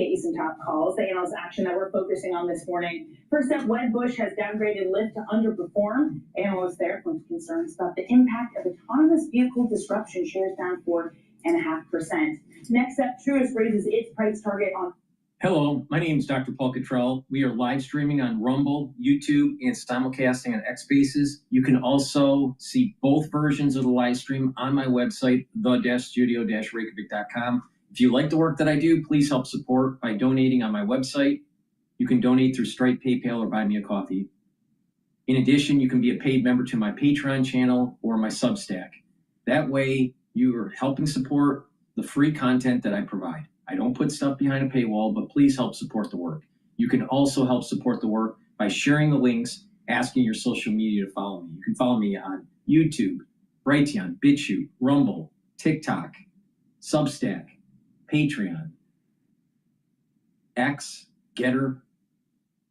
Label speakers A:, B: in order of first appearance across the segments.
A: get you some top calls. The analyst action that we're focusing on this morning. First up, Wedbush has downgraded Lyft to underperform. Analysts there point to concerns about the impact of autonomous vehicle disruption. Shares down 4.5%. Next up, Truist raises its price target on.
B: Hello, my name is DrPaulCottrell. We are live streaming on Rumble, YouTube, and simulcasting on X Spaces. You can also see both versions of the live stream on my website, the-studio-reykjavik.com. If you like the work that I do, please help support by donating on my website. You can donate through Stripe, PayPal, or buy me a coffee. In addition, you can be a paid member to my Patreon channel or my Substack. That way, you are helping support the free content that I provide. I don't put stuff behind a paywall, but please help support the work. You can also help support the work by sharing the links, asking your social media to follow me. You can follow me on YouTube, Brighteon, Bitchute, Rumble, TikTok, Substack, Patreon, X, GETTR.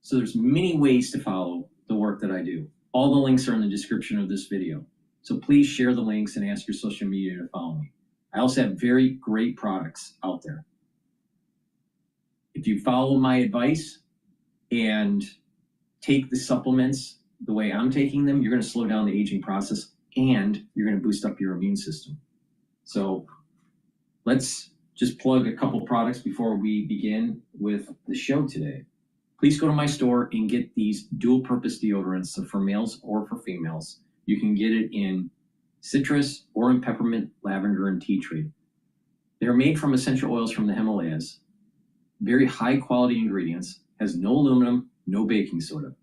B: So there's many ways to follow the work that I do. All the links are in the description of this video. So please share the links and ask your social media to follow me. I also have very great products out there. If you follow my advice and take the supplements the way I'm taking them, you're going to slow down the aging process and you're going to boost up your immune system. So let's just plug a couple products before we begin with the show today. Please go to my store and get these dual purpose deodorants. So for males or for females, you can get it in citrus or in peppermint, lavender, and tea tree. They're made from essential oils from the Himalayas. Very high quality ingredients, has no aluminum, no baking soda.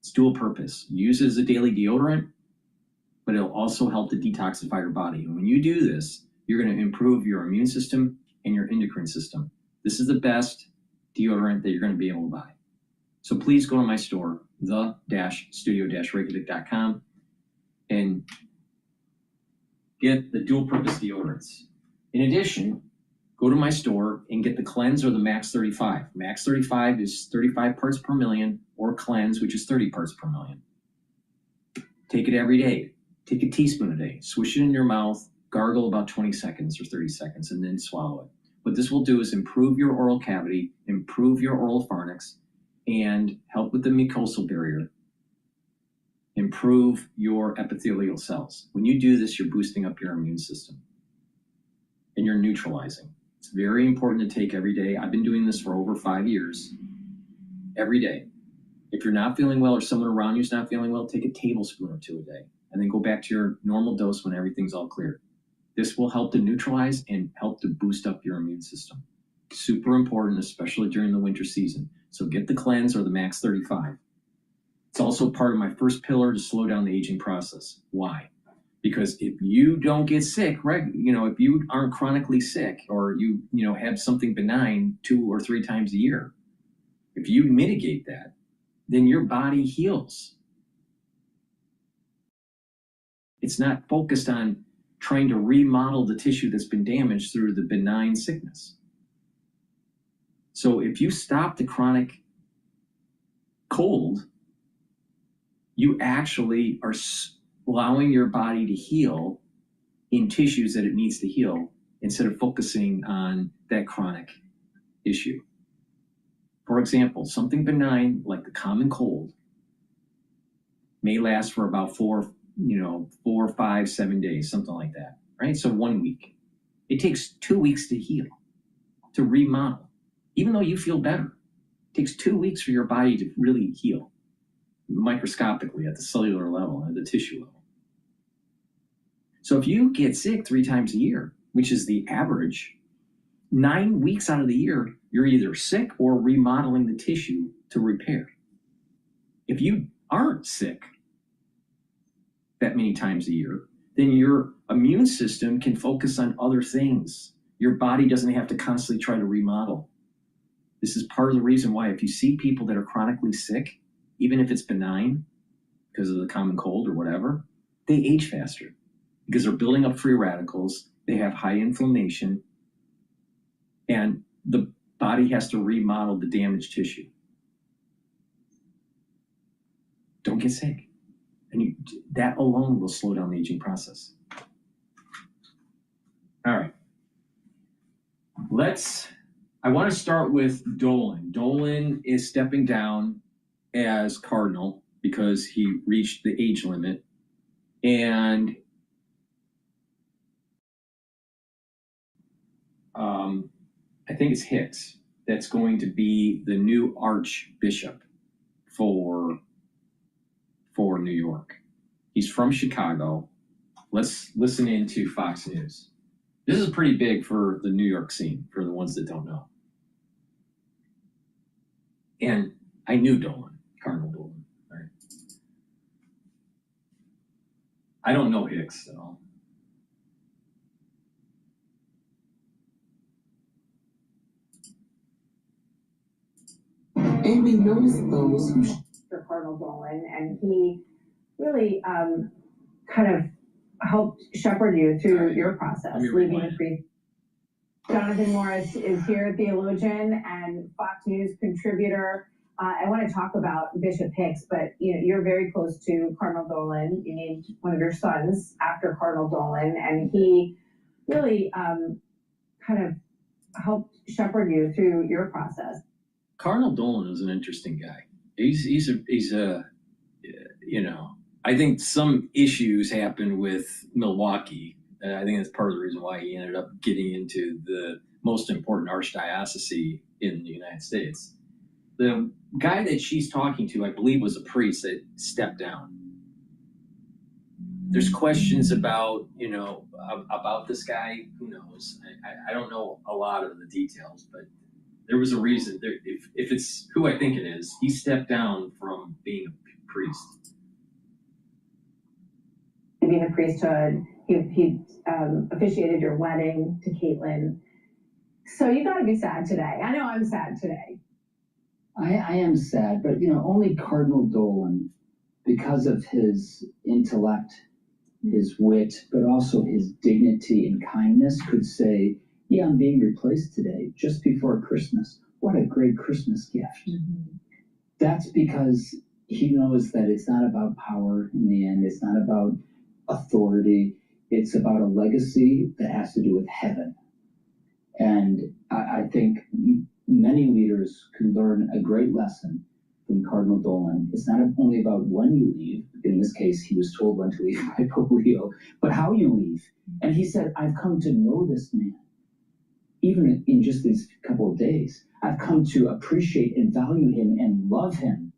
B: It's dual purpose. Use it as a daily deodorant, but it'll also help to detoxify your body. And when you do this, you're going to improve your immune system and your endocrine system. This is the best deodorant that you're going to be able to buy. So please go to my store, the-studio-reykjavik.com, and get the dual purpose deodorants. In addition, go to my store and get the Cleanse or the Max 35. Max 35 is 35 parts per million, or Cleanse, which is 30 parts per million. Take it every day. Take a teaspoon a day. Swish it in your mouth, gargle about 20 seconds or 30 seconds, and then swallow it. What this will do is improve your oral cavity, improve your oral pharynx, and help with the mucosal barrier, improve your epithelial cells. When you do this, you're boosting up your immune system and you're neutralizing. It's very important to take every day. I've been doing this for over 5 years, every day. If you're not feeling well or someone around you is not feeling well, take a tablespoon or two a day and then go back to your normal dose when everything's all clear. This will help to neutralize and help to boost up your immune system. Super important, especially during the winter season. So get the Cleanse or the Max 35. It's also part of my first pillar to slow down the aging process. Why? Because if you don't get sick, right? If you aren't chronically sick or you have something benign 2 or 3 times a year, if you mitigate that, then your body heals. It's not focused on trying to remodel the tissue that's been damaged through the benign sickness. So if you stop the chronic cold, you actually are allowing your body to heal in tissues that it needs to heal instead of focusing on that chronic issue. For example, something benign like the common cold may last for about 4, 5, 7 days, something like that, right? So 1 week. It takes 2 weeks to heal, to remodel. Even though you feel better, it takes 2 weeks for your body to really heal, microscopically at the cellular level, at the tissue level. So if you get sick 3 times a year, which is the average, 9 weeks out of the year, you're either sick or remodeling the tissue to repair. If you aren't sick that many times a year, then your immune system can focus on other things. Your body doesn't have to constantly try to remodel. This is part of the reason why if you see people that are chronically sick, even if it's benign because of the common cold or whatever, they age faster because they're building up free radicals, they have high inflammation, and the body has to remodel the damaged tissue. Don't get sick. And that alone will slow down the aging process. All right. I want to start with Dolan. Dolan is stepping down as cardinal because he reached the age limit. And I think it's Hicks that's going to be the new archbishop for New York. He's from Chicago. Let's listen into Fox News. This is pretty big for the New York scene, for the ones that don't know. And I knew Dolan, Cardinal Dolan. Right? I don't know Hicks at all.
C: And we notice those who
A: for Cardinal Dolan, and he really kind of helped shepherd you through your process, leaving the priest. Jonathan Morris is here, theologian and Fox News contributor. I want to talk about Bishop Hicks, but you're very close to Cardinal Dolan. You named one of your sons after Cardinal Dolan, and he really kind of helped shepherd you through your process.
B: Cardinal Dolan is an interesting guy. He's a I think some issues happened with Milwaukee. I think that's part of the reason why he ended up getting into the most important archdiocese in the United States. The guy that she's talking to, I believe, was a priest that stepped down. There's questions about, about this guy. Who knows? I don't know a lot of the details, but there was a reason. If it's who I think it is, he stepped down from being a priest.
A: Being the priesthood, he officiated your wedding to Caitlin. So you got to be sad today. I know I'm sad today.
C: I am sad, but only Cardinal Dolan, because of his intellect, his wit, but also his dignity and kindness, could say, yeah, I'm being replaced today, just before Christmas. What a great Christmas gift. Mm-hmm. That's because he knows that it's not about power in the end. It's not about authority. It's about a legacy that has to do with heaven. And I think many leaders can learn a great lesson from Cardinal Dolan. It's not only about when you leave. In this case, he was told when to leave by Pope Leo, but how you leave. And he said, I've come to know this man. Even in just these couple of days, I've come to appreciate and value him and love him.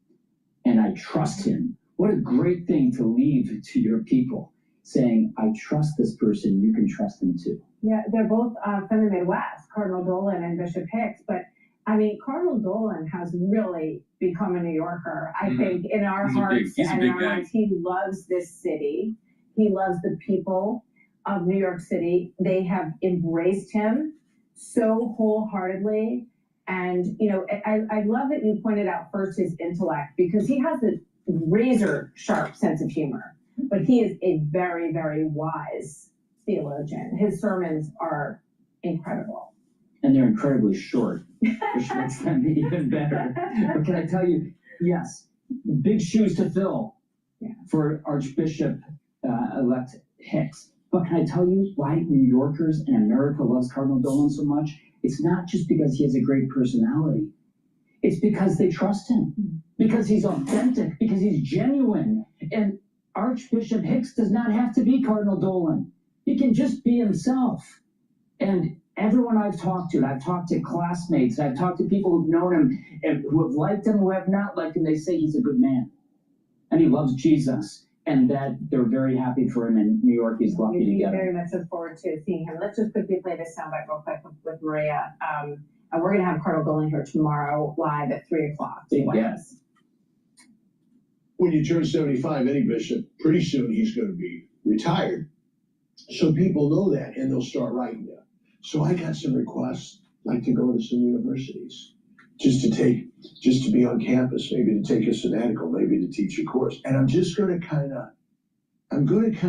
C: And I trust him. What a great thing to leave to your people, saying, I trust this person, you can trust him too.
A: Yeah, they're both from the Midwest, Cardinal Dolan and Bishop Hicks. But I mean, Cardinal Dolan has really become a New Yorker. I think in our hearts and in our minds, he loves this city. He loves the people of New York City. They have embraced him so wholeheartedly. And, I love that you pointed out first his intellect, because he has a razor sharp sense of humor, but he is a very, very wise theologian. His sermons are incredible.
C: And they're incredibly short, which makes them even better. But can I tell you, yes, big shoes to fill for Archbishop-elect Hicks. But can I tell you why New Yorkers and America loves Cardinal Dolan so much? It's not just because he has a great personality. It's because they trust him, because he's authentic, because he's genuine. And Archbishop Hicks does not have to be Cardinal Dolan. He can just be himself. And everyone I've talked to, and I've talked to classmates, I've talked to people who've known him and who have liked him, who have not liked him, they say he's a good man. And he loves Jesus. And that they're very happy for him, and New York is lucky to get him.
A: Very much look forward to seeing him. Let's just quickly play this soundbite real quick with Maria. And we're going to have Cardinal Dolan here tomorrow live at 3 o'clock.
C: Yes.
D: When you turn 75, any bishop, pretty soon he's going to be retired. So people know that, and they'll start writing you. So I got some requests, like to go to some universities, just to be on campus, maybe to take a sabbatical, maybe to teach a course. And I'm just going to kind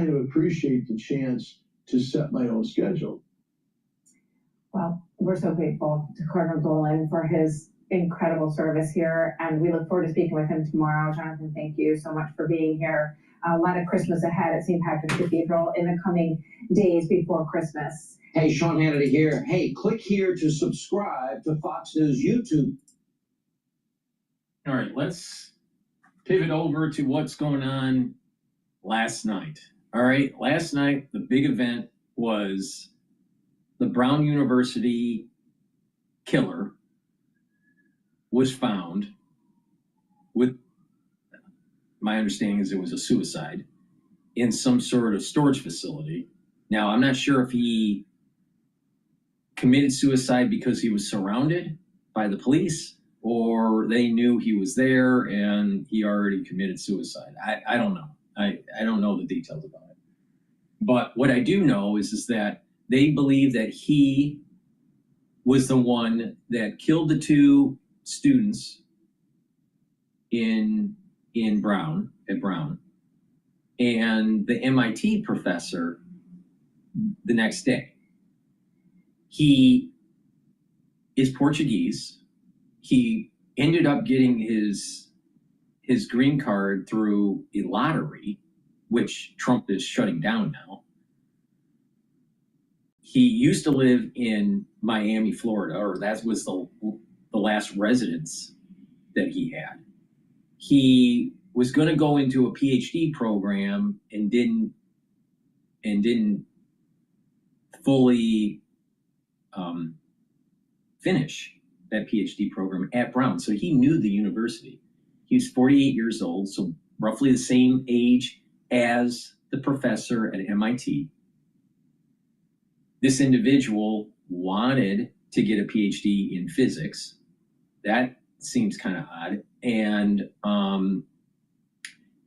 D: of appreciate the chance to set my own schedule.
A: Well, we're so grateful to Cardinal Dolan for his incredible service here, and we look forward to speaking with him tomorrow. Jonathan, thank you so much for being here.
E: a lot of Christmas ahead at St. Patrick's Cathedral in the coming days before Christmas.
F: Hey, Sean Hannity here. Hey, click here to subscribe to Fox News YouTube.
B: All right, let's pivot over to what's going on last night. All right, last night, the big event was the Brown University killer was found with, my understanding is it was a suicide, in some sort of storage facility. Now, I'm not sure if he committed suicide because he was surrounded by the police, or they knew he was there and he already committed suicide. I don't know. I don't know the details about it. But what I do know is that they believe that he was the one that killed the two students in Brown, at Brown, and the MIT professor the next day. He is Portuguese. He ended up getting his green card through a lottery, which Trump is shutting down now. He used to live in Miami, Florida, or that was the last residence that he had. He was going to go into a Ph.D. program and didn't fully finish that Ph.D. program at Brown. So he knew the university. He was 48 years old, so roughly the same age as the professor at MIT. This individual wanted to get a PhD in physics. That seems kind of odd. And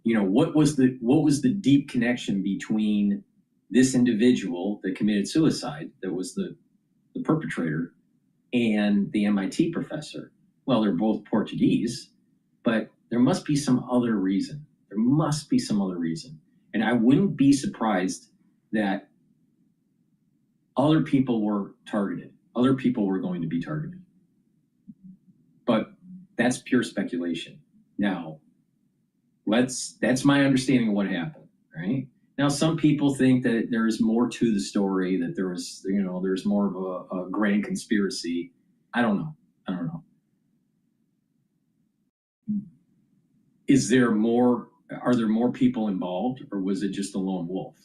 B: what was the deep connection between this individual that committed suicide, that was the perpetrator, and the MIT professor? Well, they're both Portuguese, but there must be some other reason. There must be some other reason. And I wouldn't be surprised that other people were targeted. Other people were going to be targeted. But that's pure speculation. Now, that's my understanding of what happened, right? Now, some people think that there's more to the story, that there's more of a grand conspiracy. I don't know. Are there more people involved, or was it just a lone wolf?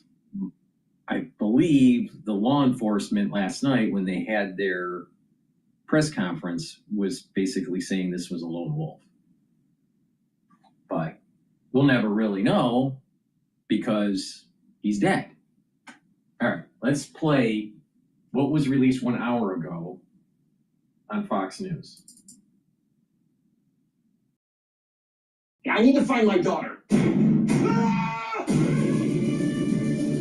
B: I believe the law enforcement last night, when they had their press conference, was basically saying this was a lone wolf. But we'll never really know because he's dead. All right, let's play what was released 1 hour ago on Fox News.
F: I need to find my daughter.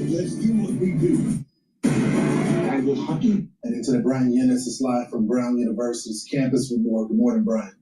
D: Let's do what we do.
F: I will hunt you.
G: And into the Brian Yennis is live from Brown University's campus with more. Good morning, Brian.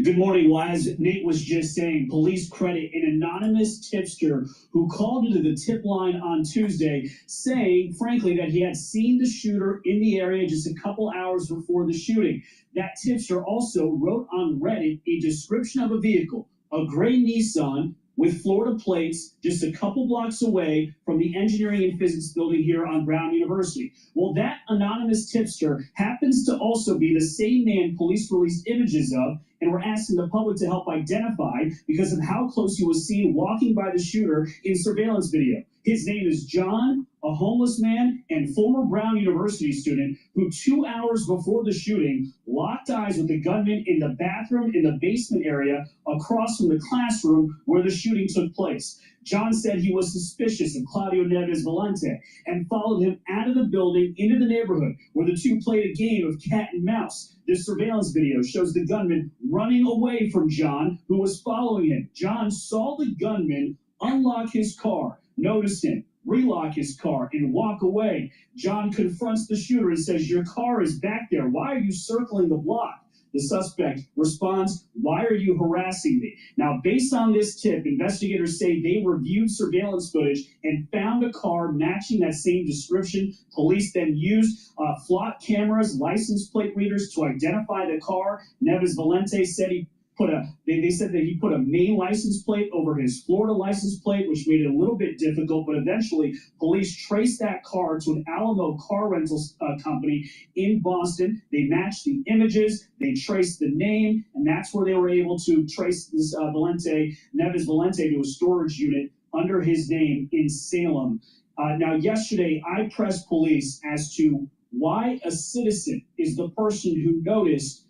H: Good morning, Waz. Nate was just saying police credit an anonymous tipster who called into the tip line on Tuesday, saying, frankly, that he had seen the shooter in the area just a couple hours before the shooting. That tipster also wrote on Reddit a description of a vehicle, a gray Nissan with Florida plates, just a couple blocks away from the engineering and physics building here on Brown University. Well, that anonymous tipster happens to also be the same man police released images of, and we're asking the public to help identify because of how close he was seen walking by the shooter in surveillance video. His name is John, a homeless man and former Brown University student who 2 hours before the shooting locked eyes with the gunman in the bathroom in the basement area across from the classroom where the shooting took place. John said he was suspicious of Claudio Neves Valente and followed him out of the building into the neighborhood where the two played a game of cat and mouse. This surveillance video shows the gunman running away from John, who was following him. John saw the gunman unlock his car, notice him, relock his car, and walk away. John confronts the shooter and says, "Your car is back there. Why are you circling the block?" The suspect responds, "Why are you harassing me?" Now, based on this tip, investigators say they reviewed surveillance footage and found a car matching that same description. Police then used flock cameras, license plate readers to identify the car. Neves Valente said he they said that he put a Maine license plate over his Florida license plate, which made it a little bit difficult, but eventually police traced that car to an Alamo car rental company in Boston. They matched the images, they traced the name, and that's where they were able to trace this Nevis Valente, to a storage unit under his name in Salem. Now, yesterday, I pressed police as to why a citizen is the person who noticed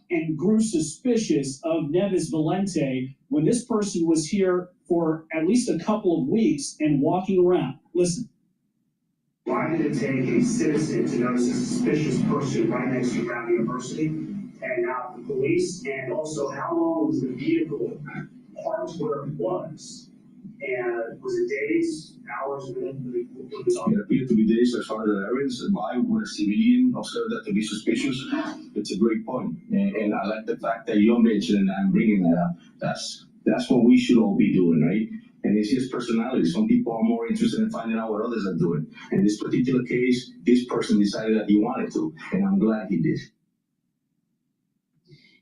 H: and grew suspicious of Nevis Valente when this person was here for at least a couple of weeks and walking around. Listen.
I: Why did it take a citizen to notice a suspicious person right next to Brown University and not the police? And also, how long was the vehicle parked where it was? And was it days, hours, minutes?
J: It appeared to be days as far as the evidence. Why would a civilian observe that to be suspicious? It's a great point. And I like the fact that you mentioned, and I'm bringing that up. That's what we should all be doing, right? And it's just personality. Some people are more interested in finding out what others are doing. In this particular case, this person decided that he wanted to, and I'm glad he did.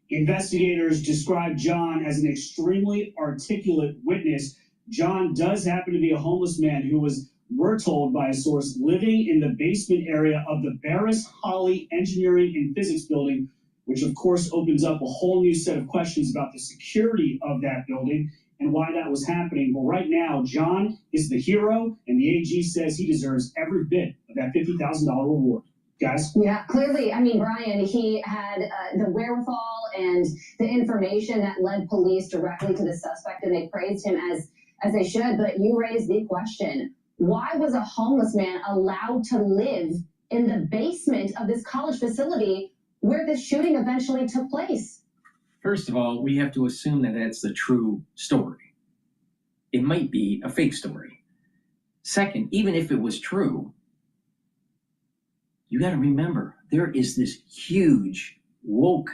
H: Investigators described John as an extremely articulate witness. John does happen to be a homeless man who was, we're told by a source, living in the basement area of the Barris Holly Engineering and Physics building, which of course opens up a whole new set of questions about the security of that building and why that was happening. But right now, John is the hero, and the AG says he deserves every bit of that $50,000 reward. Guys?
K: Yeah, clearly, I mean, Brian, he had the wherewithal and the information that led police directly to the suspect, and they praised him as they should. But you raised the question, why was a homeless man allowed to live in the basement of this college facility where the shooting eventually took place?
B: First of all, we have to assume that that's the true story. It might be a fake story. Second, even if it was true, you got to remember, there is this huge woke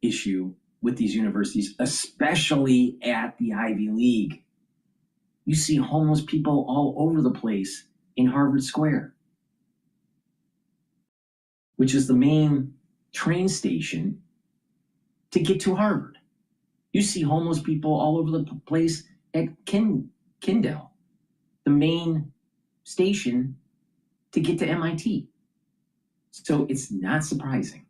B: issue with these universities, especially at the Ivy League. You see homeless people all over the place in Harvard Square, which is the main train station to get to Harvard. You see homeless people all over the place at Kindle, the main station to get to MIT. So it's not surprising.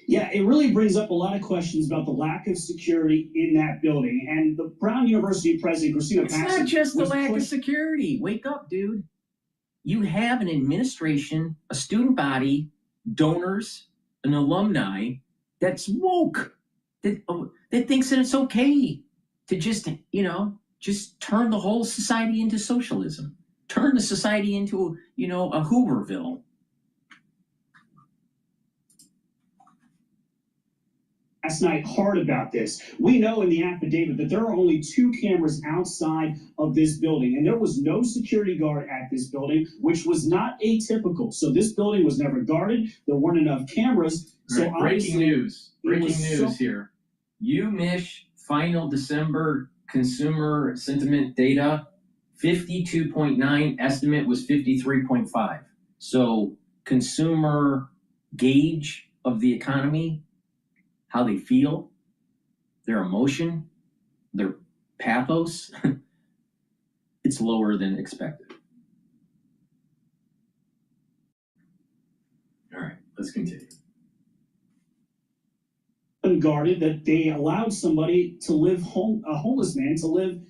H: Yeah, it really brings up a lot of questions about the lack of security in that building. And the Brown University president, Christina
B: It's
H: Paxson,
B: not just the
H: was
B: lack of
H: pushed-
B: security. Wake up, dude. You have an administration, a student body, donors, an alumni that's woke, that thinks that it's okay to just turn the whole society into socialism, turn the society into, a Hooverville.
H: Last night hard about this. We know in the affidavit that there are only 2 cameras outside of this building, and there was no security guard at this building, which was not atypical. So this building was never guarded. There weren't enough cameras. So
B: Right, breaking news
H: was
B: here. UMich final December consumer sentiment data, 52.9, estimate was 53.5. So consumer gauge of the economy, how they feel, their emotion, their pathos, it's lower than expected. All right, let's continue.
H: Unguarded, that they allowed somebody to live a homeless man to live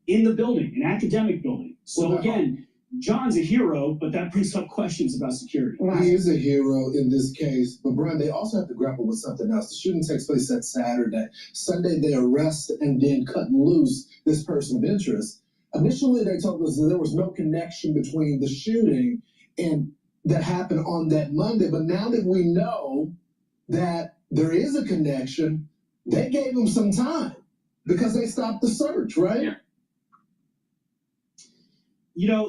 H: in the building, an academic building. So again, John's a hero, but that brings up questions about security.
G: He is a hero in this case, but Brian, they also have to grapple with something else. The shooting takes place that Saturday. Sunday, they arrest and then cut loose this person of interest. Initially, they told us that there was no connection between the shooting and that happened on that Monday. But now that we know that there is a connection, they gave him some time because they stopped the search, right?
B: Yeah.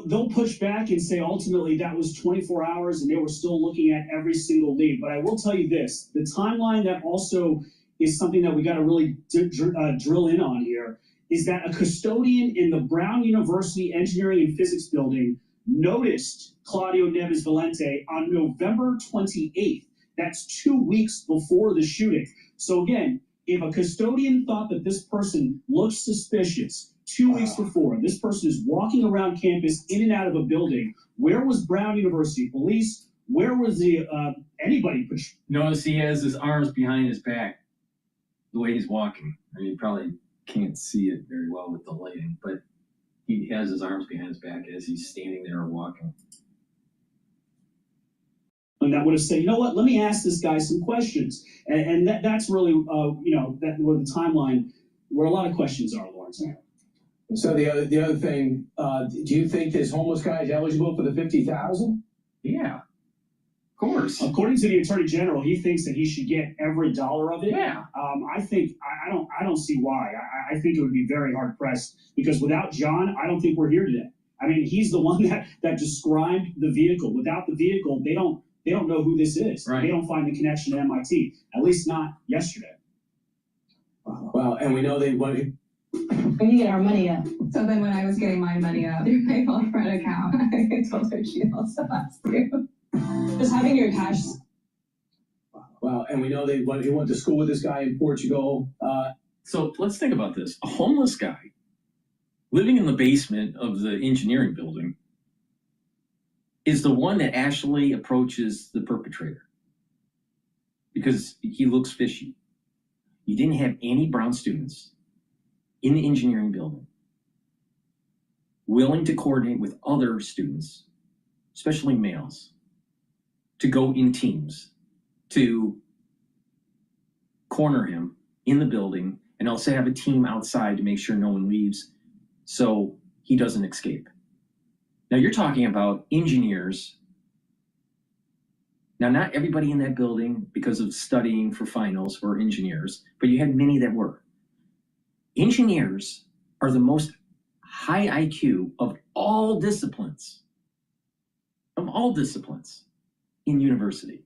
H: They'll push back and say ultimately that was 24 hours and they were still looking at every single lead. But I will tell you this, the timeline that also is something that we got to really drill in on here is that a custodian in the Brown University Engineering and Physics building noticed Claudio Neves Valente on November 28th. That's 2 weeks before the shooting. So again, if a custodian thought that this person looked suspicious 2 weeks before, this person is walking around campus in and out of a building, where was Brown University Police? Where was the anybody?
B: Notice he has his arms behind his back the way he's walking. I mean, you probably can't see it very well with the lighting, but he has his arms behind his back as he's standing there walking.
H: And that would have said, you know what, let me ask this guy some questions. And that's really, that where the timeline, where a lot of questions are, Lawrence.
F: So the other thing, do you think this homeless guy is eligible for the 50,000?
B: Yeah, of course.
H: According to the Attorney General, he thinks that he should get every dollar of it.
B: Yeah.
H: I don't see why. I think it would be very hard pressed, because without John, I don't think we're here today. I mean, he's the one that described the vehicle. Without the vehicle, they don't know who this is.
B: Right.
H: They don't find the connection to MIT, at least not yesterday.
F: Well, and we know they wanted.
E: We need to get our money up.
L: So then when I was getting my money out through my girlfriend account, I told her she also has to. Just having your cash.
F: Well, and we know he went to school with this guy in Portugal.
B: So let's think about this. A homeless guy living in the basement of the engineering building is the one that actually approaches the perpetrator because he looks fishy. You didn't have any brown students in the engineering building willing to coordinate with other students, especially males, to go in teams to corner him in the building and also have a team outside to make sure no one leaves so he doesn't escape. Now you're talking about engineers. Now, not everybody in that building, because of studying for finals, were engineers, but you had many that were. Engineers are the most high IQ of all disciplines in university.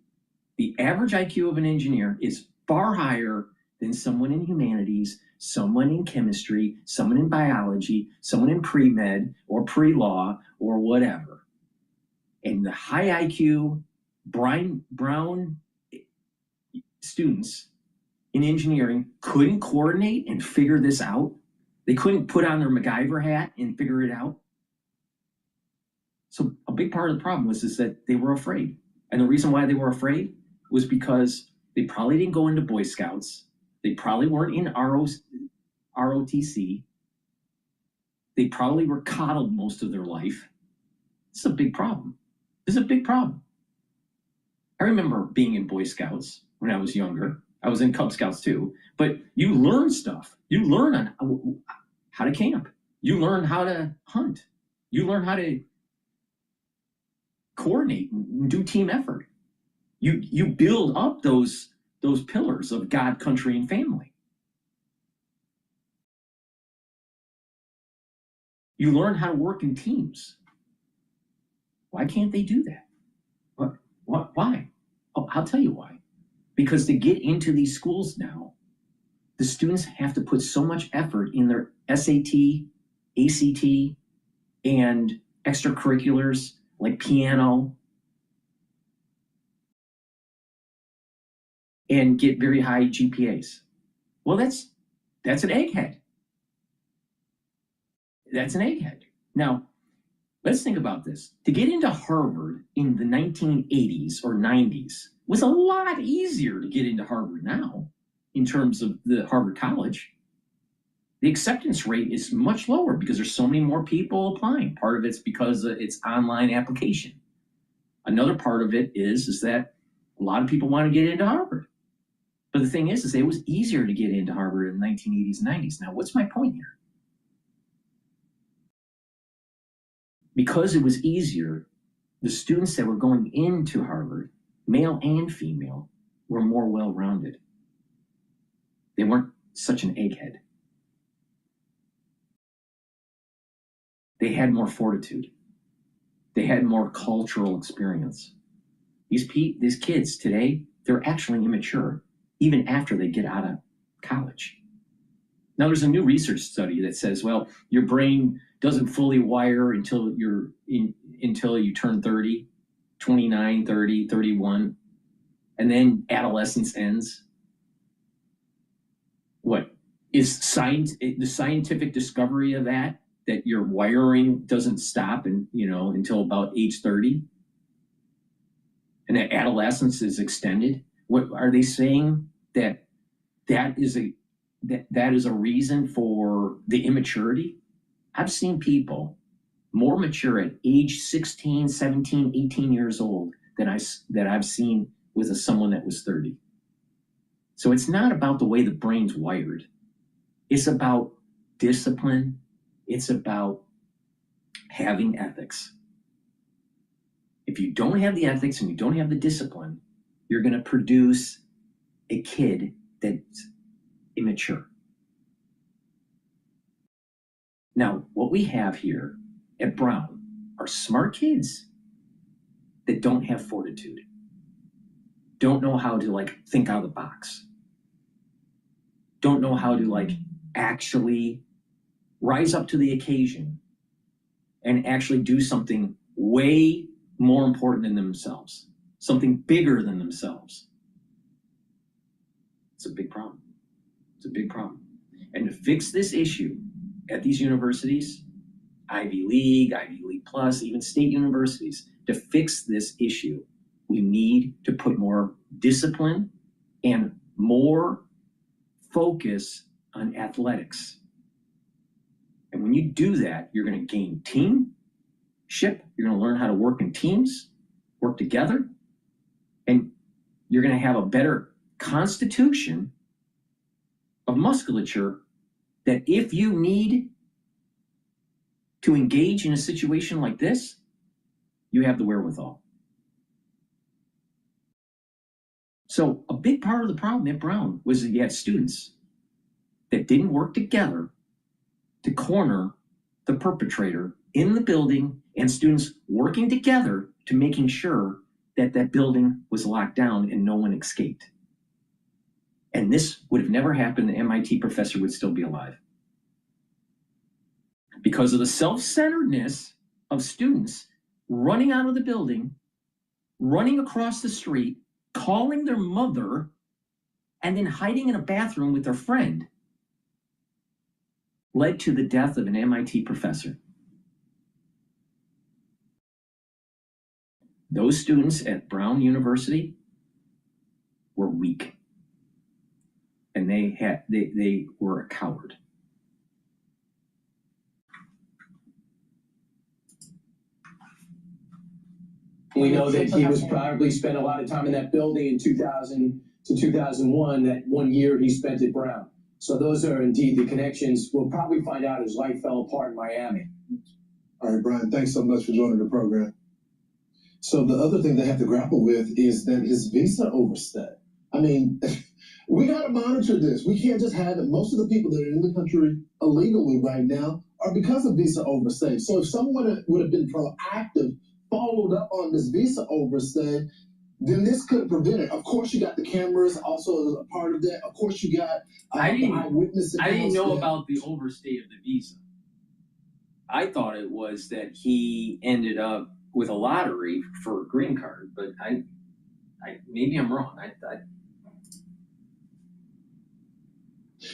B: The average IQ of an engineer is far higher than someone in humanities, someone in chemistry, someone in biology, someone in pre-med or pre-law or whatever. And the high IQ brown students in engineering couldn't coordinate and figure this out. They couldn't put on their MacGyver hat and figure it out. So a big part of the problem was that they were afraid. And the reason why they were afraid was because they probably didn't go into Boy Scouts. They probably weren't in ROTC. They probably were coddled most of their life. It's a big problem. This is a big problem. I remember being in Boy Scouts when I was younger. I was in Cub Scouts too. But you learn stuff. You learn on how to camp. You learn how to hunt. You learn how to coordinate and do team effort. You build up those pillars of God, country, and family. You learn how to work in teams. Why can't they do that? Why? Oh, I'll tell you why. Because to get into these schools now, the students have to put so much effort in their SAT, ACT, and extracurriculars like piano, and get very high GPAs. Well, that's an egghead. That's an egghead. Now, let's think about this. To get into Harvard in the 1980s or 90s was a lot easier to get into Harvard now in terms of the Harvard College. The acceptance rate is much lower because there's so many more people applying. Part of it's because it's online application. Another part of it is that a lot of people want to get into Harvard. But the thing is it was easier to get into Harvard in the 1980s and 90s. Now, what's my point here? Because it was easier, the students that were going into Harvard, male and female, were more well-rounded. They weren't such an egghead. They had more fortitude. They had more cultural experience. These kids today, they're actually immature, even after they get out of college. Now, there's a new research study that says, well, your brain doesn't fully wire until you turn 30, 29, 30, 31, and then adolescence ends. What is the scientific discovery of that your wiring doesn't stop until about age 30, and that adolescence is extended? What are they saying that is a reason for the immaturity? I've seen people more mature at age 16, 17, 18 years old than I've seen with someone that was 30. So it's not about the way the brain's wired. It's about discipline. It's about having ethics. If you don't have the ethics and you don't have the discipline, you're going to produce a kid that's immature. Now, what we have here at Brown are smart kids that don't have fortitude, don't know how to think out of the box, don't know how to actually rise up to the occasion and actually do something way more important than themselves, something bigger than themselves. It's a big problem. It's a big problem. And to fix this issue at these universities, Ivy League Plus, even state universities, to fix this issue, we need to put more discipline and more focus on athletics. And when you do that, you're going to gain teamship. You're going to learn how to work in teams, work together, and you're going to have a better constitution of musculature that if you need to engage in a situation like this, you have the wherewithal. So a big part of the problem at Brown was that you had students that didn't work together to corner the perpetrator in the building, and students working together to making sure that that building was locked down and no one escaped. And this would have never happened. The MIT professor would still be alive. Because of the self-centeredness of students running out of the building, running across the street, calling their mother, and then hiding in a bathroom with their friend, led to the death of an MIT professor. Those students at Brown University were weak. And they were a coward.
F: We know that he was probably spent a lot of time in that building in 2000 to 2001, that 1 year he spent at Brown. So those are indeed the connections. We'll probably find out his life fell apart in Miami.
G: All right, Brian, thanks so much for joining the program. So the other thing they have to grapple with is that his visa overstay. I mean, we got to monitor this. We can't just have it. Most of the people that are in the country illegally right now are because of visa overstay. So if someone would have been proactive, followed up on this visa overstay, then this could prevent it. Of course, you got the cameras also as a part of that. Of course, you got eyewitness accounts.
B: I didn't know about the overstay of the visa. I thought it was that he ended up with a lottery for a green card, but I maybe I'm wrong.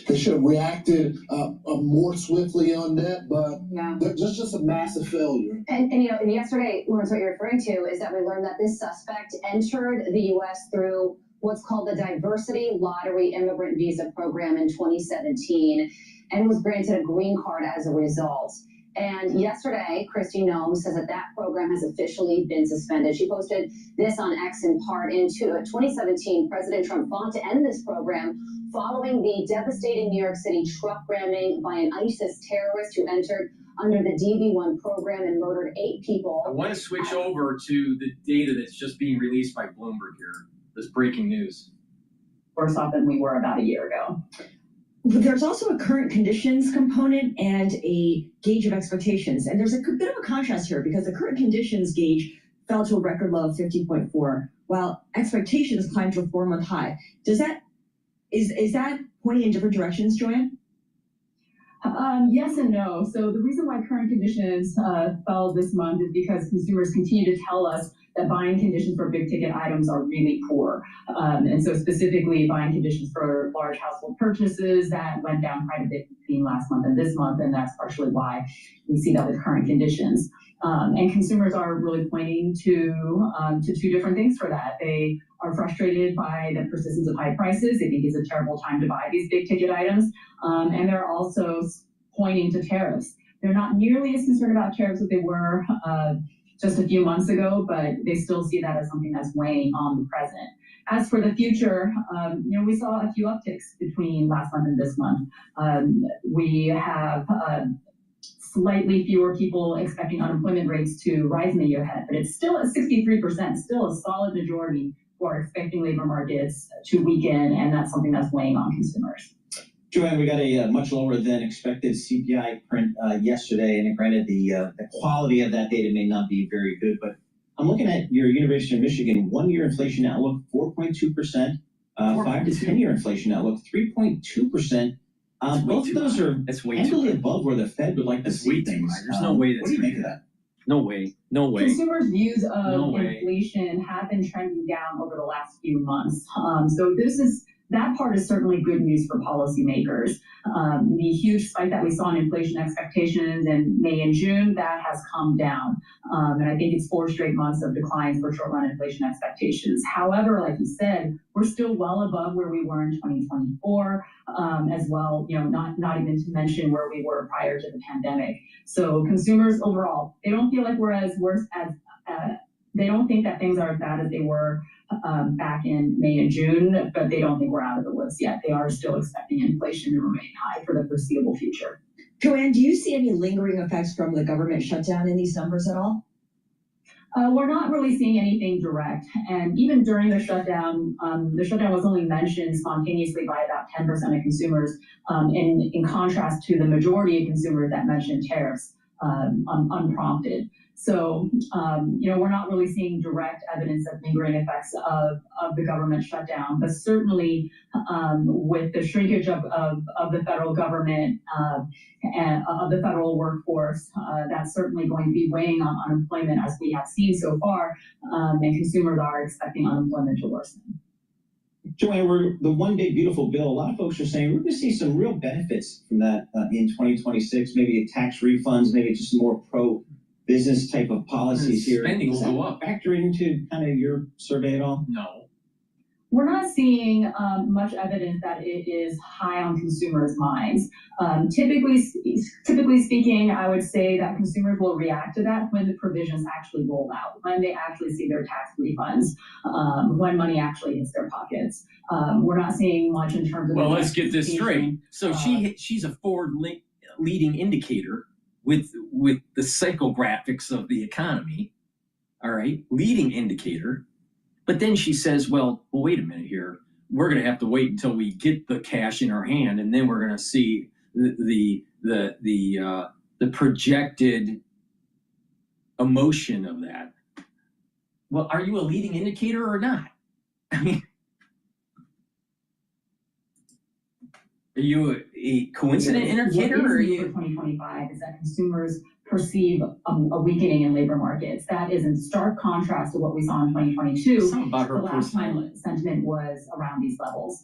G: They should have reacted more swiftly on that, but that's just a massive failure.
K: And yesterday, Lawrence, what you're referring to is that we learned that this suspect entered the U.S. through what's called the Diversity Lottery Immigrant Visa Program in 2017, and was granted a green card as a result. And yesterday, Kristi Noem says that program has officially been suspended. She posted this on X in part. In 2017, President Trump fought to end this program following the devastating New York City truck ramming by an ISIS terrorist who entered under the DV1 program and murdered 8 people.
B: I want to switch over to the data that's just being released by Bloomberg here. This breaking news.
M: Worse off than we were about a year ago. There's also a current conditions component and a gauge of expectations. And there's a bit of a contrast here because the current conditions gauge fell to a record low of 50.4, while expectations climbed to a 4-month high. Is that pointing in different directions, Joanne?
L: Yes and no. So the reason why current conditions fell this month is because consumers continue to tell us that buying conditions for big ticket items are really poor. And so specifically buying conditions for large household purchases that went down quite a bit between last month and this month, and that's partially why we see that with current conditions. And consumers are really pointing to two different things for that. They are frustrated by the persistence of high prices. They think it's a terrible time to buy these big ticket items. And they're also pointing to tariffs. They're not nearly as concerned about tariffs as they were just a few months ago, but they still see that as something that's weighing on the present. As for the future, we saw a few upticks between last month and this month. We have slightly fewer people expecting unemployment rates to rise in the year ahead, but it's still at 63%, still a solid majority who are expecting labor markets to weaken, and that's something that's weighing on consumers.
N: Joanne, we got a much lower than expected CPI print yesterday, and granted the quality of that data may not be very good, but I'm looking at your University of Michigan 1-year inflation outlook 4.2%, 5 to 10-year inflation outlook 3.2%. Both of those are handily above where the Fed would like to see things.
B: There's no way.
N: What do you make of that?
B: No way. No way.
L: Consumers' views of inflation have been trending down over the last few months. So that part is certainly good news for policymakers. The huge spike that we saw in inflation expectations in May and June, that has come down. And I think it's 4 straight months of declines for short-run inflation expectations. However, like you said, we're still well above where we were in 2024 as well, not even to mention where we were prior to the pandemic. So consumers overall, they don't feel like we're as worse as, they don't think that things are as bad as they were back in May and June, but they don't think we're out of the woods yet. They are still expecting inflation to remain high for the foreseeable future.
M: Joanne, do you see any lingering effects from the government shutdown in these numbers at all?
L: We're not really seeing anything direct. And even during the shutdown was only mentioned spontaneously by about 10% of consumers, in contrast to the majority of consumers that mentioned tariffs unprompted. So, we're not really seeing direct evidence of lingering effects of the government shutdown, but certainly with the shrinkage of the federal government and of the federal workforce, that's certainly going to be weighing on unemployment as we have seen so far, and consumers are expecting unemployment to worsen.
N: Joanne, we're the one big beautiful bill. A lot of folks are saying we're going to see some real benefits from that in 2026, maybe tax refunds, maybe just more pro-business type of policies here.
B: Spending will
N: Does that
B: go up.
N: factor into kind of your survey at all?
B: No.
L: We're not seeing much evidence that it is high on consumers' minds. Typically speaking, I would say that consumers will react to that when the provisions actually roll out, when they actually see their tax refunds, when money actually hits their pockets. We're not seeing much in terms of.
B: Well, let's get this straight. So she's a forward leading indicator with the psychographics of the economy. All right, leading indicator. But then she says, well, wait a minute here. We're going to have to wait until we get the cash in our hand, and then we're going to see the projected emotion of that. Well, are you a leading indicator or not? I mean, are you a coincident indicator?
L: What is
B: or are
L: new
B: you?
L: for 2025 is that consumers perceive a weakening in labor markets. That is in stark contrast to what we saw in 2022.
B: Something about her
L: the last
B: personality.
L: time sentiment was around these levels.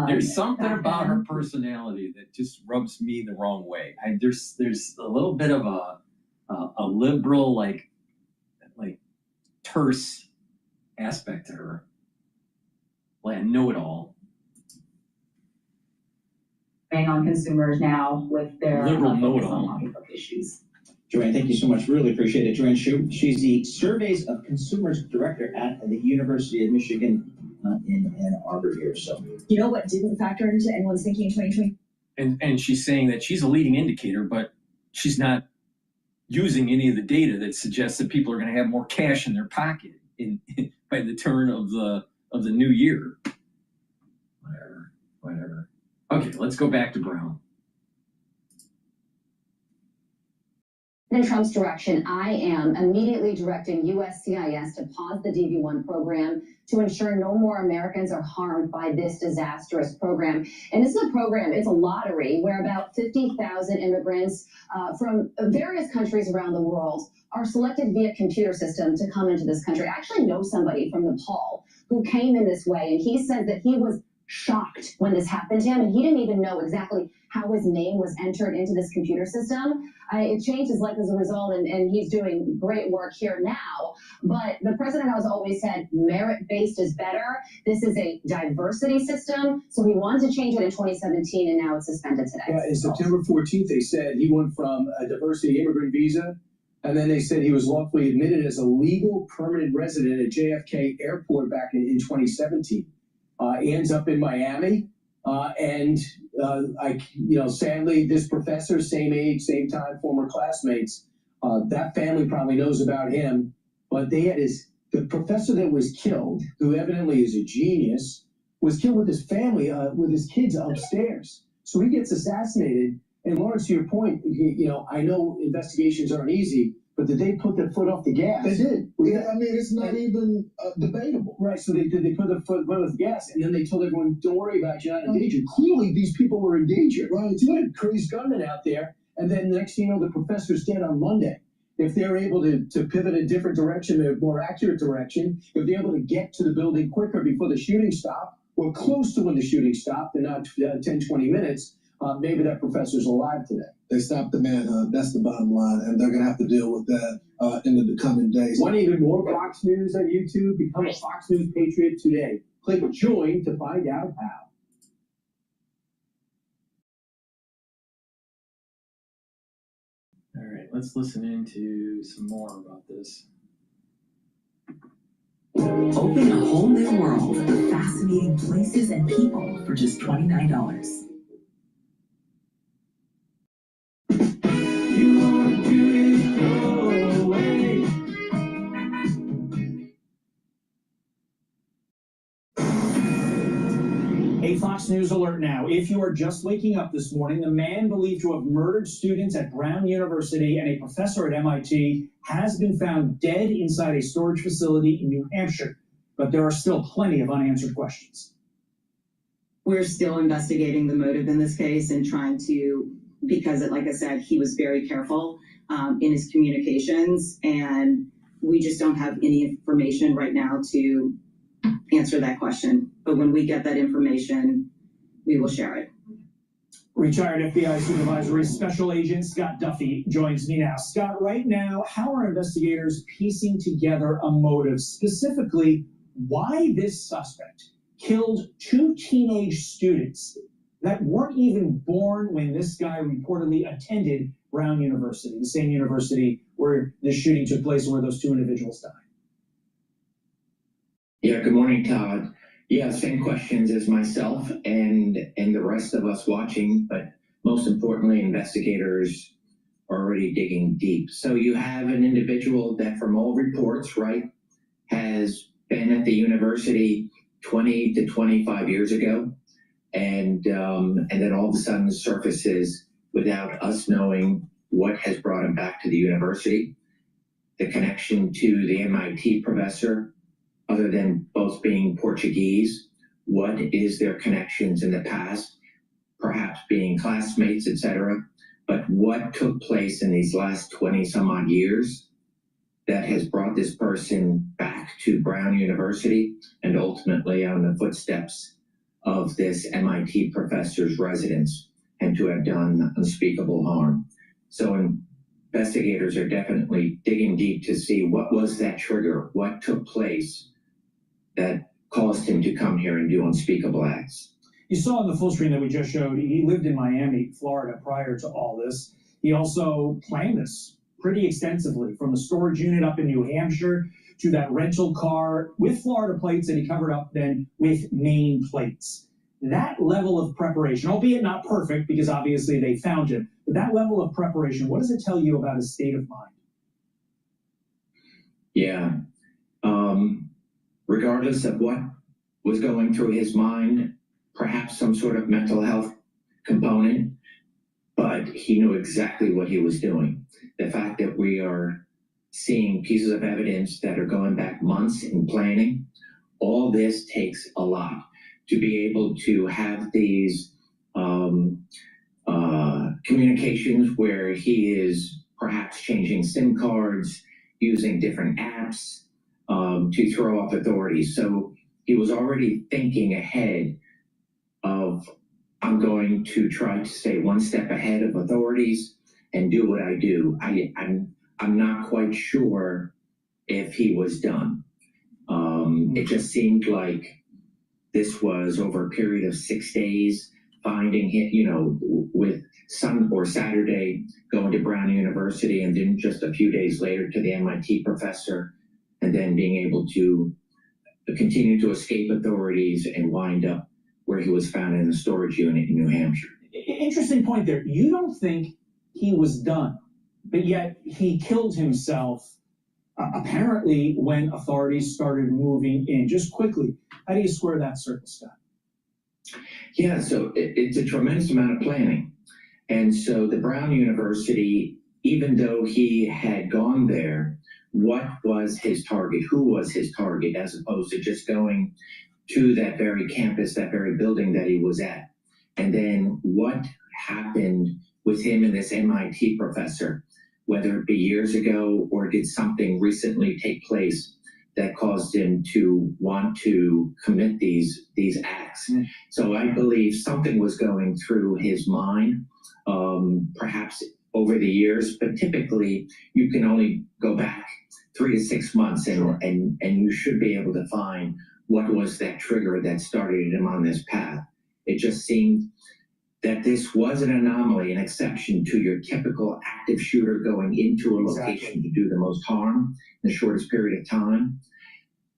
B: There's something about her
L: then.
B: personality that just rubs me the wrong way. There's a little bit of a liberal, like terse aspect to her, like a know-it-all.
L: Weighing on consumers now with their
B: Liberal
L: focus
B: know-it-all.
L: on pocketbook issues.
N: Joanne, thank you so much. Really appreciate it. Joanne Shu, she's the Surveys of Consumers Director at the University of Michigan in Ann Arbor here. So,
M: You know what didn't factor into anyone's thinking in 2020?
B: And she's saying that she's a leading indicator, but she's not using any of the data that suggests that people are going to have more cash in their pocket by the turn of the new year. Whatever. Okay, let's go back to Brown.
K: In Trump's direction, I am immediately directing USCIS to pause the DV1 program to ensure no more Americans are harmed by this disastrous program. And this is a program, it's a lottery where about 50,000 immigrants from various countries around the world are selected via computer system to come into this country. I actually know somebody from Nepal who came in this way, and he said that he was shocked when this happened to him, and he didn't even know exactly how his name was entered into this computer system. It changed his life as a result, and he's doing great work here now. But the president has always said merit-based is better. This is a diversity system, so he wanted to change it in 2017, and now it's suspended today.
F: Yeah, in September 14th, they said he went from a diversity immigrant visa, and then they said he was lawfully admitted as a legal permanent resident at JFK Airport back in 2017. He ends up in Miami, sadly, this professor, same age, same time, former classmates, that family probably knows about him, but they had the professor that was killed, who evidently is a genius, was killed with his family, with his kids upstairs. So he gets assassinated. And Lawrence, to your point, I know investigations aren't easy, but did they put their foot off the gas?
D: They did. Yeah, I mean, it's not even debatable.
F: Right, so they put their foot off the gas, and then they told everyone, don't worry about it, you're not in danger. Clearly, these people were in danger. Right. You had a crazed gunman out there, and then the next thing you know, the professor's dead on Monday. If they're able to pivot a different direction, a more accurate direction, if they're able to get to the building quicker before the shooting stopped, or close to when the shooting stopped, and not 10, 20 minutes, maybe that professor's alive today.
G: They stopped the manhunt. That's the bottom line, and they're going to have to deal with that in the coming days.
F: Want even more Fox News on YouTube? Become a Fox News Patriot today. Click join to find out how.
B: All right, let's listen into some more about this.
O: Open a whole new world of fascinating places and people for just $29.
H: A Fox News alert now. If you are just waking up this morning, the man believed to have murdered students at Brown University and a professor at MIT has been found dead inside a storage facility in New Hampshire. But there are still plenty of unanswered questions.
P: We're still investigating the motive in this case and trying to, because like I said, he was very careful in his communications, and we just don't have any information right now to answer that question. But when we get that information, we will share it.
H: Retired FBI Supervisory Special Agent Scott Duffy joins me now. Scott, right now, how are investigators piecing together a motive? Specifically, why this suspect killed two teenage students that weren't even born when this guy reportedly attended Brown University, the same university where the shooting took place, where those two individuals died?
Q: Yeah, good morning, Todd. Yeah, same questions as myself and the rest of us watching, but most importantly, investigators are already digging deep. So you have an individual that, from all reports, right, has been at the university 20 to 25 years ago, and then all of a sudden surfaces without us knowing what has brought him back to the university. The connection to the MIT professor, other than both being Portuguese, what is their connections in the past, perhaps being classmates, etc. But what took place in these last 20 some odd years that has brought this person back to Brown University and ultimately on the footsteps of this MIT professor's residence, and to have done unspeakable harm. So investigators are definitely digging deep to see what was that trigger, what took place that caused him to come here and do unspeakable acts.
H: You saw on the full screen that we just showed, he lived in Miami, Florida prior to all this. He also planned this pretty extensively, from the storage unit up in New Hampshire to that rental car with Florida plates that he covered up then with Maine plates. That level of preparation, albeit not perfect because obviously they found him, but that level of preparation, what does it tell you about his state of mind?
Q: Yeah. Regardless of what was going through his mind, perhaps some sort of mental health component, but he knew exactly what he was doing. The fact that we are seeing pieces of evidence that are going back months in planning, all this takes a lot to be able to have these communications where he is perhaps changing SIM cards, using different apps to throw off authorities. So he was already thinking ahead of, I'm going to try to stay one step ahead of authorities and do what I do. I'm not quite sure if he was done. It just seemed like this was over a period of 6 days, finding him, with Saturday going to Brown University, and then just a few days later to the MIT professor, and then being able to continue to escape authorities and wind up where he was found in a storage unit in New Hampshire.
R: Interesting point there. You don't think he was done, but yet he killed himself apparently when authorities started moving in. Just quickly, how do you square that circle, Scott?
Q: Yeah, so it's a tremendous amount of planning. And so the Brown University, even though he had gone there, what was his target? Who was his target, as opposed to just going to that very campus, that very building that he was at? And then what happened with him and this MIT professor, whether it be years ago or did something recently take place that caused him to want to commit these acts? So I believe something was going through his mind, perhaps over the years, but typically you can only go back 3 to 6 months, and you should be able to find what was that trigger that started him on this path. It just seemed that this was an anomaly, an exception to your typical active shooter going into a location to do the most harm in the shortest period of time.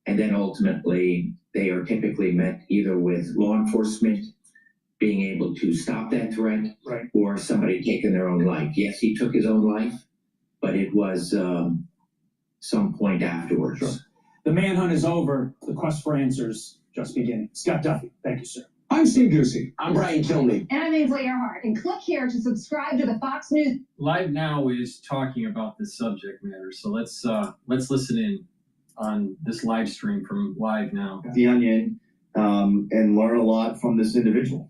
Q: And then ultimately, they are typically met either with law enforcement being able to stop that threat, or somebody taking their own life. Yes, he took his own life, but it was some point afterwards.
R: Sure. The manhunt is over. The quest for answers just beginning. Scott Duffy, thank you, sir.
F: I'm Steve Ducey. I'm Brian Kilmeade.
K: And I'm Ainsley Earhart. And click here to subscribe to the Fox News.
B: Live Now is talking about this subject matter, so let's listen in on this live stream from Live Now.
S: The Onion, and learn a lot from this individual.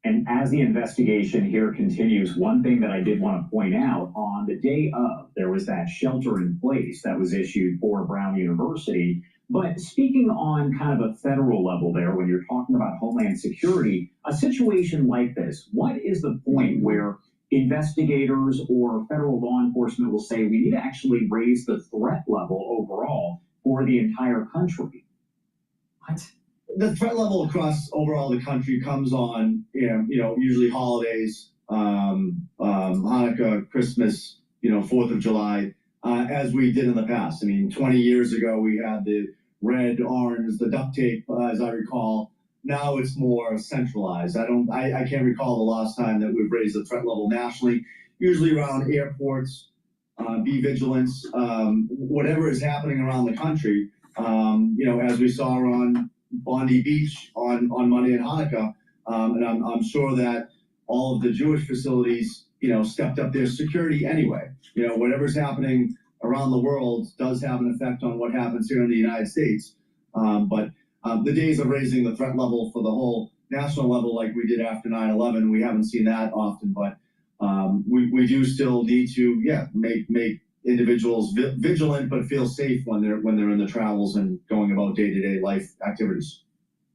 T: And as the investigation here continues, one thing that I did want to point out, on the day of, there was that shelter in place that was issued for Brown University. But speaking on kind of a federal level there, when you're talking about Homeland Security, a situation like this, what is the point where investigators or federal law enforcement will say we need to actually raise the threat level overall for the entire country?
B: What?
S: The threat level across overall the country comes on, usually holidays, Hanukkah, Christmas, 4th of July, as we did in the past. I mean, 20 years ago, we had the red, orange, the duct tape, as I recall. Now it's more centralized. I can't recall the last time that we've raised the threat level nationally, usually around airports, be vigilant, whatever is happening around the country. As we saw on Bondi Beach on Monday and Hanukkah, and I'm sure that all of the Jewish facilities, stepped up their security anyway. Whatever's happening around the world does have an effect on what happens here in the United States. But the days of raising the threat level for the whole national level, like we did after 9/11, we haven't seen that often. But we do still need to, make individuals vigilant, but feel safe when they're in the travels and going about day-to-day life activities.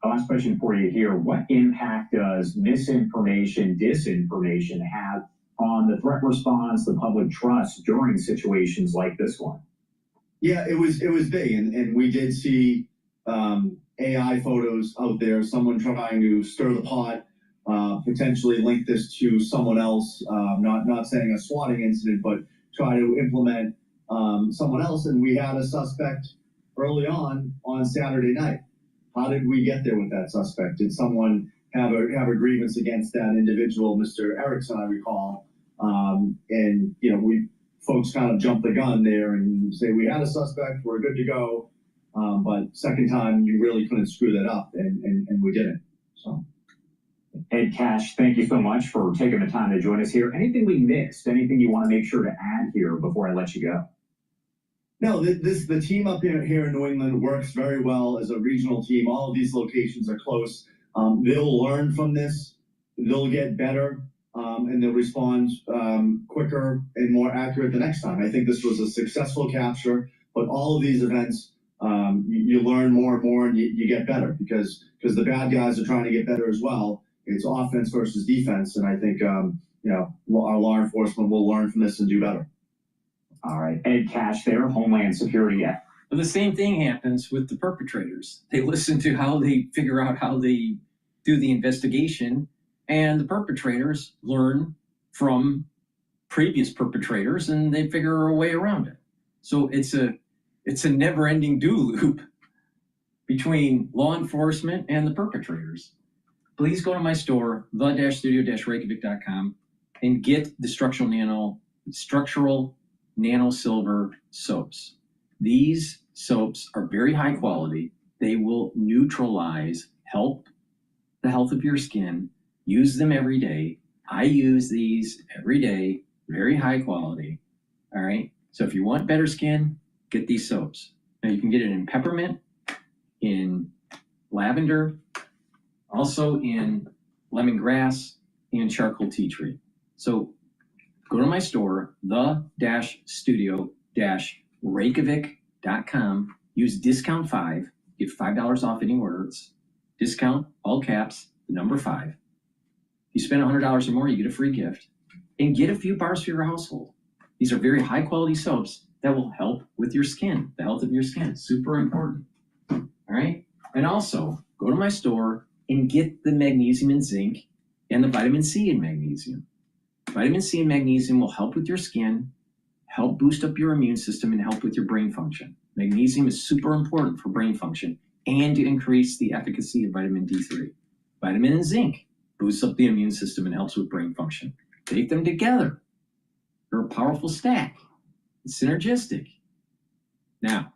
T: Last question for you here. What impact does misinformation, disinformation have on the threat response, the public trust during situations like this one?
S: Yeah, it was big, and we did see AI photos out there, someone trying to stir the pot, potentially link this to someone else, not saying a swatting incident, but try to implement someone else. And we had a suspect early on Saturday night. How did we get there with that suspect? Did someone have a grievance against that individual, Mr. Erickson, I recall? Folks kind of jumped the gun there and say, we had a suspect, we're good to go. But second time, you really couldn't screw that up, and we didn't. So
T: Ed Cash, thank you so much for taking the time to join us here. Anything we missed? Anything you want to make sure to add here before I let you go?
S: No, the team up here in New England works very well as a regional team. All of these locations are close. They'll learn from this. They'll get better, and they'll respond quicker and more accurate the next time. I think this was a successful capture, but all of these events, you learn more and more, and you get better because the bad guys are trying to get better as well. It's offense versus defense, and I think our law enforcement will learn from this and do better.
T: All right, Ed Cash there, Homeland Security.
B: Well, the same thing happens with the perpetrators. They listen to how they figure out how they do the investigation, and the perpetrators learn from previous perpetrators, and they figure a way around it. So it's a never-ending do loop between law enforcement and the perpetrators. Please go to my store, the-studio-reykjavik.com, and get the structural nano silver soaps. These soaps are very high quality. They will neutralize, help the health of your skin. Use them every day. I use these every day, very high quality. All right. So if you want better skin, get these soaps. Now you can get it in peppermint, in lavender, also in lemongrass and charcoal tea tree. So go to my store, the-studio-reykjavik.com. Use discount 5. Get $5 off any order. It's discount, all caps, the number 5. If you spend $100 or more, you get a free gift. And get a few bars for your household. These are very high quality soaps that will help with your skin, the health of your skin. Super important. All right. And also go to my store and get the magnesium and zinc and the vitamin C and magnesium. Vitamin C and magnesium will help with your skin, help boost up your immune system, and help with your brain function. Magnesium is super important for brain function and to increase the efficacy of vitamin D3. Vitamin and zinc boosts up the immune system and helps with brain function. Take them together. They're a powerful stack. It's synergistic. Now,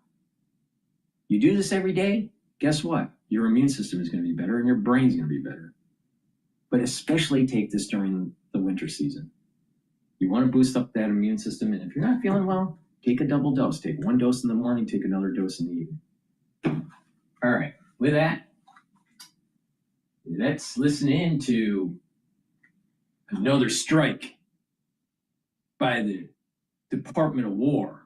B: you do this every day, guess what? Your immune system is going to be better and your brain's going to be better. But especially take this during the winter season. You want to boost up that immune system, and if you're not feeling well, take a double dose. Take 1 dose in the morning, take another dose in the evening. All right, with that, let's listen in to another strike by the Department of War.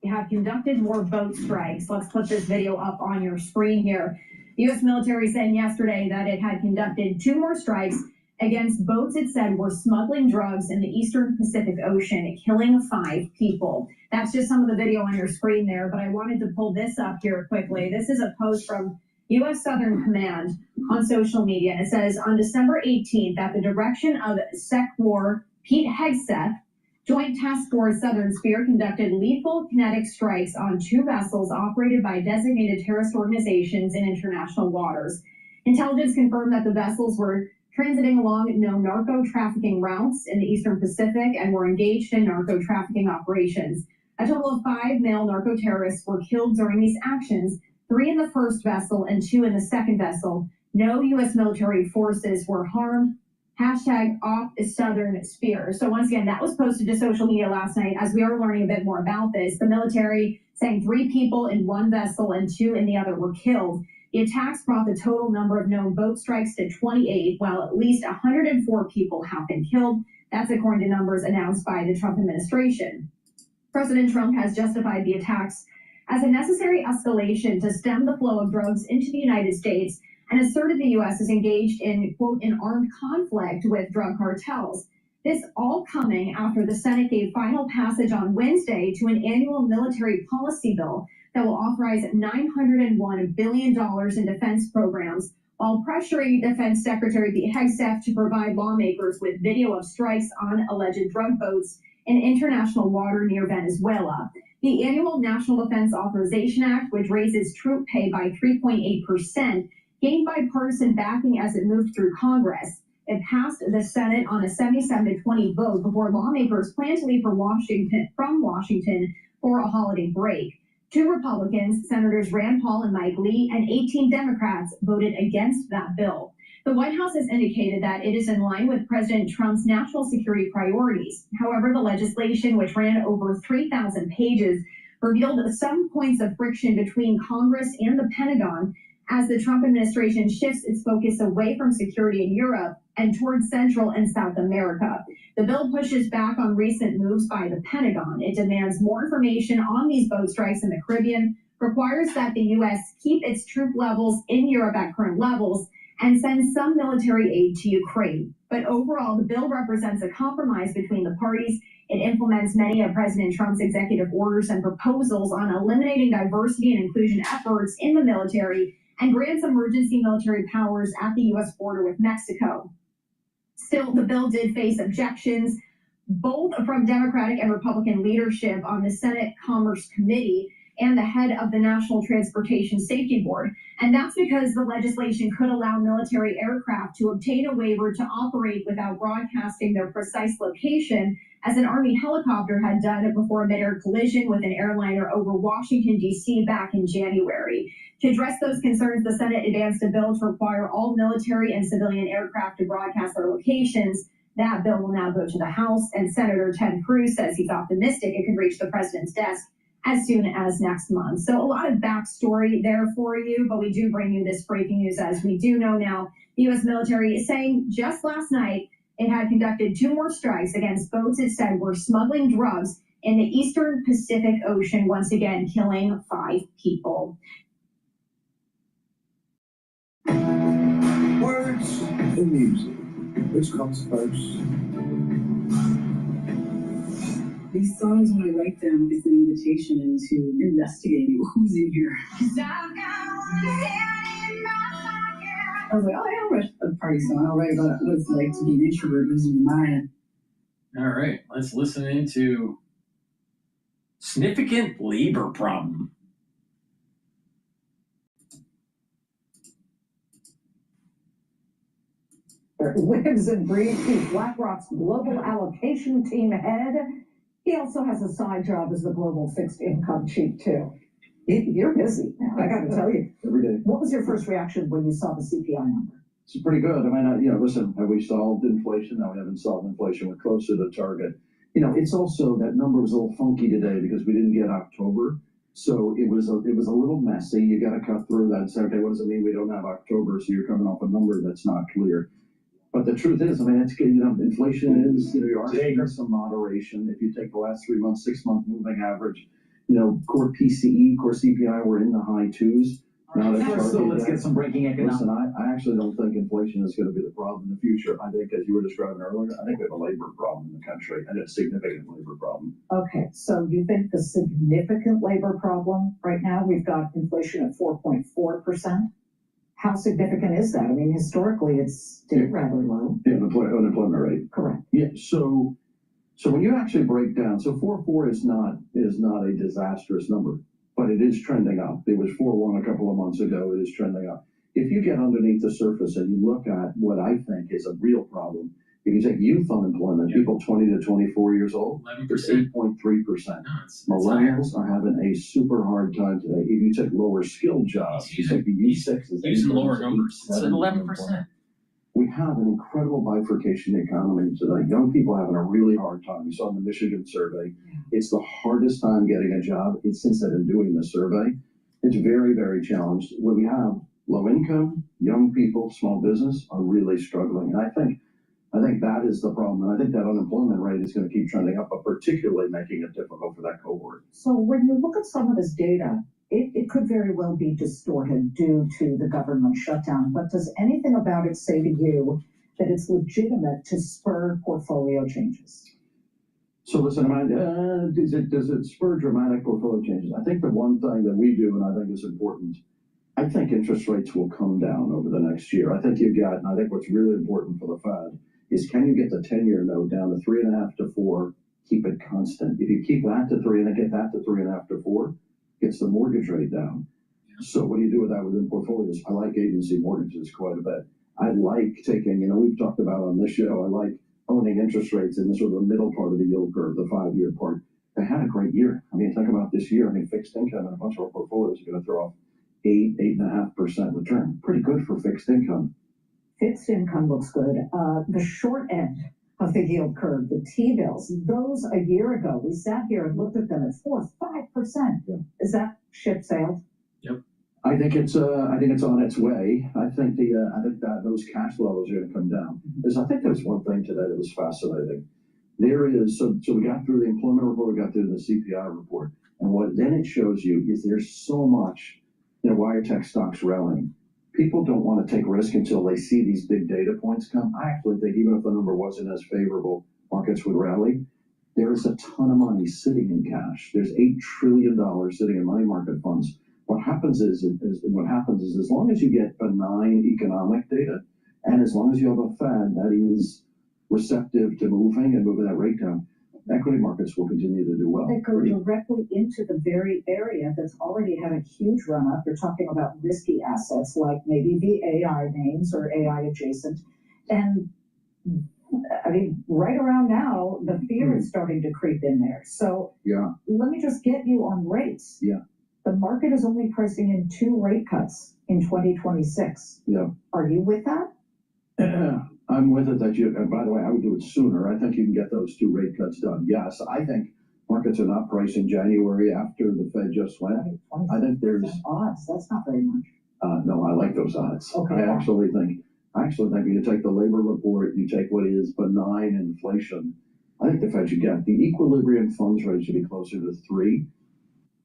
E: Have conducted more boat strikes. Let's put this video up on your screen here. The U.S. military said yesterday that it had conducted 2 more strikes against boats it said were smuggling drugs in the Eastern Pacific Ocean, killing 5 people. That's just some of the video on your screen there, but I wanted to pull this up here quickly. This is a post from U.S. Southern Command on social media. It says, on December 18th, at the direction of SecWar Pete Hegseth, Joint Task Force Southern Spear conducted lethal kinetic strikes on 2 vessels operated by designated terrorist organizations in international waters. Intelligence confirmed that the vessels were transiting along known narco trafficking routes in the Eastern Pacific and were engaged in narco trafficking operations. A total of 5 male narco terrorists were killed during these actions, 3 in the first vessel and 2 in the second vessel. No U.S. military forces were harmed. Hashtag Op Southern Spear. So once again, that was posted to social media last night as we are learning a bit more about this. The military saying 3 people in 1 vessel and 2 in the other were killed. The attacks brought the total number of known boat strikes to 28, while at least 104 people have been killed. That's according to numbers announced by the Trump administration. President Trump has justified the attacks as a necessary escalation to stem the flow of drugs into the United States and asserted the U.S. is engaged in, quote, an armed conflict with drug cartels. This all coming after the Senate gave final passage on Wednesday to an annual military policy bill that will authorize $901 billion in defense programs, while pressuring Defense Secretary Pete Hegseth to provide lawmakers with video of strikes on alleged drug boats in international water near Venezuela. The annual National Defense Authorization Act, which raises troop pay by 3.8%, gained bipartisan backing as it moved through Congress. It passed the Senate on a 77-20 vote before lawmakers plan to leave from Washington for a holiday break. 2 Republicans, Senators Rand Paul and Mike Lee, and 18 Democrats voted against that bill. The White House has indicated that it is in line with President Trump's national security priorities. However, the legislation, which ran over 3,000 pages, revealed some points of friction between Congress and the Pentagon as the Trump administration shifts its focus away from security in Europe and towards Central and South America. The bill pushes back on recent moves by the Pentagon. It demands more information on these boat strikes in the Caribbean, requires that the U.S. keep its troop levels in Europe at current levels, and send some military aid to Ukraine. But overall, the bill represents a compromise between the parties. It implements many of President Trump's executive orders and proposals on eliminating diversity and inclusion efforts in the military and grants emergency military powers at the U.S. border with Mexico. Still, the bill did face objections, both from Democratic and Republican leadership on the Senate Commerce Committee and the head of the National Transportation Safety Board. And that's because the legislation could allow military aircraft to obtain a waiver to operate without broadcasting their precise location, as an Army helicopter had done before a mid-air collision with an airliner over Washington, D.C. back in January. To address those concerns, the Senate advanced a bill to require all military and civilian aircraft to broadcast their locations. That bill will now go to the House, and Senator Ted Cruz says he's optimistic it could reach the president's desk as soon as next month. So a lot of backstory there for you, but we do bring you this breaking news as we do know now. The U.S. military is saying just last night it had conducted 2 more strikes against boats it said were smuggling drugs in the Eastern Pacific Ocean, once again killing 5 people.
U: Words and music. Which comes first?
V: These songs, when I write them, is an invitation into investigating who's in here. I was like, oh yeah, I'll write a party song. I'll write about what it's like to be an introvert losing your mind.
B: All right, let's listen into significant labor problem.
W: Lives and breathes. He's BlackRock's global allocation team head. He also has a side job as the global fixed income chief, too. You're busy now, I got to tell you.
X: Every day.
W: What was your first reaction when you saw the CPI number?
X: It's pretty good. I mean, listen, have we solved inflation? No, we haven't solved inflation. We're closer to target. It's also, that number was a little funky today because we didn't get October. So it was a little messy. You got to cut through that and say, okay, what does it mean we don't have October? So you're coming off a number that's not clear. But the truth is, it's good. Inflation is, you are seeing some moderation. If you take the last 3 months, 6-month moving average, core PCE, core CPI, we're in the high 2s.
R: So let's get some breaking economics.
X: Listen, I actually don't think inflation is going to be the problem in the future. I think, as you were describing earlier, I think we have a labor problem in the country, and a significant labor problem.
W: Okay, so you think the significant labor problem right now, we've got inflation at 4.4%. How significant is that? I mean, historically, it's stayed rather low.
X: Yeah, unemployment rate.
W: Correct.
X: Yeah. So when you actually break down, so 4.4 is not a disastrous number, but it is trending up. It was 4.1 a couple of months ago. It is trending up. If you get underneath the surface and you look at what I think is a real problem, if you take youth unemployment, people 20 to 24 years old, it's 8.3%. Millennials are having a super hard time today. If you take lower skilled jobs, you take the U6s,
B: using lower numbers. It's 11%.
X: We have an incredible bifurcation economy today. Young people having a really hard time. We saw in the Michigan survey, it's the hardest time getting a job. It's since they've been doing the survey. It's very, very challenged. When we have low income, young people, small business are really struggling. And I think that is the problem. And I think that unemployment rate is going to keep trending up, but particularly making it difficult for that cohort.
W: So when you look at some of this data, it could very well be distorted due to the government shutdown. But does anything about it say to you that it's legitimate to spur portfolio changes?
X: So listen, does it spur dramatic portfolio changes? I think the one thing that we do, and I think is important, I think interest rates will come down over the next year. I think and I think what's really important for the Fed is, can you get the 10-year note down to 3.5 to 4, keep it constant. If you keep that to 3 and get that to 3.5 to 4, gets the mortgage rate down. So what do you do with that within portfolios? I like agency mortgages quite a bit. I like taking, we've talked about on this show, I like owning interest rates in the sort of the middle part of the yield curve, the 5-year part. they had a great year. I mean, think about this year. I mean, fixed income and a bunch of our portfolios are going to throw off 8.5% return. Pretty good for fixed income.
W: Fixed income looks good. The short end of the yield curve, the T-bills, those a year ago, we sat here and looked at them at 4-5%.
X: Yeah.
W: Is that ship sailed?
X: I think it's on its way. I think that those cash levels are going to come down. Because I think there's one thing today that was fascinating. There is so we got through the employment report, we got through the CPI report, and what then it shows you is there's so much, why are tech stocks rallying? People don't want to take risk until they see these big data points come. I actually think even if the number wasn't as favorable, markets would rally. There is a ton of money sitting in cash. There's $8 trillion sitting in money market funds. What happens is as long as you get benign economic data, and as long as you have a Fed that is receptive to moving that rate down, equity markets will continue to do well.
W: They go directly into the very area that's already had a huge run up. You're talking about risky assets like maybe the AI names or AI adjacent. And I mean, right around now, the fear is starting to creep in there. So let me just get you on rates.
X: Yeah.
W: The market is only pricing in 2 rate cuts in 2026.
X: Yeah.
W: Are you with that?
X: I'm with it and by the way, I would do it sooner. I think you can get those 2 rate cuts done. Yes, I think markets are not pricing January after the Fed just went. I think there's
W: odds. That's not very much.
X: No, I like those odds.
W: Okay.
X: I actually think you take the labor report, you take what is benign inflation. I think the Fed should get the equilibrium funds rate should be closer to 3.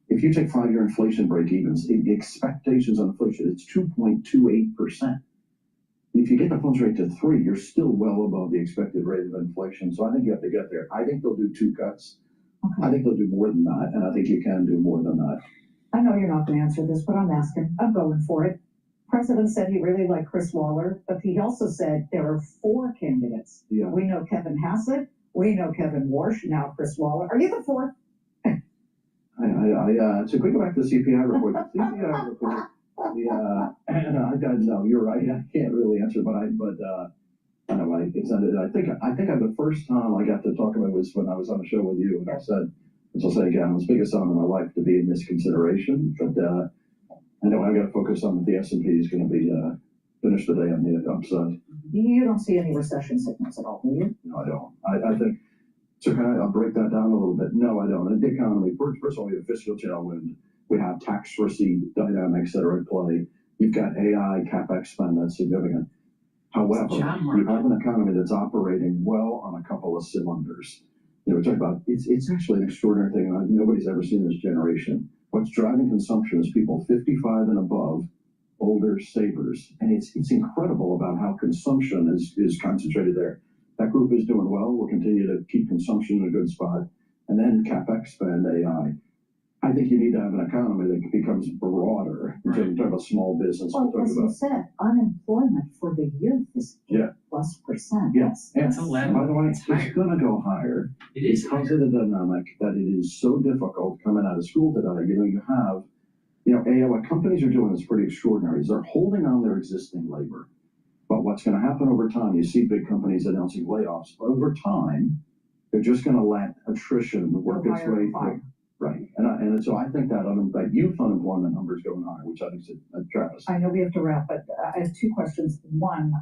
X: If you take 5-year inflation break-evens, the expectations on inflation, it's 2.28%. If you get the funds rate to 3, you're still well above the expected rate of inflation. So I think you have to get there. I think they'll do 2 cuts. Okay. I think they'll do more than that, and I think you can do more than that.
W: I know you're not going to answer this, but I'm asking. I'm going for it. President said he really liked Chris Waller, but he also said there are 4 candidates.
X: Yeah.
W: We know Kevin Hassett. We know Kevin Warsh. Now Chris Waller. Are you the 4th?
X: So we go back to the CPI report. The CPI report. No, you're right. I can't really answer, but I think the first time I got to talk about it was when I was on a show with you, and I said, as I'll say again, it was the biggest time in my life to be in this consideration. But I know I've got to focus on that the S&P is going to be finish the day on the upside.
W: You don't see any recession signals at all, do you?
X: No, I don't. I think. So I'll break that down a little bit. No, I don't. In the economy, first of all, we have fiscal tailwind. We have tax receipt dynamics that are at play. You've got AI, CapEx spend that's significant. However, you have an economy that's operating well on a couple of cylinders. We're talking about, it's actually an extraordinary thing. Nobody's ever seen this generation. What's driving consumption is people 55 and above, older savers. And it's incredible about how consumption is concentrated there. That group is doing well. We'll continue to keep consumption in a good spot. And then CapEx spend, AI. I think you need to have an economy that becomes broader. Right. We're talking about small business.
W: Well, as you said, unemployment for the youth is 8+%.
X: Yes.
W: That's
X: 11. By the way, it's going to go higher.
B: It is
X: because of the dynamic that it is so difficult coming out of school today. You have, what companies are doing is pretty extraordinary. Is they're holding on their existing labor. But what's going to happen over time, you see big companies announcing layoffs. Over time, they're just going to let attrition work its way through. Right. And so I think that youth unemployment number is going higher, which I think is a travesty.
W: I know we have to wrap, but I have 2 questions. One,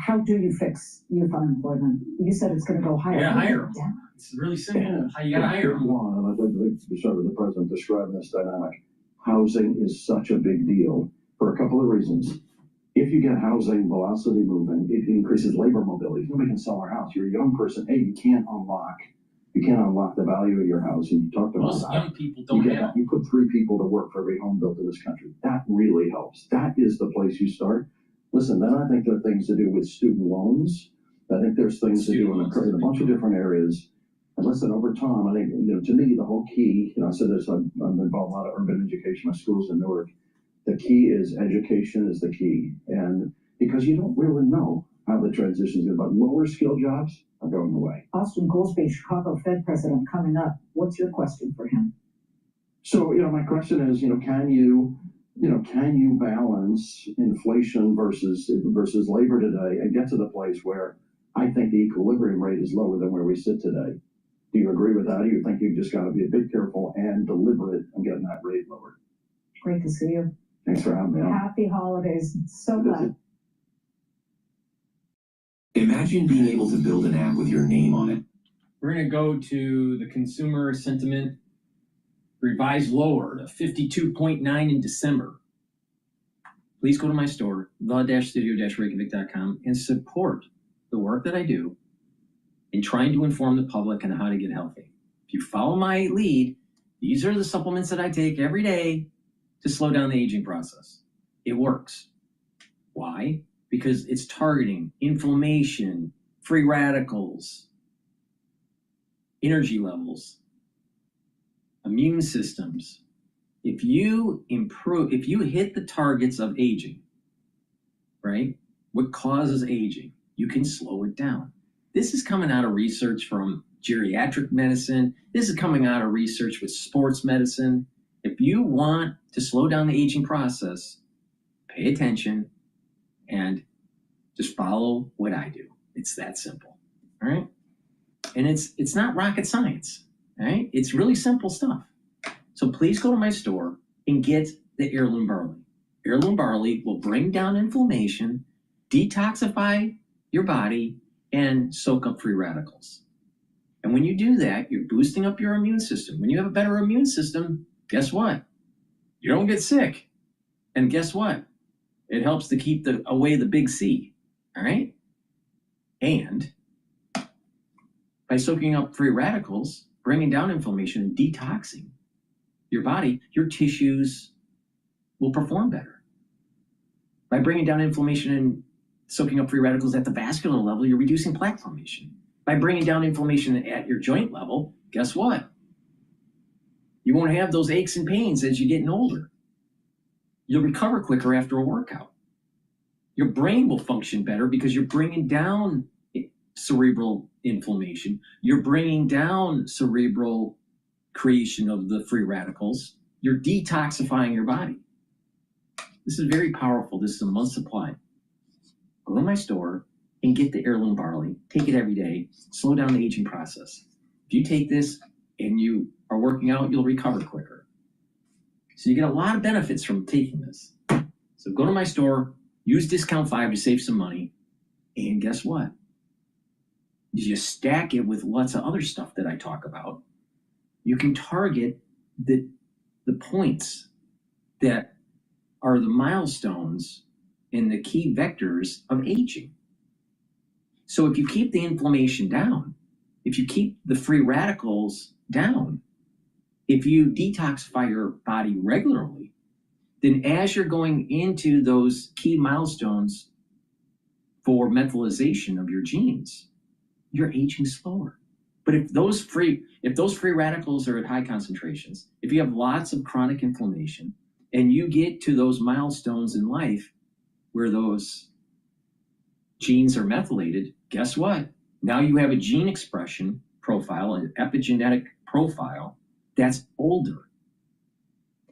W: how do you fix youth unemployment? You said it's going to go higher.
B: Yeah, higher. It's really simple. How you got to hire?
X: One, and I think we started with the president describing this dynamic. Housing is such a big deal for a couple of reasons. If you get housing velocity moving, it increases labor mobility. Nobody can sell our house. You're a young person. Hey, you can't unlock the value of your house. And you talked about
B: most young people don't have.
X: You put 3 people to work for every home built in this country. That really helps. That is the place you start. Listen, then I think there are things to do with student loans. I think there's things to do in a bunch of different areas. And listen, over time, I think, to me, the whole key, I said this, I'm involved in a lot of urban education, my school's in Newark. The key is education is the key. And because you don't really know how the transition is going to, but lower skill jobs are going away.
W: Austin Goolsbee, Chicago Fed president, coming up. What's your question for him?
X: So, my question is, can you balance inflation versus labor today and get to the place where I think the equilibrium rate is lower than where we sit today? Do you agree with that? Or do you think you just got to be a bit careful and deliberate in getting that rate lowered?
W: Great to see you.
X: Thanks for having me on.
W: Happy holidays. So glad.
O: Imagine being able to build an app with your name on it.
B: We're going to go to the consumer sentiment revised lower to 52.9 in December. Please go to my store, the-studio-reykjavik.com, and support the work that I do in trying to inform the public on how to get healthy. If you follow my lead, these are the supplements that I take every day to slow down the aging process. It works. Why? Because it's targeting inflammation, free radicals, energy levels, immune systems. If you hit the targets of aging, right? What causes aging? You can slow it down. This is coming out of research from geriatric medicine. This is coming out of research with sports medicine. If you want to slow down the aging process, pay attention and just follow what I do. It's that simple, all right? And it's not rocket science, all right? It's really simple stuff. So please go to my store and get the heirloom barley. Heirloom barley will bring down inflammation, detoxify your body, and soak up free radicals. And when you do that, you're boosting up your immune system. When you have a better immune system, guess what? You don't get sick. And guess what? It helps to keep away the big C, all right? And by soaking up free radicals, bringing down inflammation and detoxing your body, your tissues will perform better. By bringing down inflammation and soaking up free radicals at the vascular level, you're reducing plaque formation. By bringing down inflammation at your joint level, guess what? You won't have those aches and pains as you're getting older. You'll recover quicker after a workout. Your brain will function better because you're bringing down cerebral inflammation. You're bringing down cerebral creation of the free radicals. You're detoxifying your body. This is very powerful. This is a month supply. Go to my store and get the heirloom barley. Take it every day. Slow down the aging process. If you take this and you are working out, you'll recover quicker. So you get a lot of benefits from taking this. So go to my store, use discount 5 to save some money, and guess what? You stack it with lots of other stuff that I talk about. You can target the points that are the milestones and the key vectors of aging. So if you keep the inflammation down, if you keep the free radicals down, if you detoxify your body regularly, then as you're going into those key milestones for methylation of your genes, you're aging slower. But if those free radicals are at high concentrations, if you have lots of chronic inflammation, and you get to those milestones in life where those genes are methylated, guess what? Now you have a gene expression profile, an epigenetic profile that's older.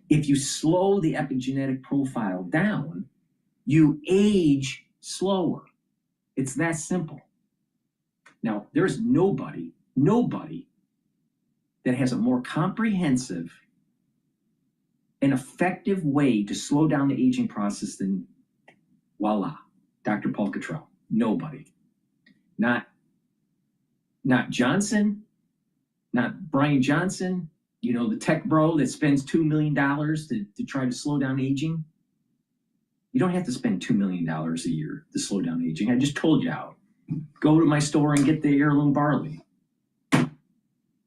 B: If you slow the epigenetic profile down, you age slower. It's that simple. Now, there's nobody that has a more comprehensive and effective way to slow down the aging process than, voila, DrPaulCottrell. Nobody. Not Johnson, not Brian Johnson, you know, the tech bro that spends $2 million to try to slow down aging. You don't have to spend $2 million a year to slow down aging. I just told you how. Go to my store and get the heirloom barley.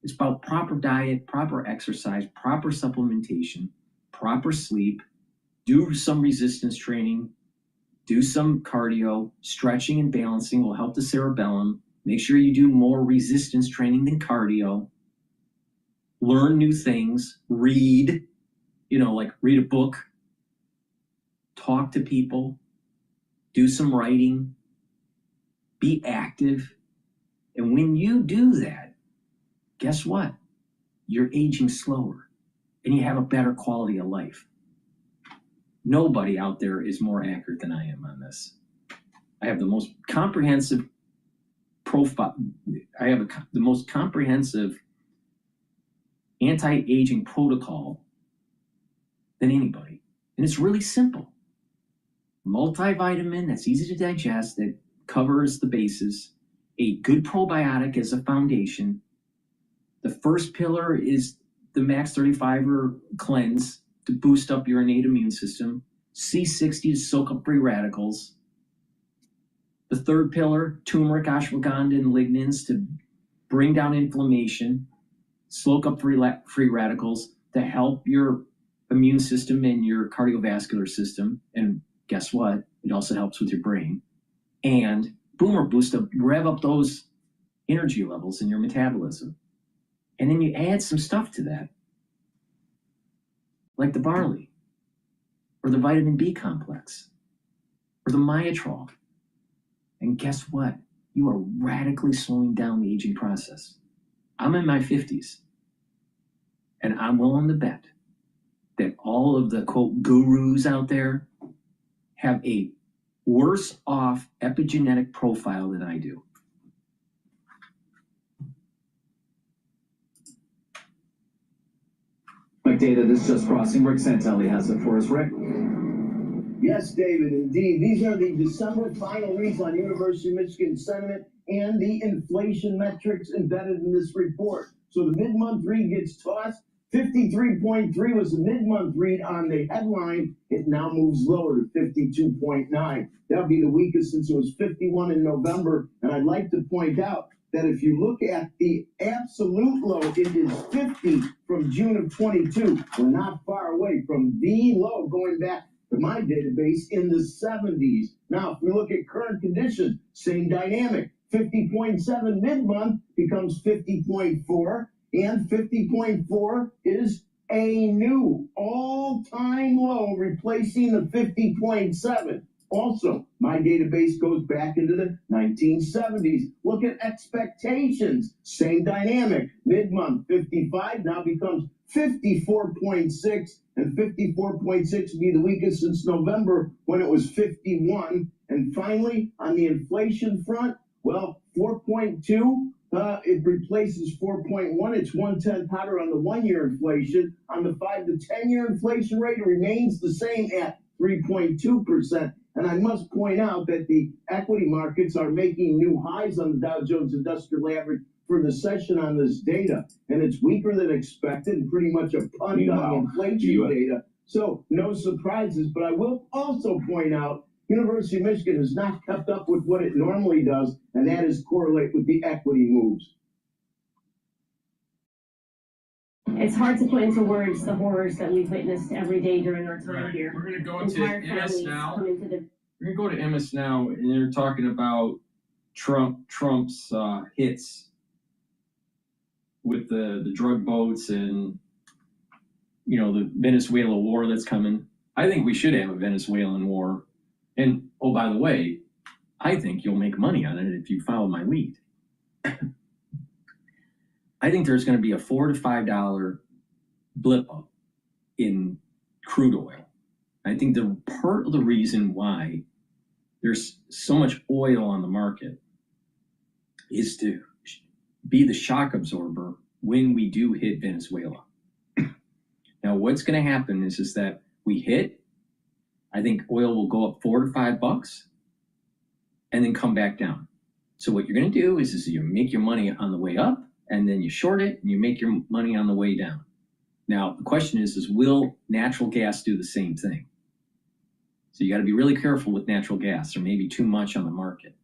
B: It's about proper diet, proper exercise, proper supplementation, proper sleep, do some resistance training, do some cardio, stretching and balancing will help the cerebellum. Make sure you do more resistance training than cardio. Learn new things, read, like read a book, talk to people, do some writing, be active. And when you do that, guess what? You're aging slower and you have a better quality of life. Nobody out there is more accurate than I am on this. I have the most comprehensive profile. I have the most comprehensive anti-aging protocol than anybody. And it's really simple. Multivitamin that's easy to digest, that covers the bases, a good probiotic as a foundation. The first pillar is the Max 35er cleanse to boost up your innate immune system. C60 to soak up free radicals. The third pillar, turmeric, ashwagandha, and lignans to bring down inflammation, soak up free radicals to help your immune system and your cardiovascular system. And guess what? It also helps with your brain. And boomer boost up, rev up those energy levels in your metabolism. And then you add some stuff to that, like the barley, or the vitamin B complex, or the myotrol. And guess what? You are radically slowing down the aging process. I'm in my 50s, and I'm willing to bet that all of the, quote, gurus out there have a worse off epigenetic profile than I do.
A: Data, this is Just Crossing. Rick Santelli has it for us. Rick?
C: Yes, David, indeed. These are the December final reads on University of Michigan sentiment and the inflation metrics embedded in this report. So the mid-month read gets tossed. 53.3 was the mid-month read on the headline. It now moves lower to 52.9. That'll be the weakest since it was 51 in November. And I'd like to point out that if you look at the absolute low, it is 50 from June of 22. We're not far away from the low going back to my database in the 70s. Now, if we look at current conditions, same dynamic. 50.7 mid-month becomes 50.4, and 50.4 is a new all-time low, replacing the 50.7. Also, my database goes back into the 1970s. Look at expectations. Same dynamic. Mid-month 55 now becomes 54.6, and 54.6 would be the weakest since November when it was 51. And finally, on the inflation front, well, 4.2, it replaces 4.1. It's 1/10 hotter on the 1-year inflation. On the 5 to 10-year inflation rate, it remains the same at 3.2%. And I must point out that the equity markets are making new highs on the Dow Jones Industrial Average for the session on this data. And it's weaker than expected and pretty much a punt on the inflation data. So no surprises, but I will also point out University of Michigan has not kept up with what it normally does, and that is correlate with the equity moves.
E: It's hard to put into words the horrors that we've witnessed every day during our time here.
B: We're going to go
E: Entire
B: to MS
E: families
B: now.
E: come into the
B: We're going to go to MS now, and they're talking about Trump's hits with the drug boats and, you know, the Venezuela war that's coming. I think we should have a Venezuelan war. And, oh, by the way, I think you'll make money on it if you follow my lead. I think there's going to be a $4 to $5 blip up in crude oil. I think the part of the reason why there's so much oil on the market is to be the shock absorber when we do hit Venezuela. Now, what's going to happen is that we hit, I think oil will go up $4 to $5 and then come back down. So what you're going to do is you make your money on the way up, and then you short it and you make your money on the way down. Now, the question is will natural gas do the same thing? So you got to be really careful with natural gas. There may be too much on the market.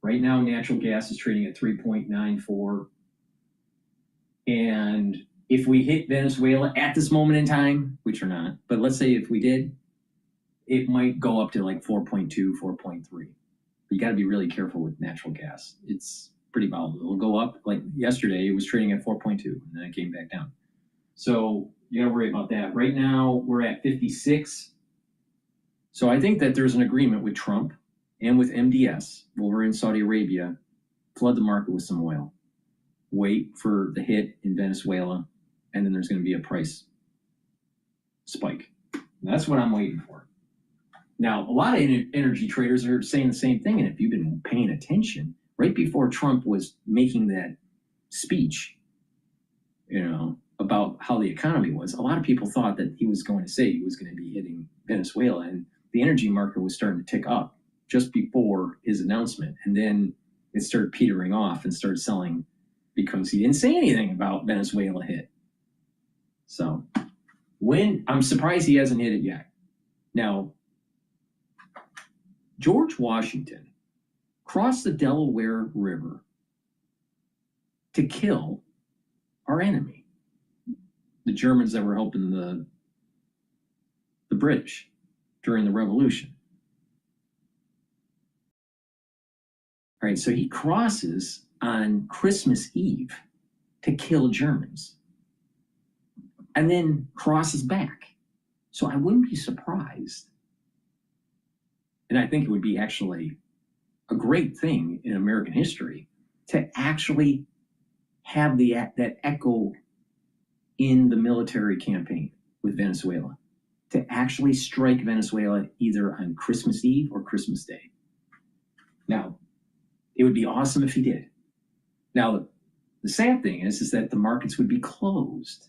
B: Right now, natural gas is trading at 3.94. And if we hit Venezuela at this moment in time, which we're not, but let's say if we did, it might go up to like 4.2, 4.3. You got to be really careful with natural gas. It's pretty volatile. It'll go up. Like yesterday, it was trading at 4.2, and then it came back down. So you got to worry about that. Right now, we're at 56. So I think that there's an agreement with Trump and with MDS over in Saudi Arabia, flood the market with some oil, wait for the hit in Venezuela, and then there's going to be a price spike. And that's what I'm waiting for. Now, a lot of energy traders are saying the same thing, and if you've been paying attention, right before Trump was making that speech, you know, about how the economy was, a lot of people thought that he was going to say he was going to be hitting Venezuela, and the energy market was starting to tick up just before his announcement. And then it started petering off and started selling because he didn't say anything about Venezuela hit. So I'm surprised he hasn't hit it yet. Now, George Washington crossed the Delaware River to kill our enemy, the Germans that were helping the British during the Revolution. All right, so he crosses on Christmas Eve to kill Germans and then crosses back. So I wouldn't be surprised. And I think it would be actually a great thing in American history to actually have that echo in the military campaign with Venezuela, to actually strike Venezuela either on Christmas Eve or Christmas Day. Now, it would be awesome if he did. Now, the sad thing is that the markets would be closed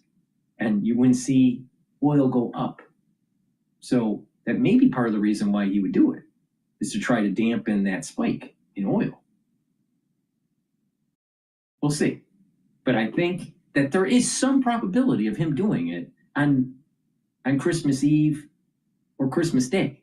B: and you wouldn't see oil go up. So that may be part of the reason why he would do it, is to try to dampen that spike in oil. We'll see. But I think that there is some probability of him doing it on Christmas Eve or Christmas Day.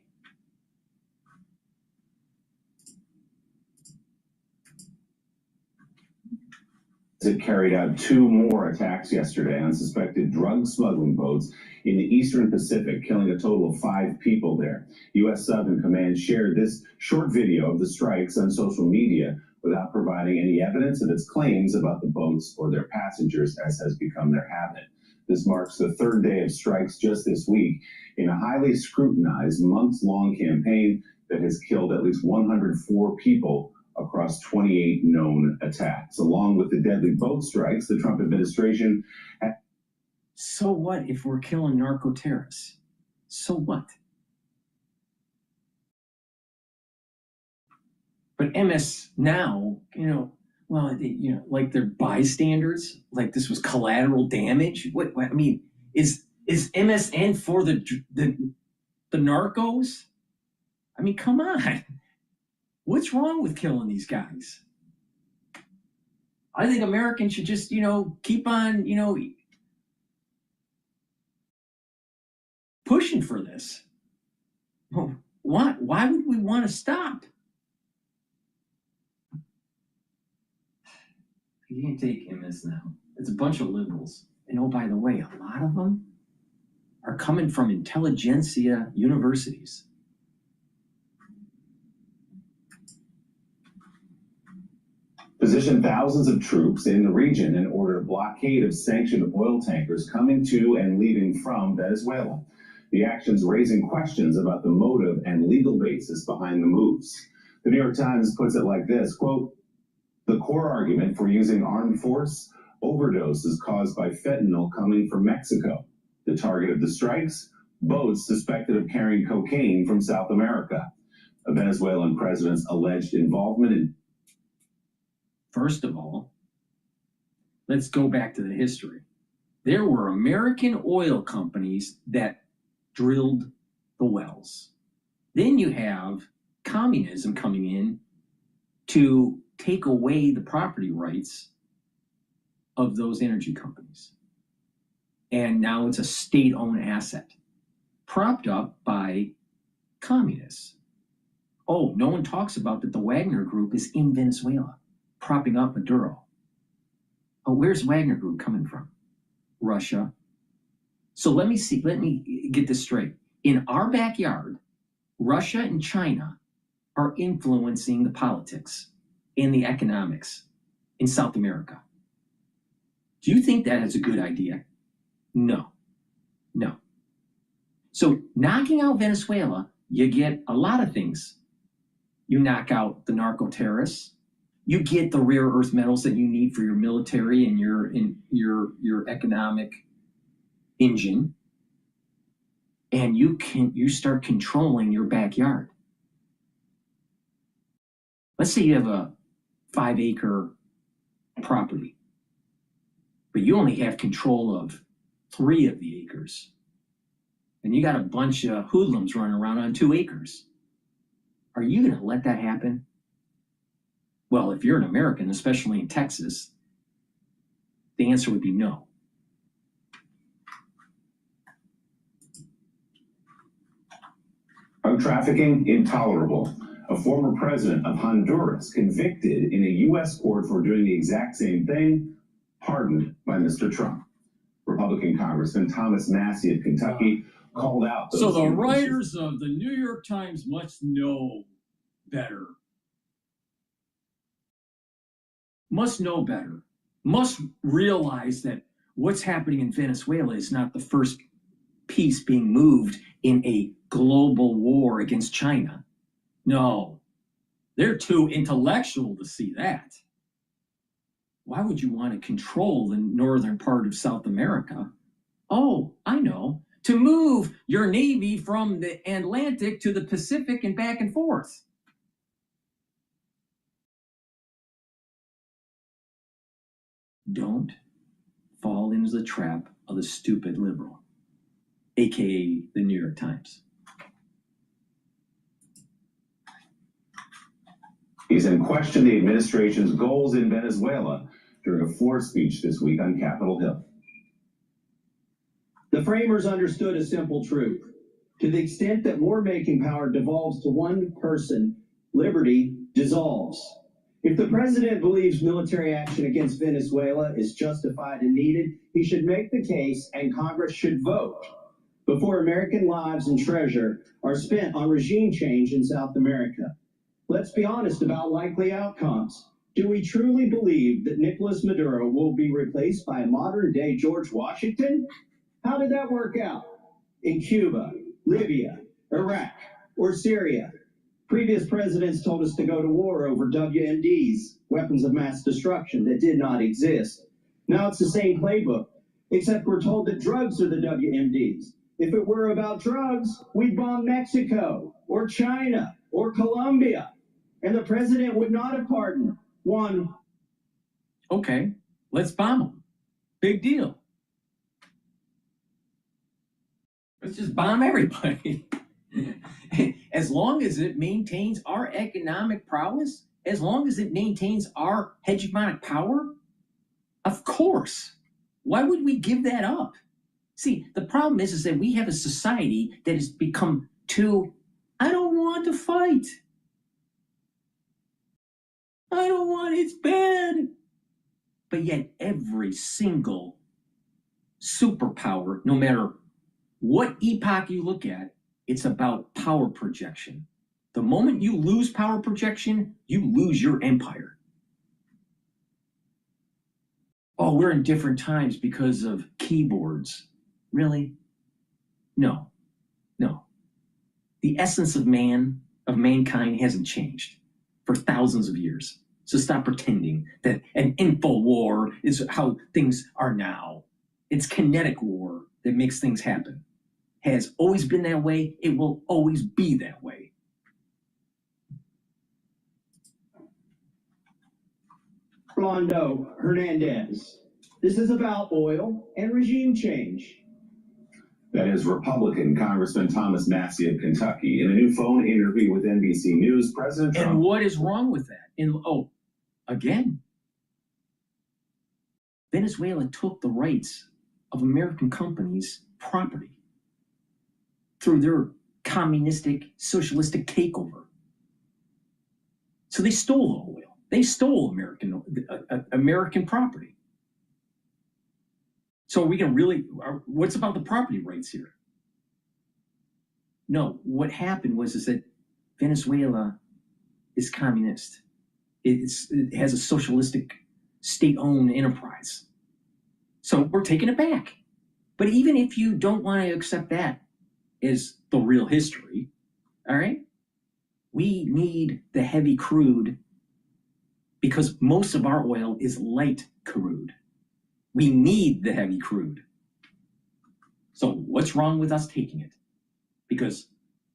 I: It carried out 2 more attacks yesterday on suspected drug smuggling boats in the Eastern Pacific, killing a total of 5 people there. U.S. Southern Command shared this short video of the strikes on social media without providing any evidence of its claims about the boats or their passengers, as has become their habit. This marks the 3rd day of strikes just this week in a highly scrutinized months-long campaign that has killed at least 104 people across 28 known attacks. Along with the deadly boat strikes, the Trump administration had...
B: So what if we're killing narco terrorists? So what? But MS now, like they're bystanders, like this was collateral damage. What I mean, is MSN for the narcos? I mean, come on. What's wrong with killing these guys? I think Americans should just, keep on, pushing for this. Why would we want to stop? You can't take MS now. It's a bunch of liberals. And oh, by the way, a lot of them are coming from intelligentsia universities.
I: Positioned thousands of troops in the region and ordered a blockade of sanctioned oil tankers coming to and leaving from Venezuela. The actions raising questions about the motive and legal basis behind the moves. The New York Times puts it like this, quote, "The core argument for using armed force, overdoses caused by fentanyl coming from Mexico. The target of the strikes, boats suspected of carrying cocaine from South America. A Venezuelan president's alleged involvement in..."
B: First of all, let's go back to the history. There were American oil companies that drilled the wells. Then you have communism coming in to take away the property rights of those energy companies. And now it's a state-owned asset, propped up by communists. Oh, no one talks about that the Wagner Group is in Venezuela, propping up Maduro. Oh, where's Wagner Group coming from? Russia. So let me get this straight. In our backyard, Russia and China are influencing the politics and the economics in South America. Do you think that is a good idea? No. No. So knocking out Venezuela, you get a lot of things. You knock out the narco terrorists. You get the rare earth metals that you need for your military and your economic engine. And you start controlling your backyard. Let's say you have a 5-acre property, but you only have control of 3 of the acres. And you got a bunch of hoodlums running around on 2 acres. Are you going to let that happen? Well, if you're an American, especially in Texas, the answer would be no.
I: Drug trafficking, intolerable. A former president of Honduras convicted in a U.S. court for doing the exact same thing, pardoned by Mr. Trump. Republican Congressman Thomas Massey of Kentucky called out those
J: So the
I: abuses.
J: writers of the New York Times must know better. Must know better. Must realize that what's happening in Venezuela is not the first piece being moved in a global war against China. No, they're too intellectual to see that. Why would you want to control the northern part of South America? Oh, I know. To move your navy from the Atlantic to the Pacific and back and forth. Don't fall into the trap of the stupid liberal, aka the New York Times.
I: He's in question the administration's goals in Venezuela during a floor speech this week on Capitol Hill.
C: The framers understood a simple truth. To the extent that war-making power devolves to one person, liberty dissolves. If the president believes military action against Venezuela is justified and needed, he should make the case and Congress should vote before American lives and treasure are spent on regime change in South America. Let's be honest about likely outcomes. Do we truly believe that Nicolas Maduro will be replaced by a modern-day George Washington? How did that work out? In Cuba, Libya, Iraq, or Syria? Previous presidents told us to go to war over WMDs, weapons of mass destruction that did not exist. Now it's the same playbook, except we're told that drugs are the WMDs. If it were about drugs, we'd bomb Mexico, or China, or Colombia, and the president would not have pardoned one.
B: Okay, let's bomb them. Big deal. Let's just bomb everybody. As long as it maintains our economic prowess, as long as it maintains our hegemonic power, of course. Why would we give that up? See, the problem is that we have a society that has become too, I don't want to fight. I don't want, it's bad. But yet every single superpower, no matter what epoch you look at, it's about power projection. The moment you lose power projection, you lose your empire. Oh, we're in different times because of keyboards. Really? No. No. The essence of mankind hasn't changed for thousands of years. So stop pretending that an info war is how things are now. It's kinetic war that makes things happen. Has always been that way. It will always be that way.
C: Rolando Hernandez. This is about oil and regime change.
I: That is Republican Congressman Thomas Massey of Kentucky. In a new phone interview with NBC News, President Trump...
B: And what is wrong with that? Again, Venezuela took the rights of American companies' property through their communistic, socialistic takeover. So they stole the oil. They stole American property. So are we going to really, what's about the property rights here? No, what happened was that Venezuela is communist. It has a socialistic state-owned enterprise. So we're taking it back. But even if you don't want to accept that as the real history, all right? We need the heavy crude because most of our oil is light crude. We need the heavy crude. So what's wrong with us taking it? Because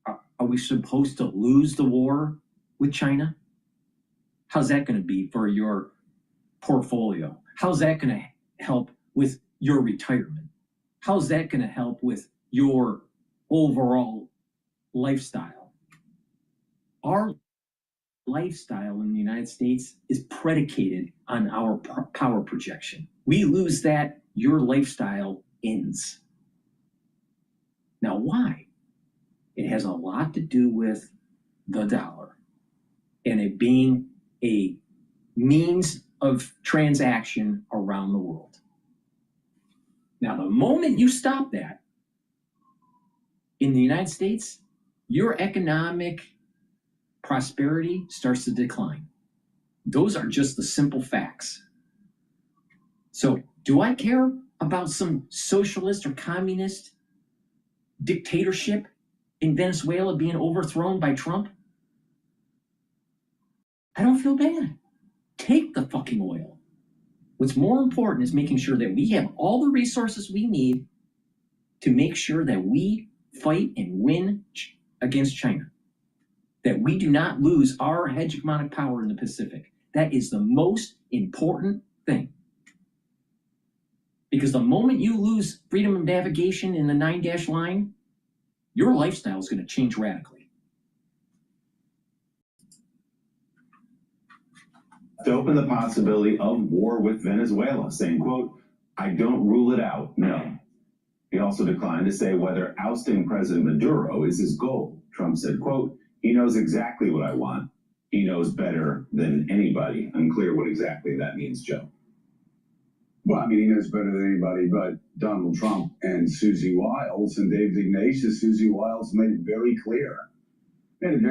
B: are we supposed to lose the war with China? How's that going to be for your portfolio? How's that going to help
J: with your retirement? How's that going to help with your overall lifestyle? Our lifestyle in the United States is predicated on our power projection. We lose that, your lifestyle ends. Now, why? It has a lot to do with the dollar and it being a means of transaction around the world. Now, the moment you stop that in the United States, your economic prosperity starts to decline. Those are just the simple facts. So, do I care about some socialist or communist dictatorship in Venezuela being overthrown by Trump? I don't feel bad. Take the fucking oil. What's more important is making sure that we have all the resources we need to make sure that we fight and win against China. That we do not lose our hegemonic power in the Pacific. That is the most important thing. Because the moment you lose freedom of navigation in the 9-dash line, your lifestyle is going to change radically.
I: To open the possibility of war with Venezuela, saying, quote, "I don't rule it out, no." He also declined to say whether ousting President Maduro is his goal. Trump said, quote, "He knows exactly what I want. He knows better than anybody." Unclear what exactly that means, Joe.
D: Well, I mean, he knows better than anybody but Donald Trump and Susie Wiles and David Ignatius. Susie Wiles made it very clear. And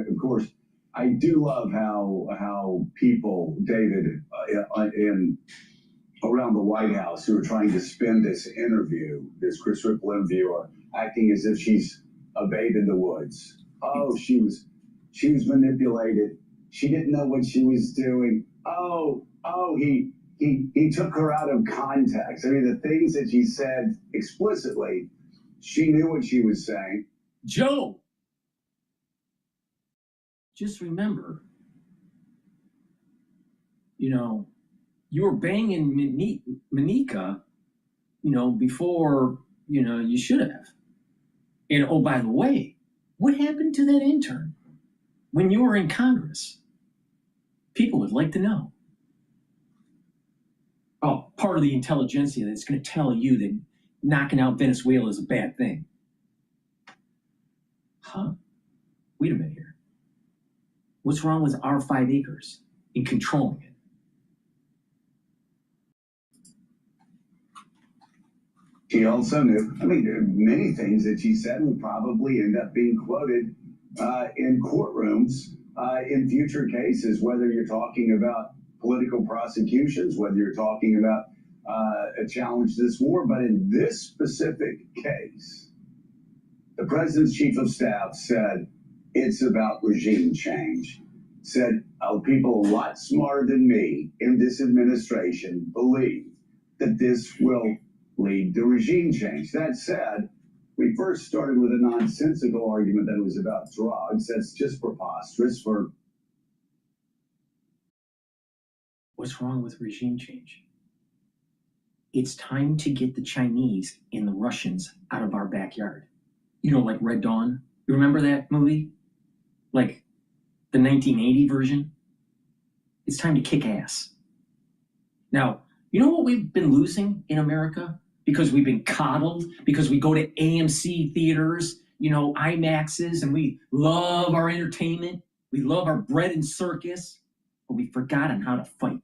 D: of course, I do love how people, David, in around the White House who are trying to spin this interview, this Chris Ripple interview, are acting as if she's a babe in the woods. Oh, she was manipulated. She didn't know what she was doing. He took her out of context. I mean, the things that she said explicitly, she knew what she was saying.
J: Joe, just remember, you were banging Manika, before, you should have. And oh, by the way, what happened to that intern when you were in Congress? People would like to know. Oh, part of the intelligentsia that's going to tell you that knocking out Venezuela is a bad thing. Huh? Wait a minute here. What's wrong with our 5 acres in controlling it?
D: She also knew, many things that she said would probably end up being quoted in courtrooms in future cases, whether you're talking about political prosecutions, whether you're talking about a challenge to this war. But in this specific case, the president's chief of staff said it's about regime change. Said people a lot smarter than me in this administration believe that this will lead to regime change. That said, we first started with a nonsensical argument that it was about drugs. That's just preposterous.
J: What's wrong with regime change? It's time to get the Chinese and the Russians out of our backyard. Like Red Dawn. You remember that movie? Like the 1980 version? It's time to kick ass. Now, you know what we've been losing in America? Because we've been coddled, because we go to AMC theaters, IMAXs, and we love our entertainment. We love our bread and circus, but we've forgotten how to fight.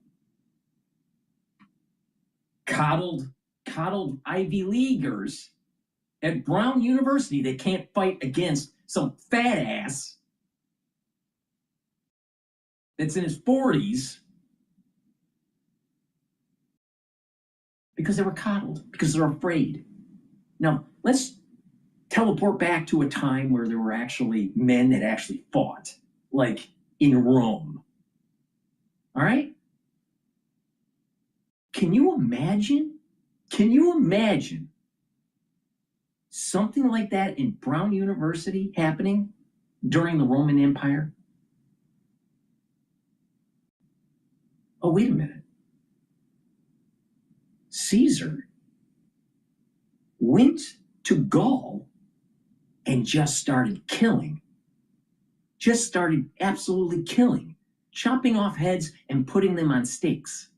J: Coddled Ivy Leaguers at Brown University, they can't fight against some fat ass that's in his 40s because they were coddled, because they're afraid. Now, let's teleport back to a time where there were actually men that actually fought, like in Rome. All right? Can you imagine something like that in Brown University happening during the Roman Empire? Oh, wait a minute. Caesar went to Gaul and just started killing. Just started absolutely killing, chopping off heads and putting them on stakes.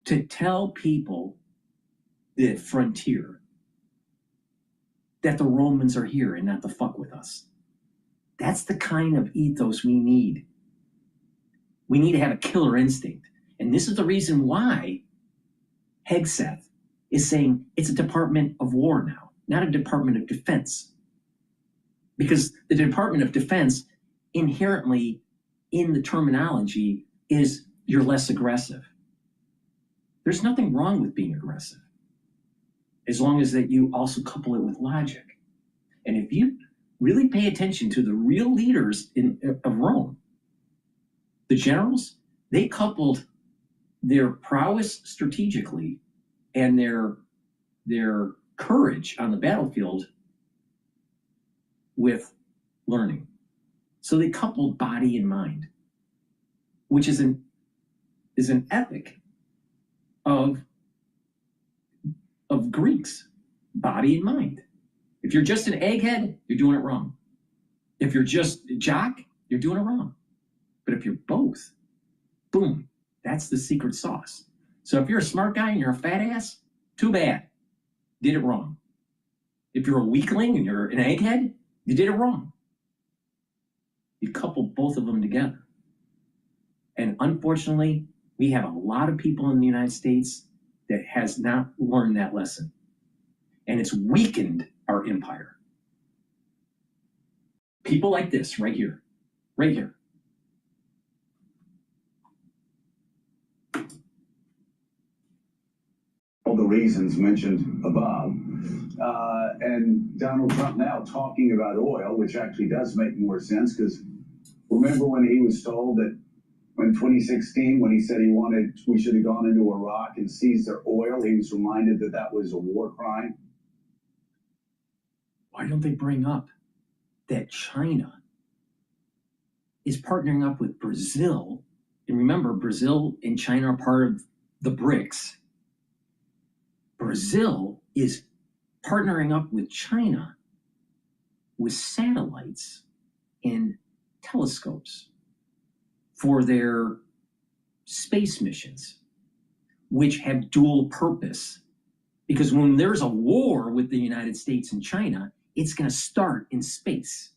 J: To tell people the frontier that the Romans are here and not to fuck with us. That's the kind of ethos we need. We need to have a killer instinct. And this is the reason why Hegseth is saying it's a Department of War now, not a Department of Defense. Because the Department of Defense inherently in the terminology is you're less aggressive. There's nothing wrong with being aggressive, as long as that you also couple it with logic. And if you really pay attention to the real leaders of Rome, the generals, they coupled their prowess strategically and their courage on the battlefield with learning. So they coupled body and mind, which is an ethic of Greeks, body and mind. If you're just an egghead, you're doing it wrong. If you're just a jock, you're doing it wrong. But if you're both, boom, that's the secret sauce. So if you're a smart guy and you're a fat ass, too bad. Did it wrong. If you're a weakling and you're an egghead, you did it wrong. You couple both of them together. And unfortunately, we have a lot of people in the United States that has not learned that lesson. And it's weakened our empire. People like this right here, right here.
D: All the reasons mentioned above. And Donald Trump now talking about oil, which actually does make more sense, because remember when he was told that in 2016, when he said we should have gone into Iraq and seized their oil, he was reminded that that was a war crime.
J: Why don't they bring up that China is partnering up with Brazil? And remember, Brazil and China are part of the BRICS. Brazil is partnering up with China with satellites and telescopes for their space missions, which have dual purpose. Because when there's a war with the United States and China, it's going to start in space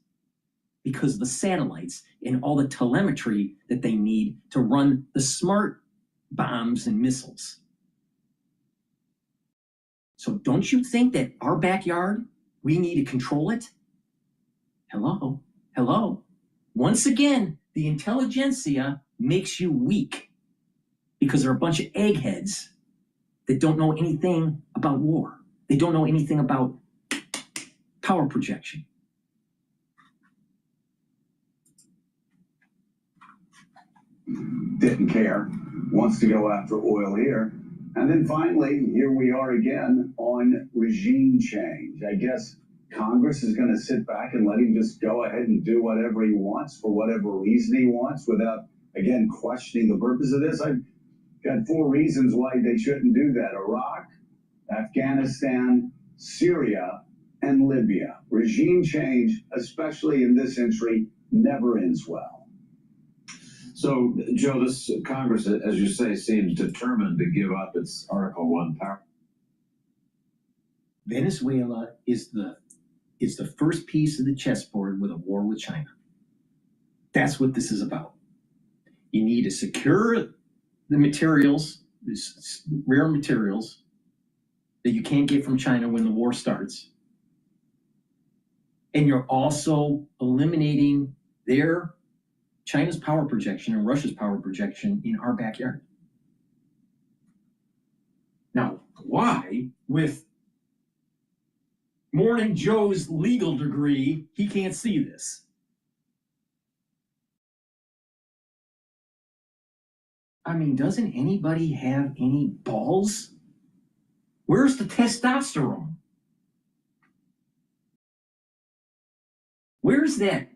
J: because of the satellites and all the telemetry that they need to run the smart bombs and missiles. So don't you think that our backyard, we need to control it? Hello, hello. Once again, the intelligentsia makes you weak because they're a bunch of eggheads that don't know anything about war. They don't know anything about power projection.
D: Didn't care, wants to go after oil here. And then finally, here we are again on regime change. I guess Congress is going to sit back and let him just go ahead and do whatever he wants for whatever reason he wants without, again, questioning the purpose of this. I've got 4 reasons why they shouldn't do that. Iraq, Afghanistan, Syria, and Libya. Regime change, especially in this century, never ends well.
G: So, Joe, this Congress, as you say, seems determined to give up its Article 1 power.
J: Venezuela is the first piece of the chessboard with a war with China. That's what this is about. You need to secure the materials, these rare materials that you can't get from China when the war starts. And you're also eliminating China's power projection and Russia's power projection in our backyard. Now, why, with Morning Joe's legal degree, he can't see this? I mean, doesn't anybody have any balls? Where's the testosterone? Where's that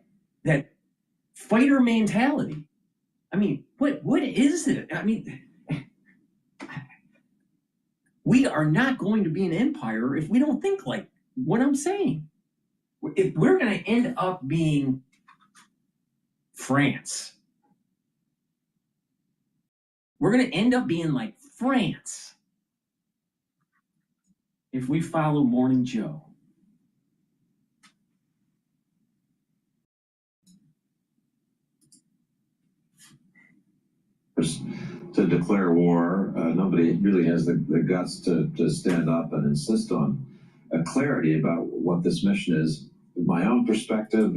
J: fighter mentality. I mean, what is it? I mean, we are not going to be an empire if we don't think like what I'm saying. If we're going to end up being France, we're going to end up being like France if we follow Morning Joe.
G: To declare war, nobody really has the guts to stand up and insist on clarity about what this mission is. My own perspective.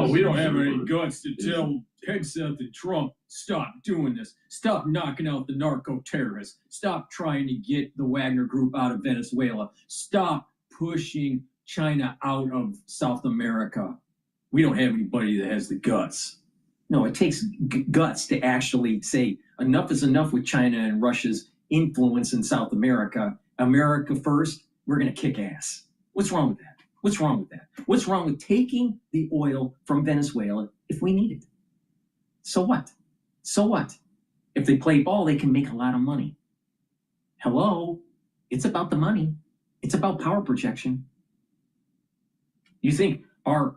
J: We don't have any guts to tell Hegseth and Trump, stop doing this. Stop knocking out the narco-terrorists. Stop trying to get the Wagner Group out of Venezuela. Stop pushing China out of South America. We don't have anybody that has the guts. No, it takes guts to actually say enough is enough with China and Russia's influence in South America. America first, we're going to kick ass. What's wrong with that? What's wrong with that? What's wrong with taking the oil from Venezuela if we need it? So what? So what? If they play ball, they can make a lot of money. Hello? It's about the money. It's about power projection. You think our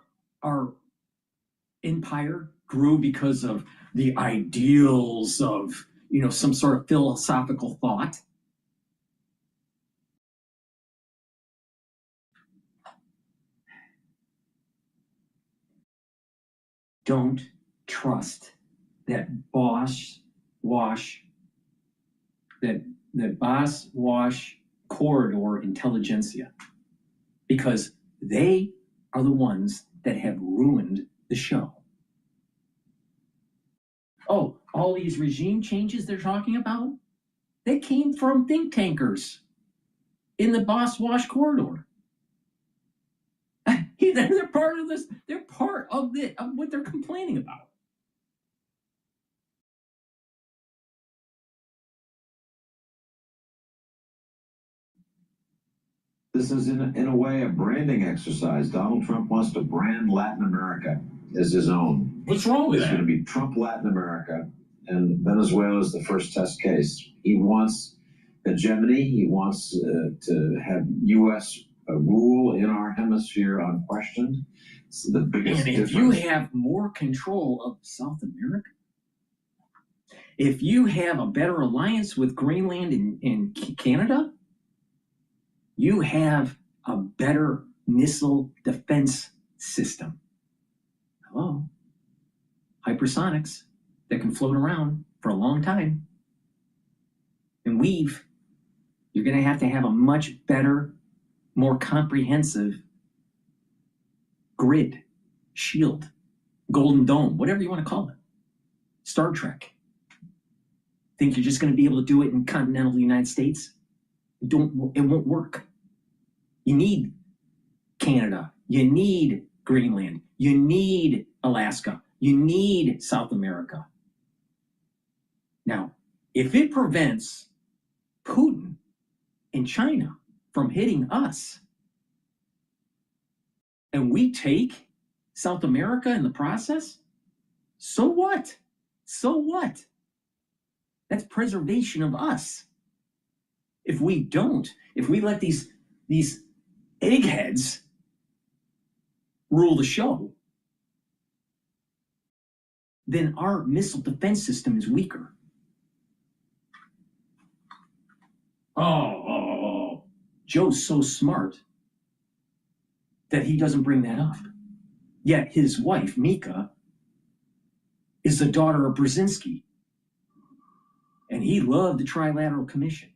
J: empire grew because of the ideals of, some sort of philosophical thought? Don't trust that boss wash corridor intelligentsia, because they are the ones that have ruined the show. Oh, all these regime changes they're talking about, they came from think tankers in the boss wash corridor. They're part of this. They're part of what they're complaining about.
G: This is in a way a branding exercise. Donald Trump wants to brand Latin America as his own.
J: What's wrong with that?
G: It's going to be Trump Latin America, and Venezuela is the first test case. He wants hegemony. He wants to have U.S. rule in our hemisphere unquestioned. It's the biggest difference.
J: And if you have more control of South America, if you have a better alliance with Greenland and Canada, you have a better missile defense system. Hello? Hypersonics that can float around for a long time. And you're going to have a much better, more comprehensive grid, shield, Golden Dome, whatever you want to call it. Star Trek. Think you're just going to be able to do it in continental United States? It won't work. You need Canada. You need Greenland. You need Alaska. You need South America. Now, if it prevents Putin and China from hitting us, and we take South America in the process, so what? So what? That's preservation of us. If we let these eggheads rule the show, then our missile defense system is weaker. Oh. Joe's so smart that he doesn't bring that up. Yet his wife, Mika, is the daughter of Brzezinski. And he loved the Trilateral Commission.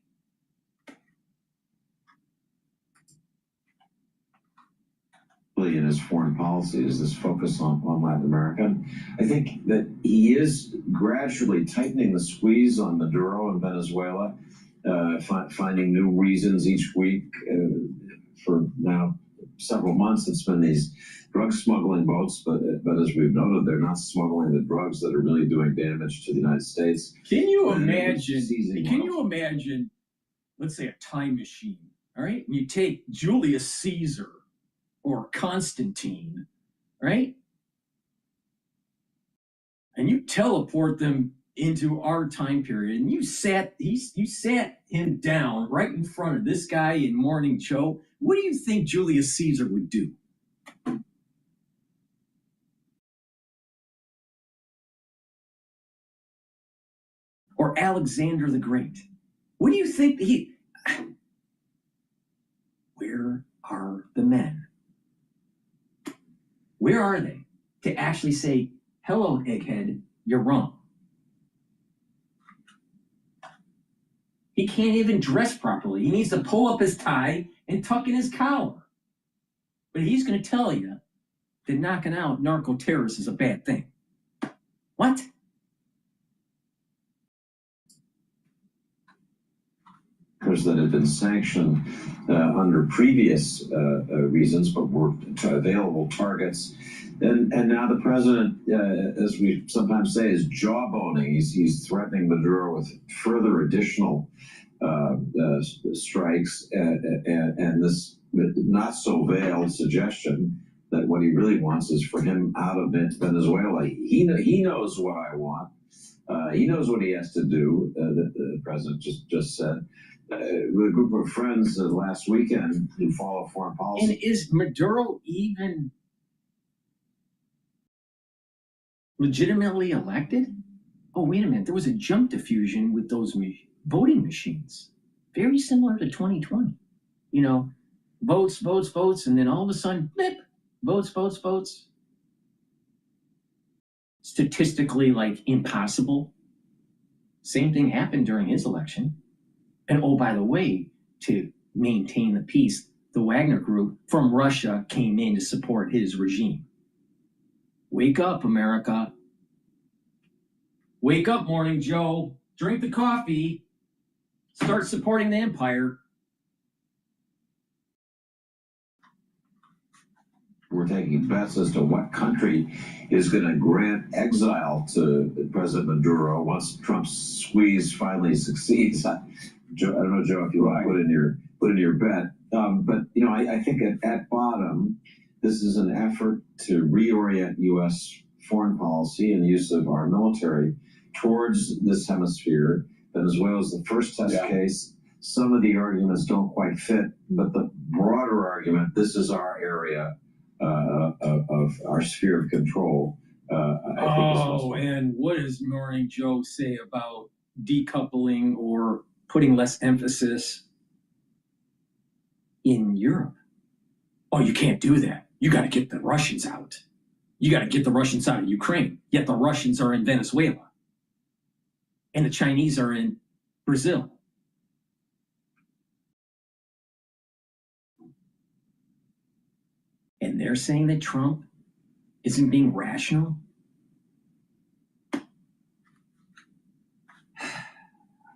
G: In his foreign policy is this focus on Latin America. I think that he is gradually tightening the squeeze on Maduro in Venezuela, finding new reasons each week. For now several months, it's been these drug smuggling boats, but as we've noted, they're not smuggling the drugs that are really doing damage to the United States.
J: Can you imagine, let's say, a time machine, all right? You take Julius Caesar or Constantine, right? and you teleport them into our time period, and you sat him down right in front of this guy in Morning Joe, what do you think Julius Caesar would do? Or Alexander the Great? What do you think where are the men? Where are they to actually say, hello, egghead, you're wrong? He can't even dress properly. He needs to pull up his tie and tuck in his collar. But he's going to tell you that knocking out narco-terrorists is a bad thing. What?
G: That had been sanctioned under previous reasons, but were available targets. And now the president, as we sometimes say, is jawboning. He's threatening Maduro with further additional strikes and this not so veiled suggestion that what he really wants is for him out of Venezuela. He knows what I want. He knows what he has to do. The president just said. With a group of friends last weekend who follow foreign policy.
J: And is Maduro even legitimately elected? Oh, wait a minute. There was a jump diffusion with those voting machines. Very similar to 2020. You know, votes, and then all of a sudden, blip, votes. Statistically, like, impossible. Same thing happened during his election. And oh, by the way, to maintain the peace, the Wagner Group from Russia came in to support his regime. Wake up, America. Wake up, Morning Joe. Drink the coffee. Start supporting the empire.
G: We're taking bets as to what country is going to grant exile to President Maduro once Trump's squeeze finally succeeds. I don't know, Joe, if you want to put in your bet, but you know, I think at bottom, this is an effort to reorient U.S. foreign policy and the use of our military towards this hemisphere. Venezuela is the first test case. Some of the arguments don't quite fit, but the broader argument, this is our area of our sphere of control.
J: And what does Morning Joe say about decoupling or putting less emphasis in Europe? Oh, you can't do that. You got to get the Russians out. You got to get the Russians out of Ukraine. Yet the Russians are in Venezuela. And the Chinese are in Brazil. And they're saying that Trump isn't being rational? I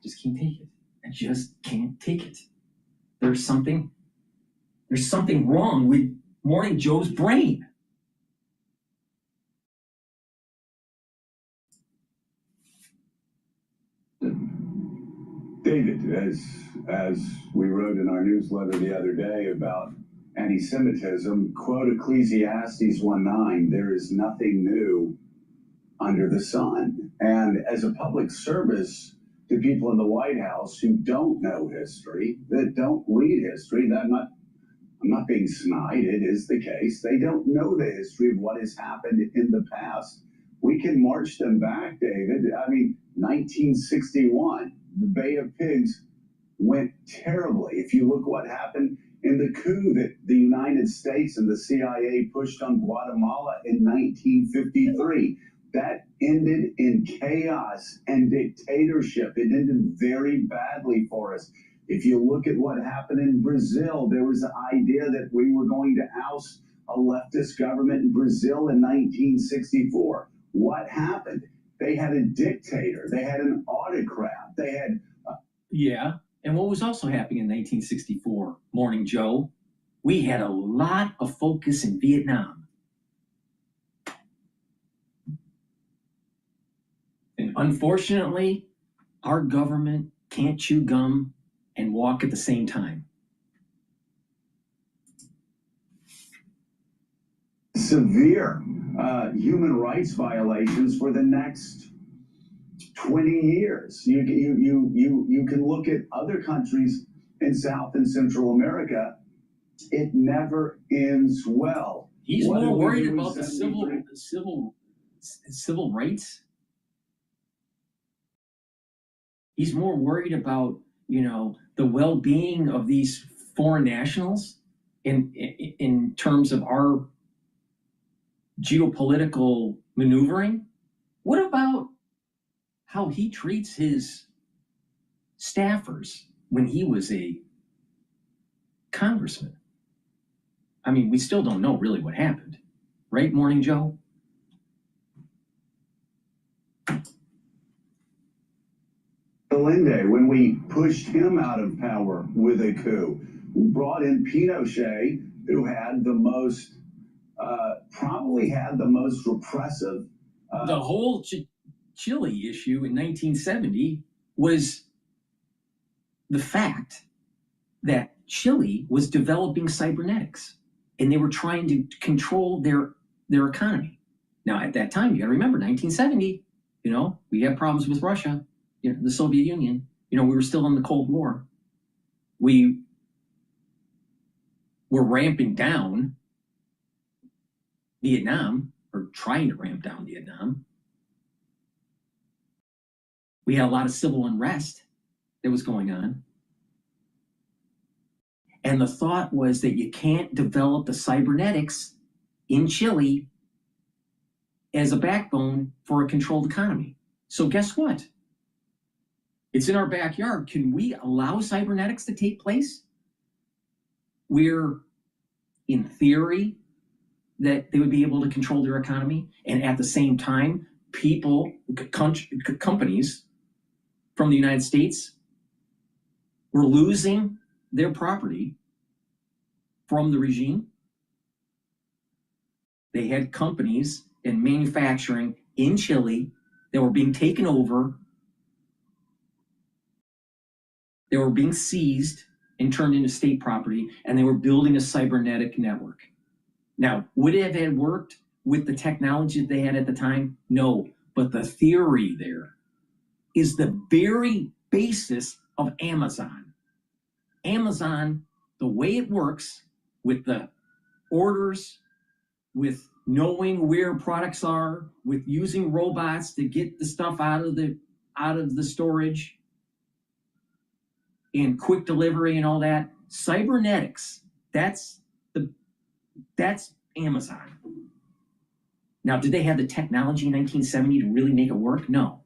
J: just can't take it. I just can't take it. There's something wrong with Morning Joe's brain.
D: David, as we wrote in our newsletter the other day about anti-Semitism, quote Ecclesiastes 1:9, there is nothing new under the sun. And as a public service to people in the White House who don't know history, that don't read history, that I'm not being snide, it is the case. They don't know the history of what has happened in the past. We can march them back, David. I mean, 1961, the Bay of Pigs went terribly. If you look what happened in the coup that the United States and the CIA pushed on Guatemala in 1953, that ended in chaos and dictatorship. It ended very badly for us. If you look at what happened in Brazil, there was an idea that we were going to oust a leftist government in Brazil in 1964. What happened? They had a dictator. They had an autocrat. They had...
J: Yeah, and what was also happening in 1964, Morning Joe? We had a lot of focus in Vietnam. And unfortunately, our government can't chew gum and walk at the same time.
D: Severe human rights violations for the next 20 years. You can look at other countries in South and Central America. It never ends well.
J: He's
D: What
J: more
D: did we
J: worried
D: do in
J: about the
D: 73?
J: civil rights. He's more worried about, you know, the well-being of these foreign nationals in terms of our geopolitical maneuvering. What about how he treats his staffers when he was a congressman? I mean, we still don't know really what happened, right, Morning Joe?
D: Allende, when we pushed him out of power with a coup, we brought in Pinochet, who had the most, probably had the most repressive.
J: The whole Chile issue in 1970 was the fact that Chile was developing cybernetics and they were trying to control their economy. Now, at that time, you got to remember 1970, you know, we had problems with Russia, you know, the Soviet Union, you know, we were still in the Cold War. We were ramping down Vietnam, or trying to ramp down Vietnam. We had a lot of civil unrest that was going on. And the thought was that you can't develop the cybernetics in Chile as a backbone for a controlled economy. So guess what? It's in our backyard. Can we allow cybernetics to take place? We're, in theory, that they would be able to control their economy, and at the same time, people, companies from the United States were losing their property from the regime. They had companies and manufacturing in Chile that were being taken over. They were being seized and turned into state property, and they were building a cybernetic network. Now, would it have worked with the technology that they had at the time? No, but the theory there is the very basis of Amazon. Amazon, the way it works with the orders, with knowing where products are, with using robots to get the stuff out of the storage, and quick delivery and all that, cybernetics, that's Amazon. Now, did they have the technology in 1970 to really make it work? No.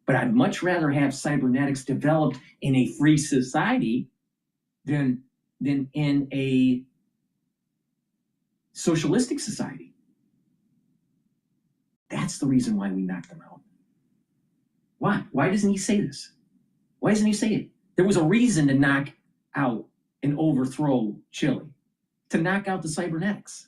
J: But I'd much rather have cybernetics developed in a free society than in a socialistic society. That's the reason why we knocked them out. Why? Why doesn't he say this? Why doesn't he say it? There was a reason to knock out and overthrow Chile, to knock out the cybernetics.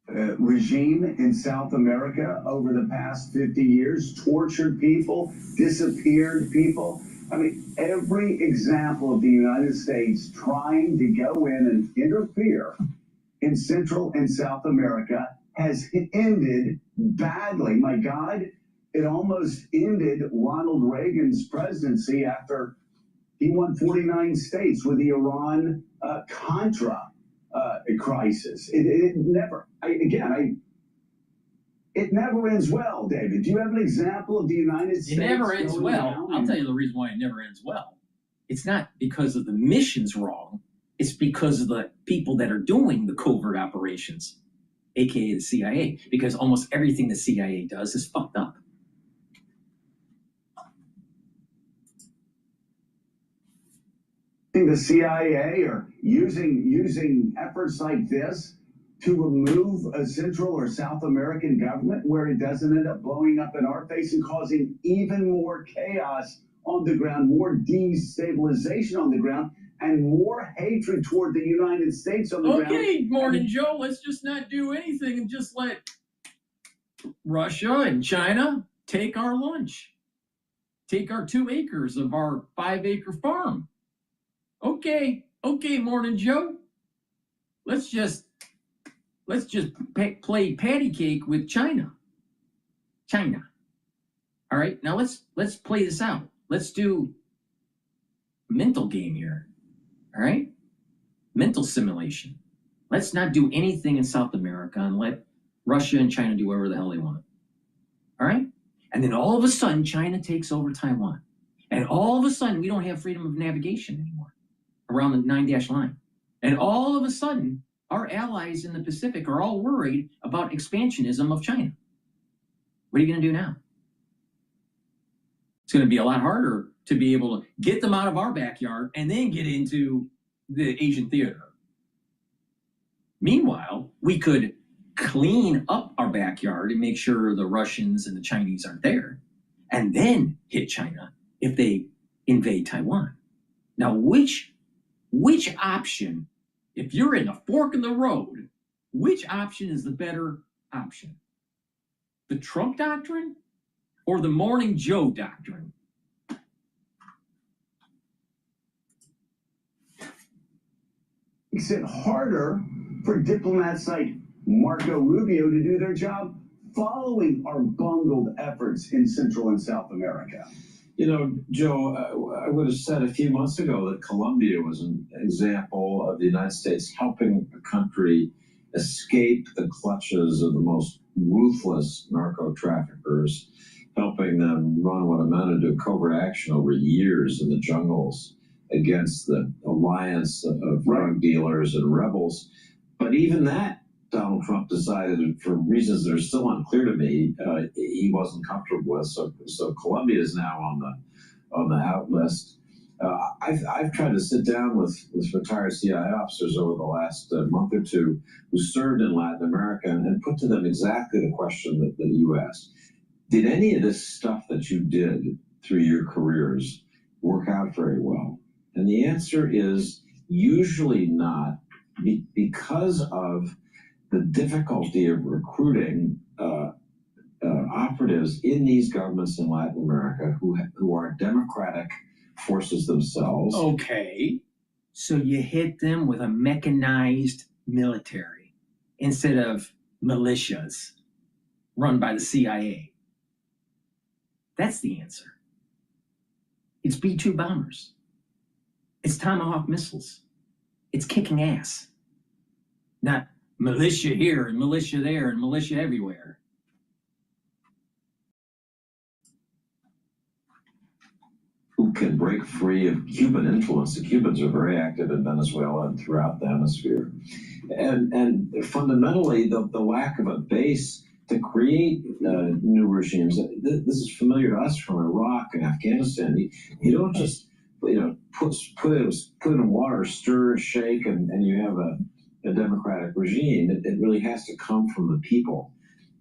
D: Regime in South America over the past 50 years, tortured people, disappeared people. I mean, every example of the United States trying to go in and interfere in Central and South America has ended badly. My God, it almost ended Ronald Reagan's presidency after he won 49 states with the Iran-Contra crisis. It never, it never ends well, David. Do you have an example of the United States?
J: It never ends well. I'll tell you the reason why it never ends well. It's not because of the missions wrong. It's because of the people that are doing the covert operations, aka the CIA, because almost everything the CIA does is fucked up.
D: The CIA are using efforts like this to remove a Central or South American government where it doesn't end up blowing up in our face and causing even more chaos on the ground, more destabilization on the ground, and more hatred toward the United States on the ground.
J: Okay, Morning Joe, let's just not do anything and just let Russia and China take our lunch. Take our 2 acres of our 5-acre farm. Okay, Okay, Morning Joe. Let's just play patty cake with China. China. All right, now let's play this out. Let's do a mental game here. All right, mental simulation. Let's not do anything in South America and let Russia and China do whatever the hell they want. All right, and then all of a sudden China takes over Taiwan, and all of a sudden we don't have freedom of navigation anymore around the 9-dash line, and all of a sudden our allies in the Pacific are all worried about expansionism of China. What are you going to do now? It's going to be a lot harder to be able to get them out of our backyard and then get into the Asian theater. Meanwhile, we could clean up our backyard and make sure the Russians and the Chinese aren't there, and then hit China if they invade Taiwan. Now, which option, if you're in a fork in the road, which option is the better option? The Trump doctrine or the Morning Joe doctrine?
D: Makes it harder for diplomats like Marco Rubio to do their job following our bungled efforts in Central and South America.
G: You know, Joe, I would have said a few months ago that Colombia was an example of the United States helping a country escape the clutches of the most ruthless narco traffickers, helping them run what amounted to covert action over years in the jungles against the alliance of drug dealers and rebels. But even that, Donald Trump decided, for reasons that are still unclear to me, he wasn't comfortable with. So Colombia is now on the out list. I've tried to sit down with retired CIA officers over the last month or two who served in Latin America and put to them exactly the question that you asked. Did any of this stuff that you did through your careers work out very well? And the answer is usually not, because of the difficulty of recruiting operatives in these governments in Latin America who are democratic forces themselves.
J: Okay, so you hit them with a mechanized military instead of militias run by the CIA. That's the answer. It's B-2 bombers. It's Tomahawk missiles. It's kicking ass. Not militia here and militia there and militia everywhere.
G: Who can break free of Cuban influence. The Cubans are very active in Venezuela and throughout the hemisphere. And fundamentally, the lack of a base to create new regimes. This is familiar to us from Iraq and Afghanistan. You don't just put it in water, stir, shake, and you have a democratic regime. It really has to come from the people.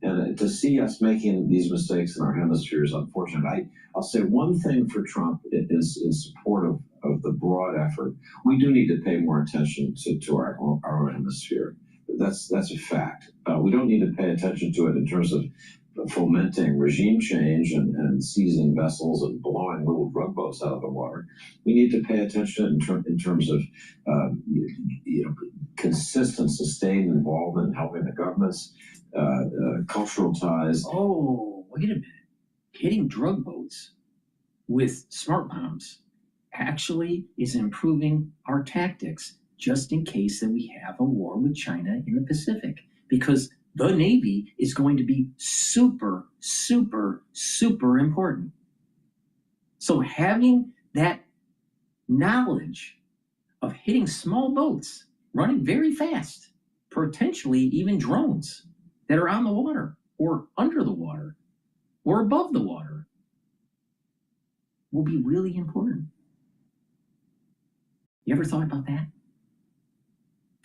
G: And to see us making these mistakes in our hemisphere is unfortunate. I'll say one thing for Trump is in support of the broad effort. We do need to pay more attention to our own hemisphere. That's a fact. We don't need to pay attention to it in terms of fomenting regime change and seizing vessels and blowing little drug boats out of the water. We need to pay attention in terms of consistent, sustained involvement in helping the governments, cultural ties.
J: Oh, wait a minute. Hitting drug boats with smart bombs actually is improving our tactics just in case that we have a war with China in the Pacific, because the Navy is going to be super, super, super important. So having that knowledge of hitting small boats running very fast, potentially even drones that are on the water or under the water or above the water, will be really important. You ever thought about that?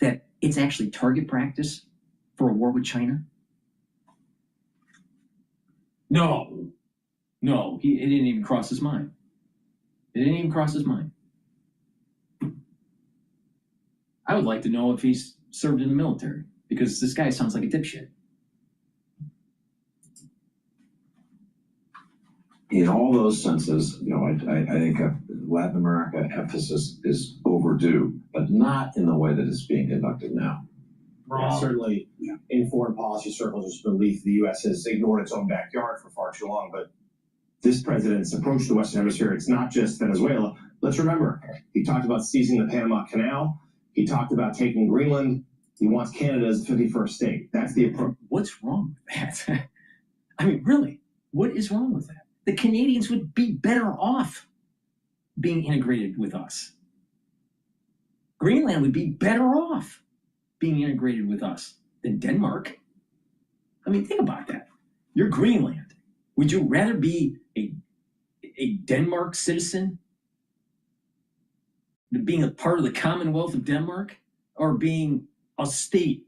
J: That it's actually target practice for a war with China? No, it didn't even cross his mind. It didn't even cross his mind. I would like to know if he's served in the military, because this guy sounds like a dipshit.
G: In all those senses, I think Latin America emphasis is overdue, but not in the way that it's being conducted now.
F: Well, certainly in foreign policy circles, there's belief the U.S. has ignored its own backyard for far too long. But this president's approach to the Western Hemisphere, it's not just Venezuela. Let's remember, he talked about seizing the Panama Canal. He talked about taking Greenland. He wants Canada as the 51st state. That's the approach.
J: What's wrong with that? I mean, really, what is wrong with that? The Canadians would be better off being integrated with us. Greenland would be better off being integrated with us than Denmark. I mean, think about that. You're Greenland. Would you rather be a Denmark citizen, being a part of the Commonwealth of Denmark, or being a state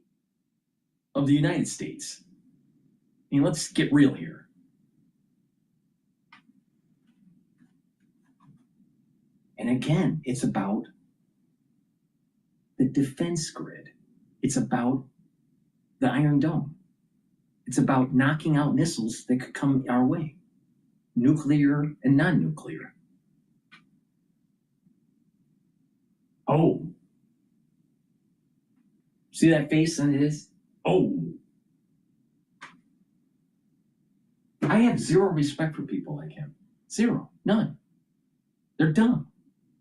J: of the United States? I mean, let's get real here. And again, it's about the defense grid. It's about the Iron Dome. It's about knocking out missiles that could come our way, nuclear and non-nuclear. Oh. See that face on his? Oh. I have zero respect for people like him. Zero. None. They're dumb.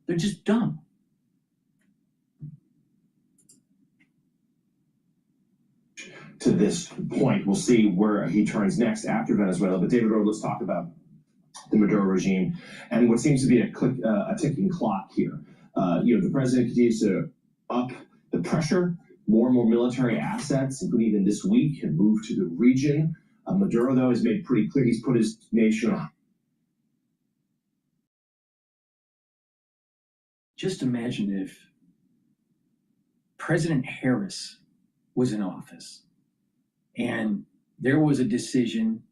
J: They're just dumb.
F: To this point, we'll see where he turns next after Venezuela. But David Rowe, let's talk about the Maduro regime and what seems to be a ticking clock here. The president continues to up the pressure. More and more military assets, including even this week, have moved to the region. Maduro, though, has made pretty clear he's put his nation on.
J: Just imagine if President Harris was in office and there was a decision,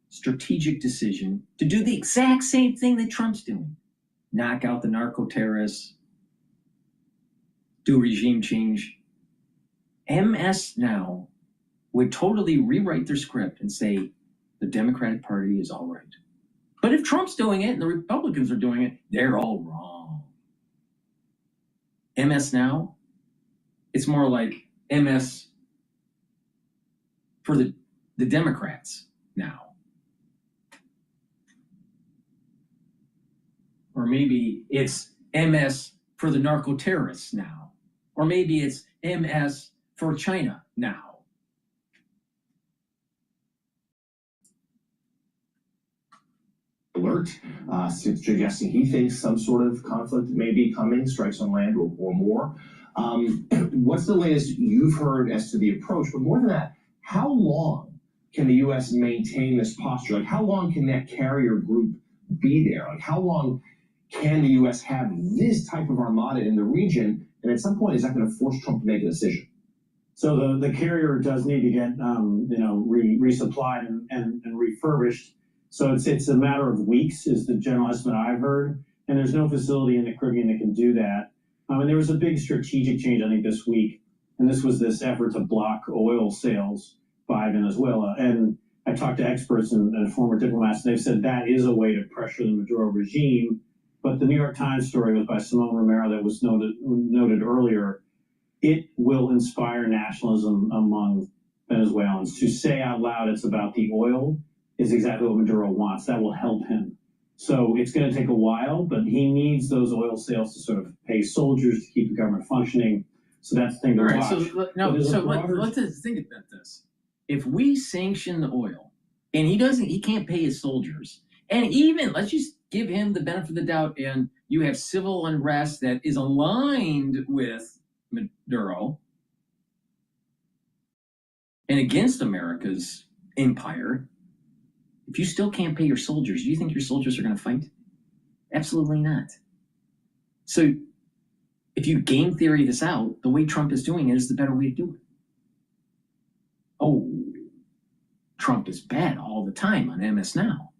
J: strategic decision, to do the exact same thing that Trump's doing. Knock out the narco-terrorists, do regime change. MS now would totally rewrite their script and say the Democratic Party is all right. But if Trump's doing it and the Republicans are doing it, they're all wrong. MS now, it's more like MS for the Democrats now. Or maybe it's MS for the narco-terrorists now. Or maybe it's MS for China now.
F: Alert, suggesting he thinks some sort of conflict may be coming, strikes on land or more. What's the latest you've heard as to the approach? But more than that, how long can the U.S. maintain this posture? Like, how long can that carrier group be there? Like, how long can the U.S. have this type of armada in the region? And at some point, is that going to force Trump to make a decision?
R: So the carrier does need to get resupplied and refurbished. So it's a matter of weeks is the general estimate I've heard. And there's no facility in the Caribbean that can do that. And there was a big strategic change, I think, this week. And this was this effort to block oil sales by Venezuela. And I talked to experts and former diplomats, and they've said that is a way to pressure the Maduro regime. But the New York Times story was by Simone Romero that was noted earlier. It will inspire nationalism among Venezuelans. To say out loud it's about the oil is exactly what Maduro wants. That will help him. So it's going to take a while, but he needs those oil sales to sort of pay soldiers to keep the government functioning. So that's the thing to watch.
J: Let's just think about this. If we sanction the oil and he can't pay his soldiers, and even let's just give him the benefit of the doubt, and you have civil unrest that is aligned with Maduro and against America's empire, if you still can't pay your soldiers, do you think your soldiers are going to fight? Absolutely not. So if you game theory this out, the way Trump is doing it is the better way to do it. Oh, Trump is bad all the time on MS Now.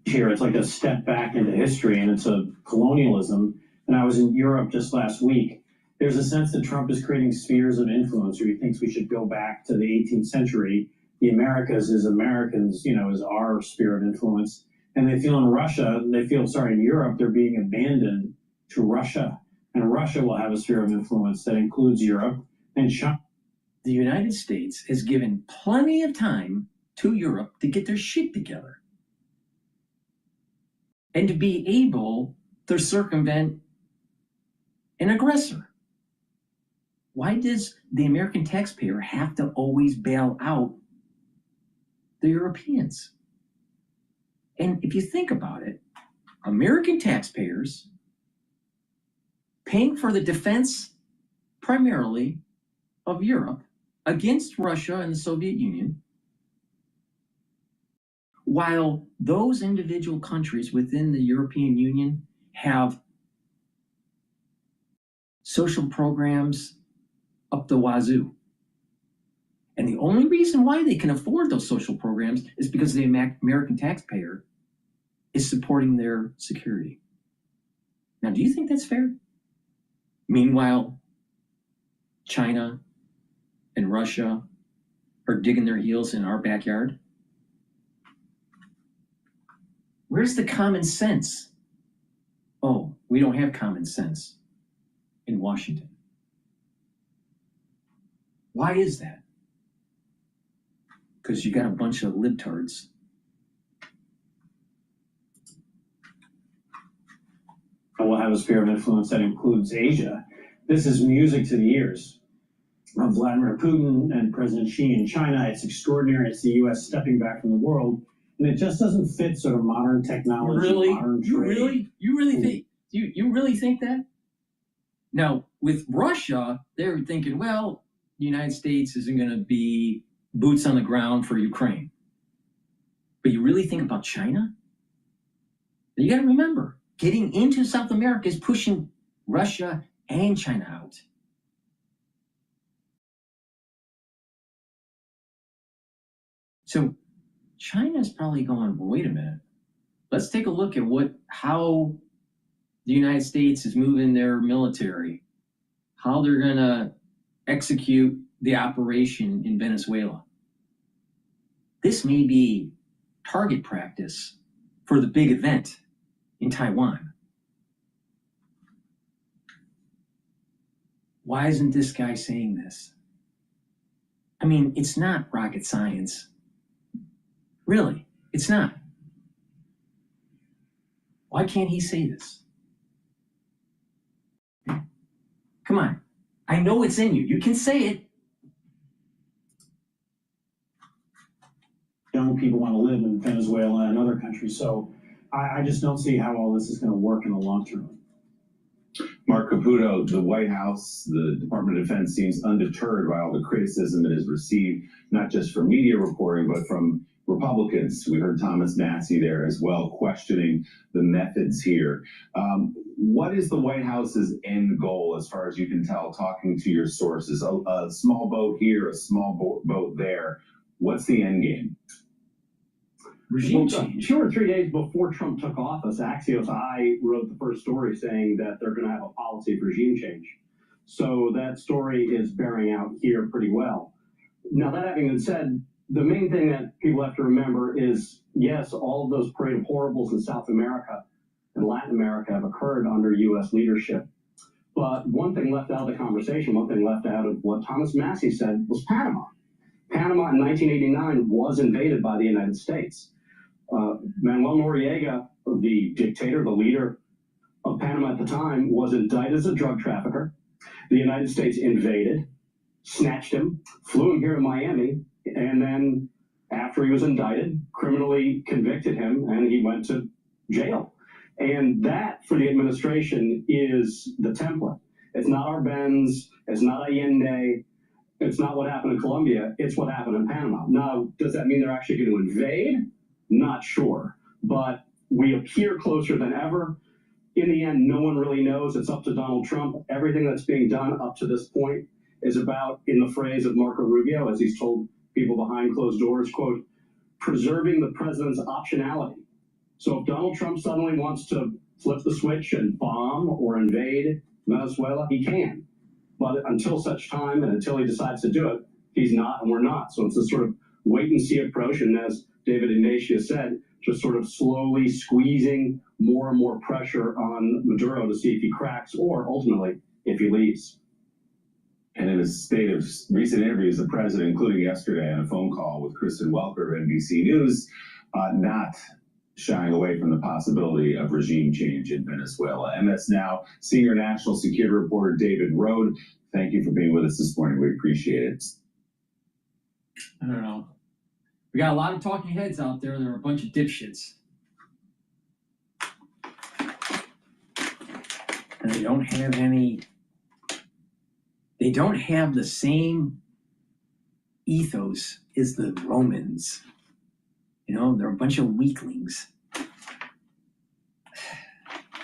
R: Here, it's like a step back into history, and it's a colonialism. And I was in Europe just last week. There's a sense that Trump is creating spheres of influence, or he thinks we should go back to the 18th century the Americas is Americans, is our sphere of influence. And they feel in Europe, they're being abandoned to Russia. And Russia will have a sphere of influence that includes Europe and China.
J: The United States has given plenty of time to Europe to get their shit together and to be able to circumvent an aggressor. Why does the American taxpayer have to always bail out the Europeans? And if you think about it, American taxpayers paying for the defense primarily of Europe against Russia and the Soviet Union, while those individual countries within the European Union have social programs up the wazoo. And the only reason why they can afford those social programs is because the American taxpayer is supporting their security. Now, do you think that's fair? Meanwhile, China and Russia are digging their heels in our backyard? Where's the common sense? Oh, we don't have common sense in Washington. Why is that? Because you got a bunch of libtards.
R: Will have a sphere of influence that includes Asia. This is music to the ears of Vladimir Putin and President Xi in China. It's extraordinary. It's the U.S. stepping back from the world, and it just doesn't fit sort of modern technology, modern trade.
J: You really think that? Now, with Russia, they're thinking, well, the United States isn't going to be boots on the ground for Ukraine. But you really think about China? You got to remember, getting into South America is pushing Russia and China out. So China's probably going, well, wait a minute. Let's take a look at how the United States is moving their military, how they're going to execute the operation in Venezuela. This may be target practice for the big event in Taiwan. Why isn't this guy saying this? I mean, it's not rocket science. Really, it's not. Why can't he say this? Come on. I know it's in you. You can say it.
R: Young people want to live in Venezuela and other countries, so I just don't see how all this is going to work in the long term.
I: Mark Caputo, the White House, the Department of Defense seems undeterred by all the criticism it has received, not just from media reporting, but from Republicans. We heard Thomas Massey there as well, questioning the methods here. What is the White House's end goal, as far as you can tell, talking to your sources? A small boat here, a small boat there. What's the end game?
L: Regime change. 2 or 3 days before Trump took office, Axios I wrote the first story saying that they're going to have a policy of regime change. So that story is bearing out here pretty well. Now, that having been said, the main thing that people have to remember is, yes, all of those parade of horribles in South America and Latin America have occurred under U.S. leadership. But one thing left out of the conversation, one thing left out of what Thomas Massey said was Panama. Panama in 1989 was invaded by the United States. Manuel Noriega, the dictator, the leader of Panama at the time, was indicted as a drug trafficker. The United States invaded, snatched him, flew him here to Miami, and then after he was indicted, criminally convicted him, and he went to jail. And that, for the administration, is the template. It's not Arbenz, it's not Allende, it's not what happened in Colombia, it's what happened in Panama. Now, does that mean they're actually going to invade? Not sure, but we appear closer than ever. In the end, no one really knows. It's up to Donald Trump. Everything that's being done up to this point is about, in the phrase of Marco Rubio, as he's told people behind closed doors, quote, preserving the president's optionality. So if Donald Trump suddenly wants to flip the switch and bomb or invade Venezuela, he can. But until such time and until he decides to do it, he's not and we're not. So it's a sort of wait-and-see approach, and as David Ignatius said, just sort of slowly squeezing more and more pressure on Maduro to see if he cracks or, ultimately, if he leaves.
I: And in a state of recent interviews, the president, including yesterday on a phone call with Kristen Welker of NBC News, not shying away from the possibility of regime change in Venezuela. MS Now senior national security reporter David Rode, thank you for being with us this morning. We appreciate it.
J: I don't know. We got a lot of talking heads out there. There are a bunch of dipshits. And they don't have the same ethos as the Romans. You know, they're a bunch of weaklings.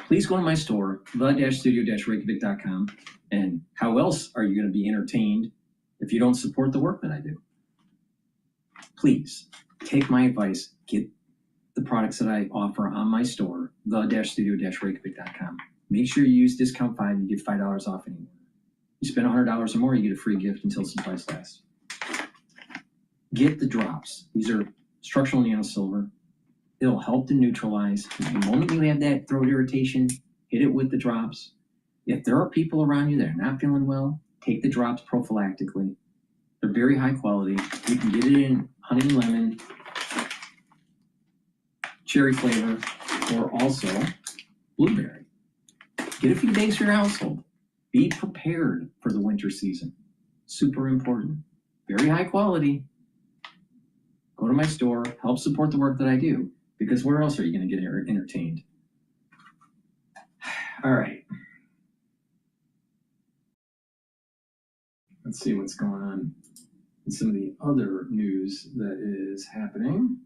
J: Please go to my store, the-studio-reykjavik.com. And how else are you going to be entertained if you don't support the work that I do? Please take my advice, get the products that I offer on my store, the-studio-reykjavik.com. Make sure you use discount 5, you get $5 off anywhere. You spend $100 or more, you get a free gift until supplies last. Get the drops. These are structural nanosilver. It'll help to neutralize. The moment you have that throat irritation, hit it with the drops. If there are people around you that are not feeling well, take the drops prophylactically. They're very high quality. You can get it in honey and lemon, cherry flavor, or also blueberry. Get a few days for your household. Be prepared for the winter season. Super important. Very high quality. Go to my store, help support the work that I do, because where else are you going to get entertained? All right. Let's see what's going on in some of the other news that is happening.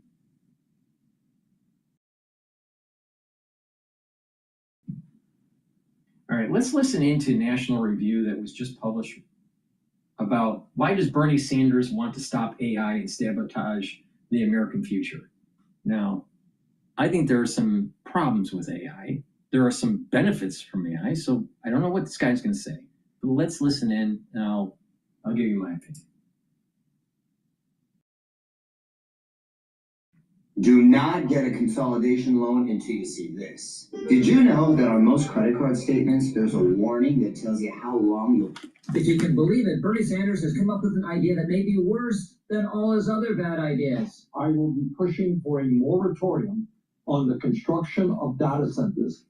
J: All right, let's listen into National Review that was just published about why does Bernie Sanders want to stop AI and sabotage the American future? Now, I think there are some problems with AI. There are some benefits from AI, so I don't know what this guy's going to say. But let's listen in, and I'll give you my opinion.
H: Do not get a consolidation loan until you see this. Did you know that on most credit card statements, there's a warning that tells you how long you'll...
M: If you can believe it, Bernie Sanders has come up with an idea that may be worse than all his other bad ideas.
N: I will be pushing for a moratorium on the construction of data centers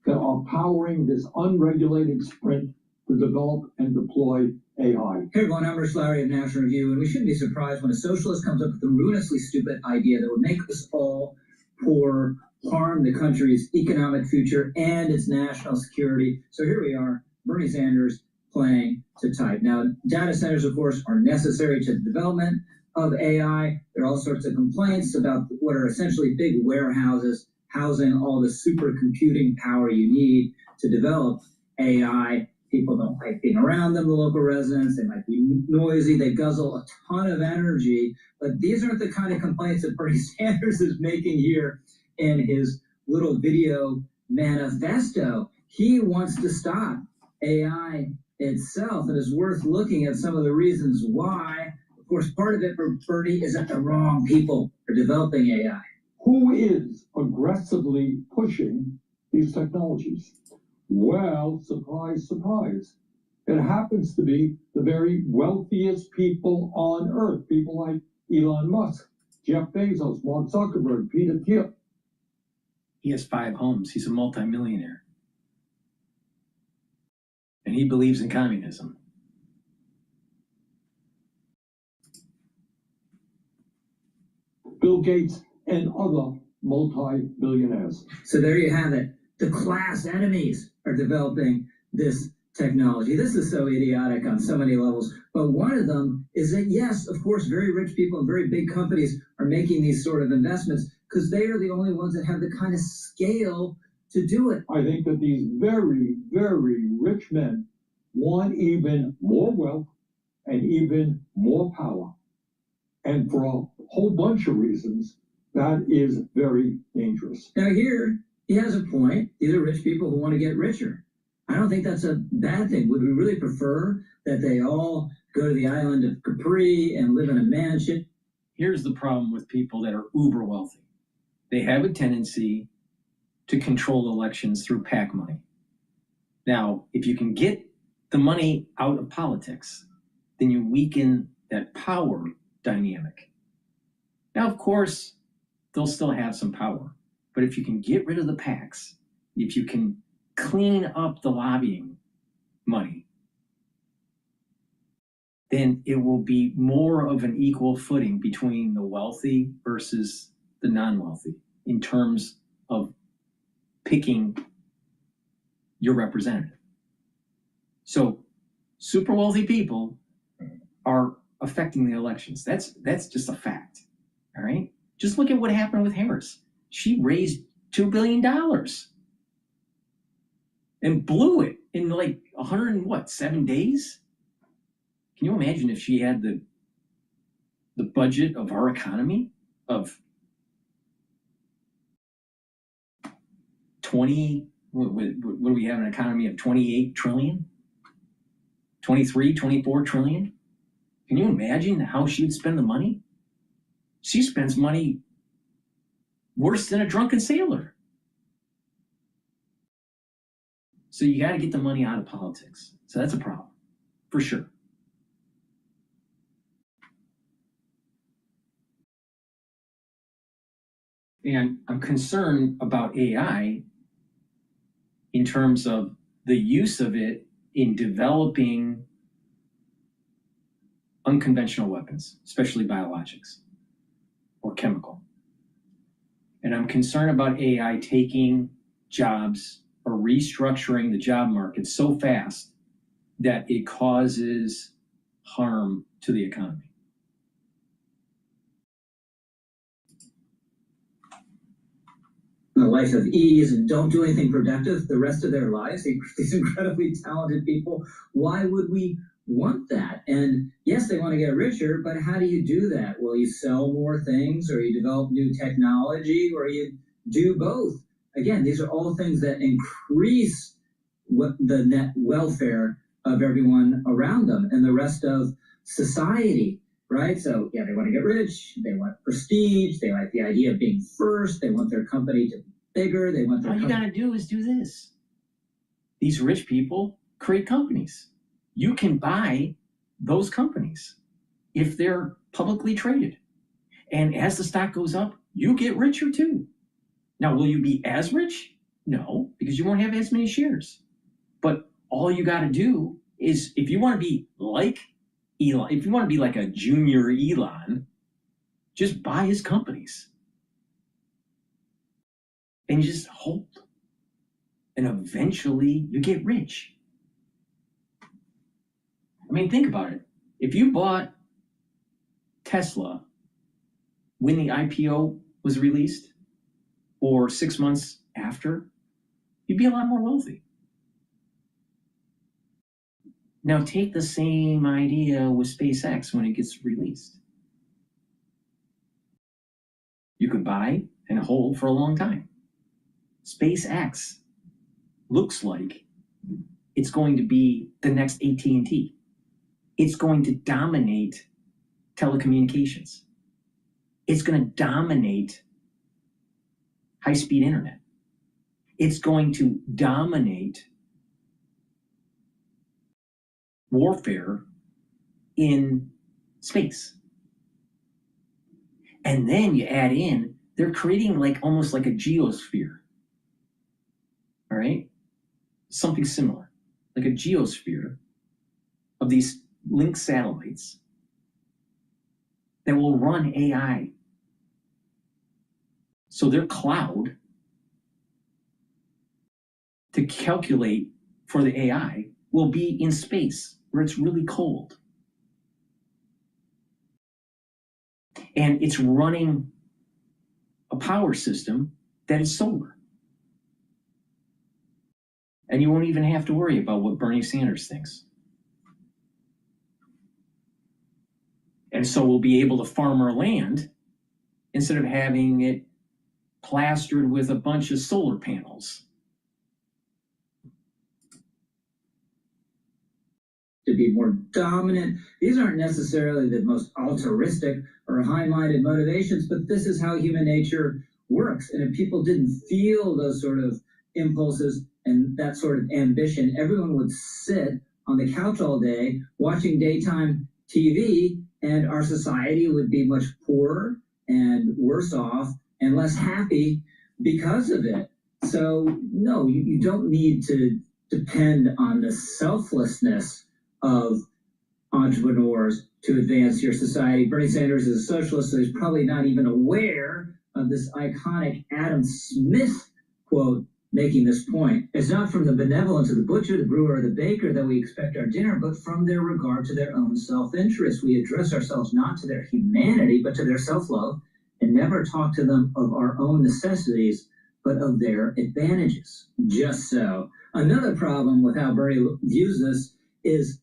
N: that are powering this unregulated sprint to develop and deploy AI.
M: Hey everyone, I'm Rich Larry of National Review, and we shouldn't be surprised when a socialist comes up with a ruinously stupid idea that would make us all poor, harm the country's economic future and its national security. So here we are, Bernie Sanders playing to type. Now, data centers, of course, are necessary to the development of AI. There are all sorts of complaints about what are essentially big warehouses housing all the supercomputing power you need to develop AI. People don't like being around them, the local residents. They might be noisy. They guzzle a ton of energy. But these aren't the kind of complaints that Bernie Sanders is making here in his little video manifesto. He wants to stop AI itself, and it's worth looking at some of the reasons why. Of course, part of it for Bernie is that the wrong people are developing AI.
N: Who is aggressively pushing these technologies? Well, surprise, surprise. It happens to be the very wealthiest people on earth, people like Elon Musk, Jeff Bezos, Mark Zuckerberg, Peter Thiel.
J: He has 5 homes. He's a multimillionaire. And he believes in communism.
N: Bill Gates and other multi-billionaires.
M: So there you have it. The class enemies are developing this technology. This is so idiotic on so many levels. But one of them is that, yes, of course, very rich people and very big companies are making these sort of investments because they are the only ones that have the kind of scale to do it.
N: I think that these very, very rich men want even more wealth and even more power. And for a whole bunch of reasons, that is very dangerous.
M: Now here, he has a point. These are rich people who want to get richer. I don't think that's a bad thing. Would we really prefer that they all go to the island of Capri and live in a mansion?
J: here's the problem with people that are uber wealthy. They have a tendency to control elections through PAC money. Now, if you can get the money out of politics, then you weaken that power dynamic. Now, of course, they'll still have some power, but if you can get rid of the PACs, if you can clean up the lobbying money, then it will be more of an equal footing between the wealthy versus the non-wealthy in terms of picking your representative. So super wealthy people are affecting the elections. That's just a fact. All right. Just look at what happened with Harris. She raised $2 billion and blew it in like 7 days. Can you imagine if she had the budget of our economy of 20, what do we have, an economy of 28 trillion? 23, 24 trillion? Can you imagine how she would spend the money? She spends money worse than a drunken sailor. So you got to get the money out of politics. So that's a problem, for sure. And I'm concerned about AI in terms of the use of it in developing unconventional weapons, especially biologics or chemical. And I'm concerned about AI taking jobs or restructuring the job market so fast that it causes harm to the economy.
M: A life of ease and don't do anything productive the rest of their lives, these incredibly talented people, why would we want that? And yes, they want to get richer, but how do you do that? Well, you sell more things, or you develop new technology, or you do both. Again, these are all things that increase the net welfare of everyone around them and the rest of society. Right? So, yeah, they want to get rich, they want prestige, they like the idea of being first, they want their company to be bigger, they want their
J: All you got to do is do this. These rich people create companies. You can buy those companies if they're publicly traded. And as the stock goes up, you get richer too. Now, will you be as rich? No, because you won't have as many shares. But all you got to do is, if you want to be like Elon, if you want to be like a junior Elon, just buy his companies and you just hold, and eventually you get rich. I mean, think about it. If you bought Tesla when the IPO was released or 6 months after, you'd be a lot more wealthy. Now take the same idea with SpaceX when it gets released. You could buy and hold for a long time. SpaceX looks like it's going to be the next AT&T. It's going to dominate telecommunications. It's going to dominate high-speed internet. It's going to dominate warfare in space. And then you add in, they're creating almost like a geosphere. All right? Something similar, like a geosphere of these linked satellites that will run AI. So their cloud to calculate for the AI will be in space where it's really cold. And it's running a power system that is solar. And you won't even have to worry about what Bernie Sanders thinks. And so we'll be able to farm our land instead of having it plastered with a bunch of solar panels.
M: to be more dominant. These aren't necessarily the most altruistic or high-minded motivations, but this is how human nature works. And if people didn't feel those sort of impulses and that sort of ambition, everyone would sit on the couch all day watching daytime TV, and our society would be much poorer and worse off and less happy because of it. So no, you don't need to depend on the selflessness of entrepreneurs to advance your society. Bernie Sanders is a socialist, so he's probably not even aware of this iconic Adam Smith quote making this point. It's not from the benevolence of the butcher, the brewer, or the baker that we expect our dinner, but from their regard to their own self-interest. We address ourselves not to their humanity, but to their self-love, and never talk to them of our own necessities, but of their advantages. Just so. Another problem with how Bernie views this is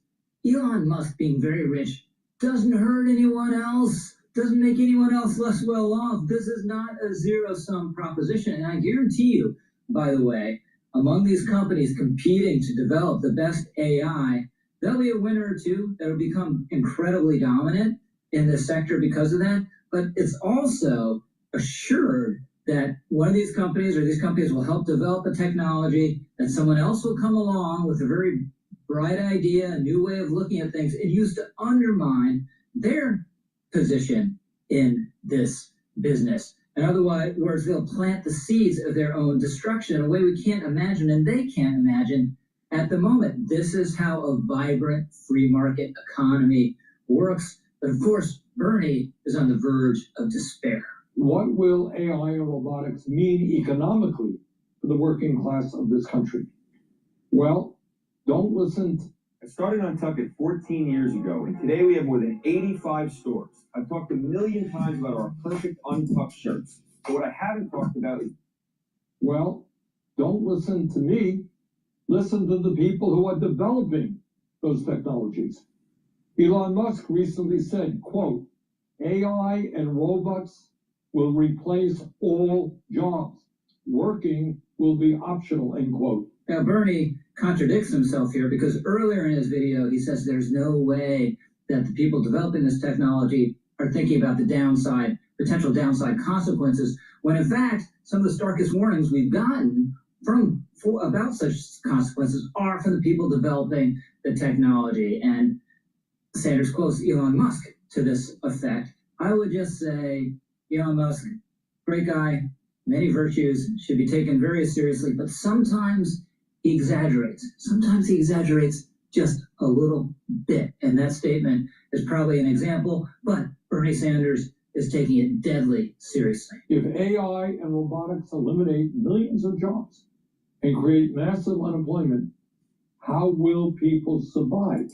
M: Elon Musk being very rich doesn't hurt anyone else, doesn't make anyone else less well off. This is not a zero-sum proposition. And I guarantee you, by the way, among these companies competing to develop the best AI, there'll be a winner or two that will become incredibly dominant in this sector because of that. But it's also assured that one of these companies or these companies will help develop a technology, and someone else will come along with a very bright idea, a new way of looking at things, and use to undermine their position in this business. In other words, they'll plant the seeds of their own destruction in a way we can't imagine and they can't imagine at the moment. This is how a vibrant free market economy works. But of course, Bernie is on the verge of despair.
N: What will AI and robotics mean economically for the working class of this country? Well, don't listen.
K: I started on Tucket 14 years ago, and today we have more than 85 stores. I've talked a million times about our perfect untucked shirts. But what I haven't talked about is...
N: Well, don't listen to me. Listen to the people who are developing those technologies. Elon Musk recently said, quote, AI and robots will replace all jobs. Working will be optional, end quote.
M: Now, Bernie contradicts himself here because earlier in his video, he says there's no way that the people developing this technology are thinking about the potential downside consequences, when in fact, some of the starkest warnings we've gotten about such consequences are from the people developing the technology. And Sanders quotes Elon Musk to this effect. I would just say, Elon Musk, great guy, many virtues, should be taken very seriously, but sometimes he exaggerates. Sometimes he exaggerates just a little bit. And that statement is probably an example, but Bernie Sanders is taking it deadly seriously.
N: If AI and robotics eliminate millions of jobs and create massive unemployment, how will people survive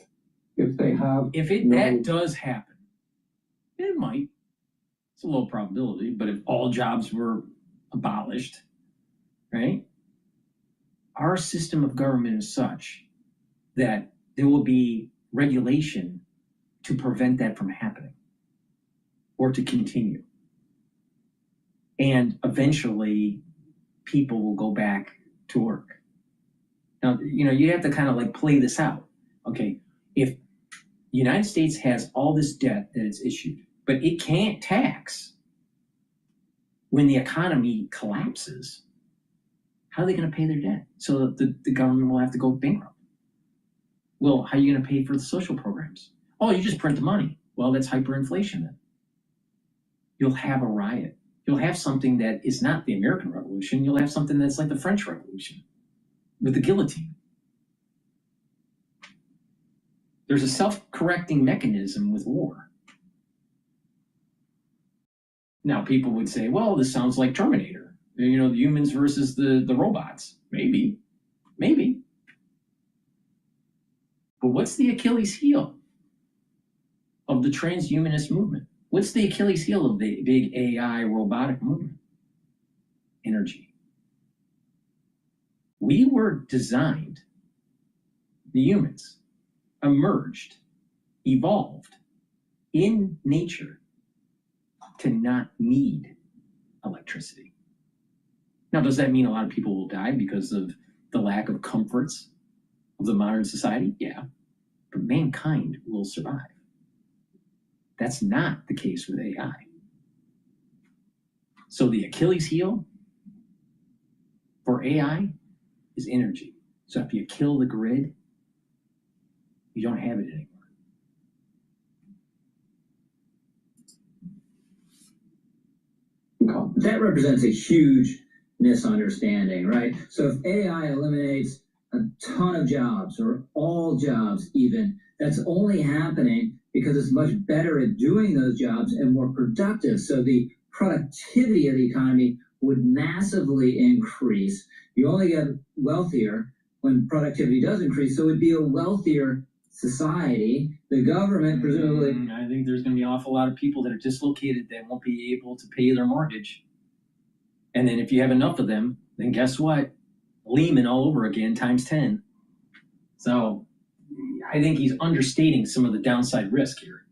N: if they have
J: that does happen? It might. It's a low probability, but if all jobs were abolished, right? Our system of government is such that there will be regulation to prevent that from happening or to continue. And eventually people will go back to work. Now, you have to kind of like play this out. Okay, if the United States has all this debt that it's issued, but it can't tax when the economy collapses, how are they going to pay their debt? So the government will have to go bankrupt. Well, how are you going to pay for the social programs? Oh, you just print the money. Well, that's hyperinflation then. You'll have a riot. You'll have something that is not the American Revolution. You'll have something that's like the French Revolution with the guillotine. There's a self-correcting mechanism with war. Now, people would say, well, this sounds like Terminator. The humans versus the robots. Maybe. But what's the Achilles heel of the transhumanist movement? What's the Achilles heel of the big AI robotic movement? Energy. We were designed, the humans, emerged, evolved in nature to not need electricity. Now, does that mean a lot of people will die because of the lack of comforts of the modern society? Yeah. but mankind will survive. That's not the case with AI. So the Achilles heel for AI is energy. So if you kill the grid, you don't have it anymore.
M: That represents a huge misunderstanding, right? So if AI eliminates a ton of jobs, or all jobs even, that's only happening because it's much better at doing those jobs and more productive. So the productivity of the economy would massively increase. You only get wealthier when productivity does increase, so it'd be a wealthier society. The government presumably...
J: I think there's going to be an awful lot of people that are dislocated that won't be able to pay their mortgage. And then if you have enough of them, then guess what? Lehman all over again times 10. So I think he's understating some of the downside risk here.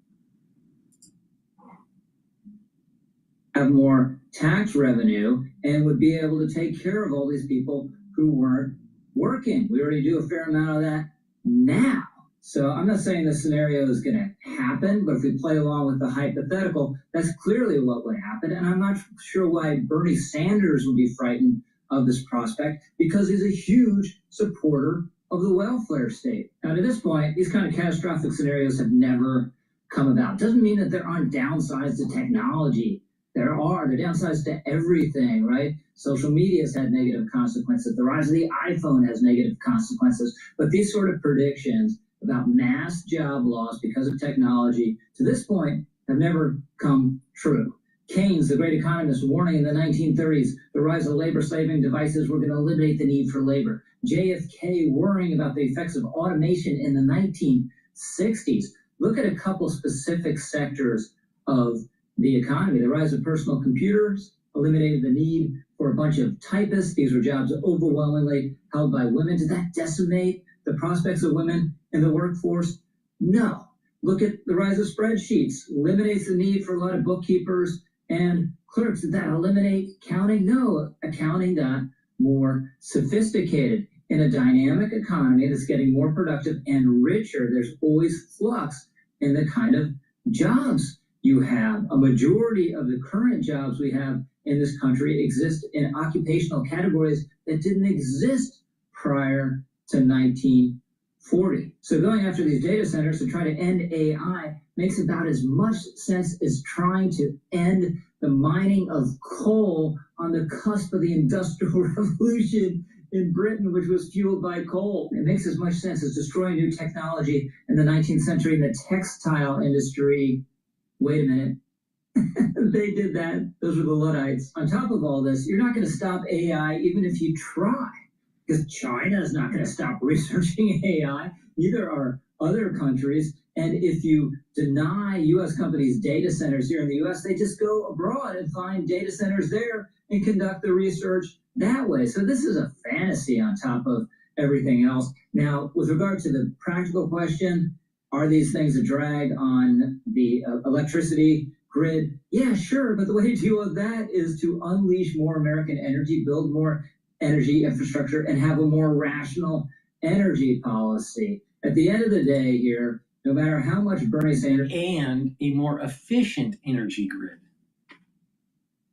M: Have more tax revenue and would be able to take care of all these people who weren't working. We already do a fair amount of that now. So I'm not saying this scenario is going to happen, but if we play along with the hypothetical, that's clearly what would happen. And I'm not sure why Bernie Sanders would be frightened of this prospect, because he's a huge supporter of the welfare state. Now, to this point, these kind of catastrophic scenarios have never come about. Doesn't mean that there aren't downsides to technology. There are. There are downsides to everything, right? Social media has had negative consequences. The rise of the iPhone has negative consequences. But these sort of predictions about mass job loss because of technology, to this point, have never come true. Keynes, the great economist, warning in the 1930s, the rise of labor-saving devices were going to eliminate the need for labor. JFK worrying about the effects of automation in the 1960s. Look at a couple specific sectors of the economy. The rise of personal computers eliminated the need for a bunch of typists. These were jobs overwhelmingly held by women. Did that decimate the prospects of women in the workforce? No. Look at the rise of spreadsheets. Eliminates the need for a lot of bookkeepers and clerks. Did that eliminate accounting? No. Accounting got more sophisticated. In a dynamic economy that's getting more productive and richer, there's always flux in the kind of jobs you have. A majority of the current jobs we have in this country exist in occupational categories that didn't exist prior to 1940. So going after these data centers to try to end AI makes about as much sense as trying to end the mining of coal on the cusp of the Industrial Revolution in Britain, which was fueled by coal. It makes as much sense as destroying new technology in the 19th century in the textile industry. Wait a minute. They did that. Those were the Luddites. On top of all this, you're not going to stop AI even if you try, because China is not going to stop researching AI. Neither are other countries. And if you deny U.S. companies data centers here in the U.S., they just go abroad and find data centers there and conduct the research that way. So this is a fantasy on top of everything else. Now, with regard to the practical question, are these things a drag on the electricity grid? Yeah, sure. But the way to deal with that is to unleash more American energy, build more energy infrastructure, and have a more rational energy policy. At the end of the day here, no matter how much Bernie Sanders...
J: And a more efficient energy grid.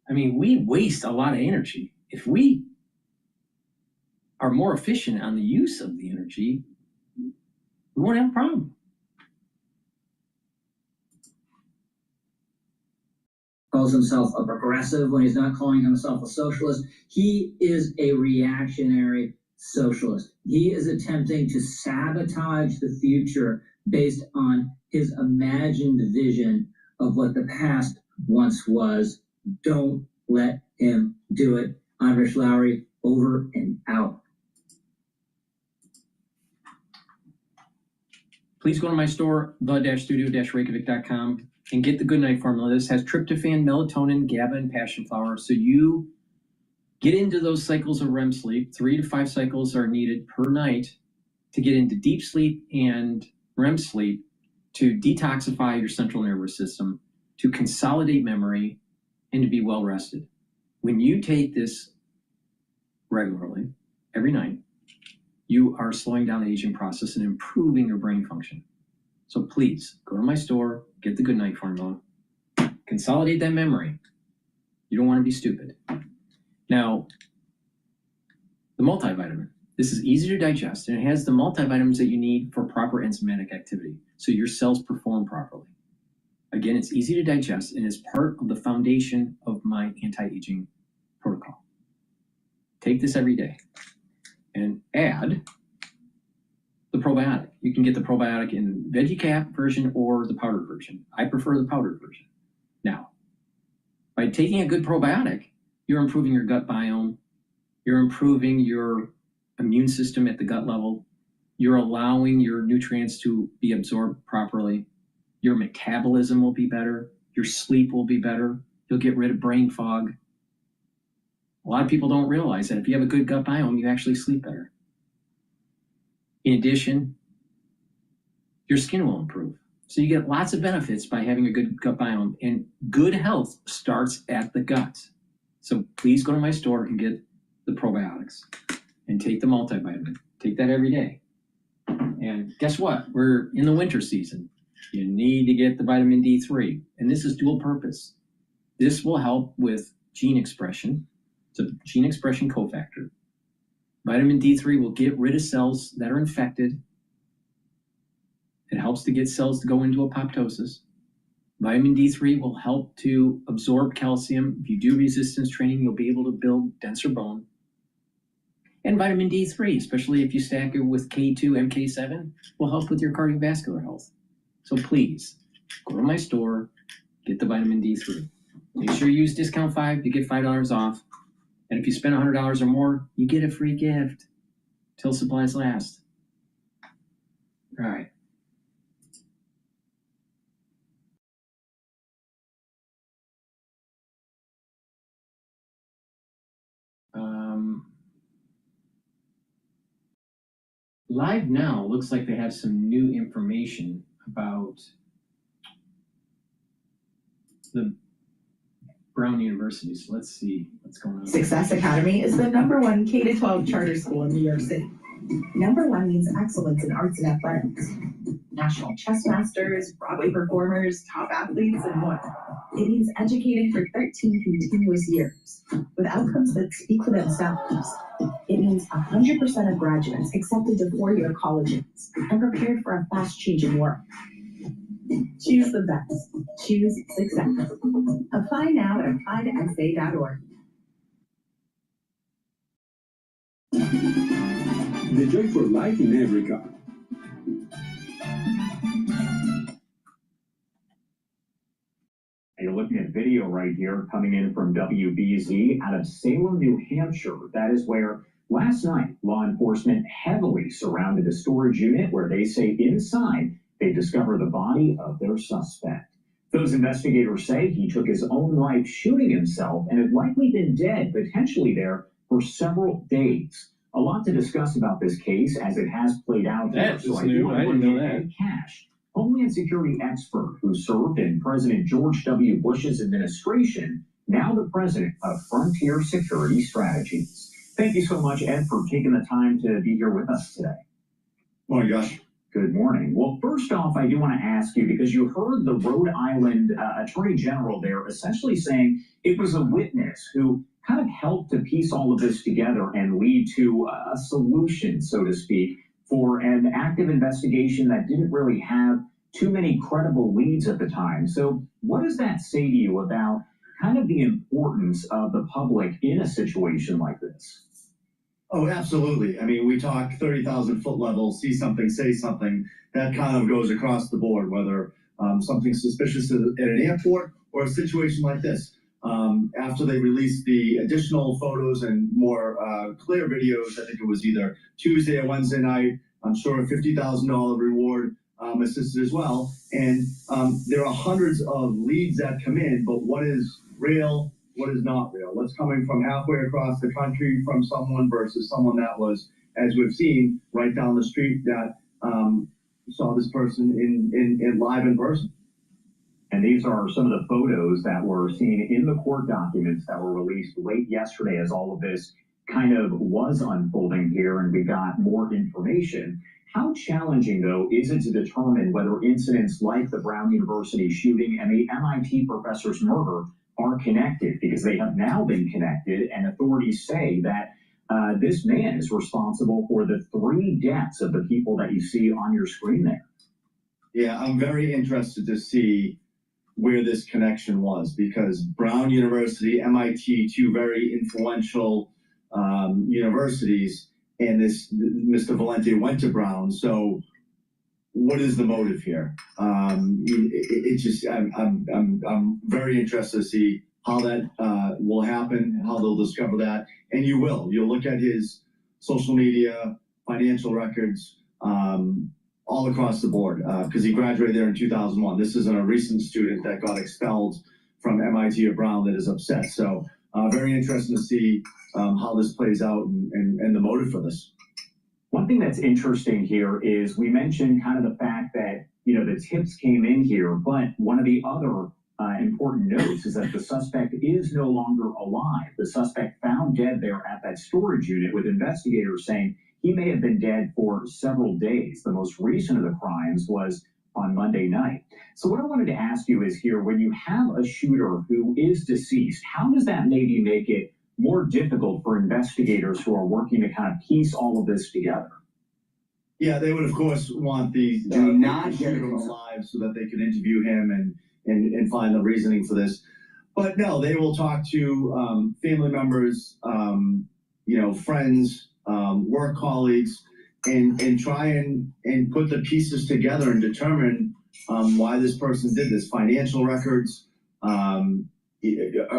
J: I mean, we waste a lot of energy. If we are more efficient on the use of the energy, we won't have a problem.
M: Calls himself a progressive when he's not calling himself a socialist. He is a reactionary socialist. He is attempting to sabotage the future based on his imagined vision of what the past once was. Don't let him do it. I'm Rich Lowry, over and out.
J: Please go to my store, the-studio-reykjavik.com, and get the Goodnight Formula. This has tryptophan, melatonin, GABA, and passion flower. So you get into those cycles of REM sleep. 3 to 5 cycles are needed per night to get into deep sleep and REM sleep, to detoxify your central nervous system, to consolidate memory, and to be well rested. When you take this regularly, every night, you are slowing down the aging process and improving your brain function.
B: So please go to my store, get the Goodnight formula, consolidate that memory. You don't want to be stupid. Now, the multivitamin. This is easy to digest, and it has the multivitamins that you need for proper enzymatic activity, so your cells perform properly. Again, it's easy to digest, and is part of the foundation of my anti-aging protocol. Take this every day, and add the probiotic. You can get the probiotic in veggie cap version or the powdered version. I prefer the powdered version. Now, by taking a good probiotic, you're improving your gut biome, you're improving your immune system at the gut level, you're allowing your nutrients to be absorbed properly, your metabolism will be better, your sleep will be better, you'll get rid of brain fog. A lot of people don't realize that if you have a good gut biome, you actually sleep better. In addition, your skin will improve. So you get lots of benefits by having a good gut biome, and good health starts at the gut. So please go to my store and get the probiotics and take the multivitamin. Take that every day. And guess what? We're in the winter season. You need to get the vitamin D3, and this is dual purpose. This will help with gene expression. It's a gene expression cofactor. Vitamin D3 will get rid of cells that are infected. It helps to get cells to go into apoptosis. Vitamin D3 will help to absorb calcium. If you do resistance training, you'll be able to build denser bone. And vitamin D3, especially if you stack it with K2, MK7, will help with your cardiovascular health. So please, go to my store, get the vitamin D3. Make sure you use discount 5 to get $5 off. And if you spend $100 or more, you get a free gift till supplies last. All right. Live now looks like they have some new information about the Brown University. So let's see what's going on.
O: Success Academy is the #1 K-12 charter school in New York City. #1 means excellence in arts and athletics. National chess masters, Broadway performers, top athletes, and more. It means educating for 13 continuous years, with outcomes that speak for themselves. It means 100% of graduates accepted to 4-year colleges and prepared for a fast-changing world. Choose the best. Choose success. Apply now at applytosa.org.
P: The joy for life in every car.
Q: You're looking at video right here coming in from WBZ out of Salem, New Hampshire. That is where last night law enforcement heavily surrounded a storage unit where they say inside they discovered the body of their suspect. Those investigators say he took his own life shooting himself and had likely been dead, potentially there for several days. A lot to discuss about this case as it has played out here.
B: That's new. I didn't know that.
Q: Cash, Homeland Security expert who served in President George W. Bush's administration, now the president of Frontier Security Strategies. Thank you so much, Ed, for taking the time to be here with us today.
S: Morning, Josh.
Q: Good morning. Well, first off, I do want to ask you, because you heard the Rhode Island Attorney General there essentially saying it was a witness who kind of helped to piece all of this together and lead to a solution, so to speak, for an active investigation that didn't really have too many credible leads at the time. So what does that say to you about kind of the importance of the public in a situation like this?
S: Oh, absolutely. I mean, we talk 30,000 foot level, see something, say something. That kind of goes across the board, whether something suspicious at an airport or a situation like this. After they released the additional photos and more clear videos, I think it was either Tuesday or Wednesday night, I'm sure a $50,000 reward assisted as well. And there are hundreds of leads that come in, but what is real, what is not real? What's coming from halfway across the country from someone versus someone that was, as we've seen, right down the street that saw this person in live in person.
Q: And these are some of the photos that were seen in the court documents that were released late yesterday as all of this kind of was unfolding here and we got more information. How challenging, though, is it to determine whether incidents like the Brown University shooting and the MIT professor's murder are connected? Because they have now been connected, and authorities say that this man is responsible for the 3 deaths of the people that you see on your screen there.
S: Yeah, I'm very interested to see where this connection was, because Brown University, MIT, 2 very influential universities, and this Mr. Valente went to Brown. So what is the motive here? I'm very interested to see how that will happen, how they'll discover that. And you'll look at his social media, financial records, all across the board, because he graduated there in 2001. This isn't a recent student that got expelled from MIT or Brown that is upset. So very interesting to see how this plays out and the motive for this.
Q: One thing that's interesting here is we mentioned kind of the fact that, the tips came in here, but one of the other important notes is that the suspect is no longer alive. The suspect found dead there at that storage unit, with investigators saying he may have been dead for several days. The most recent of the crimes was on Monday night. So what I wanted to ask you is here, when you have a shooter who is deceased, how does that maybe make it more difficult for investigators who are working to kind of piece all of this together?
S: Yeah, they would, of course, want the shooter alive so that they can interview him and find the reasoning for this. But no, they will talk to family members, friends, work colleagues, and try and put the pieces together and determine why this person did this. Financial records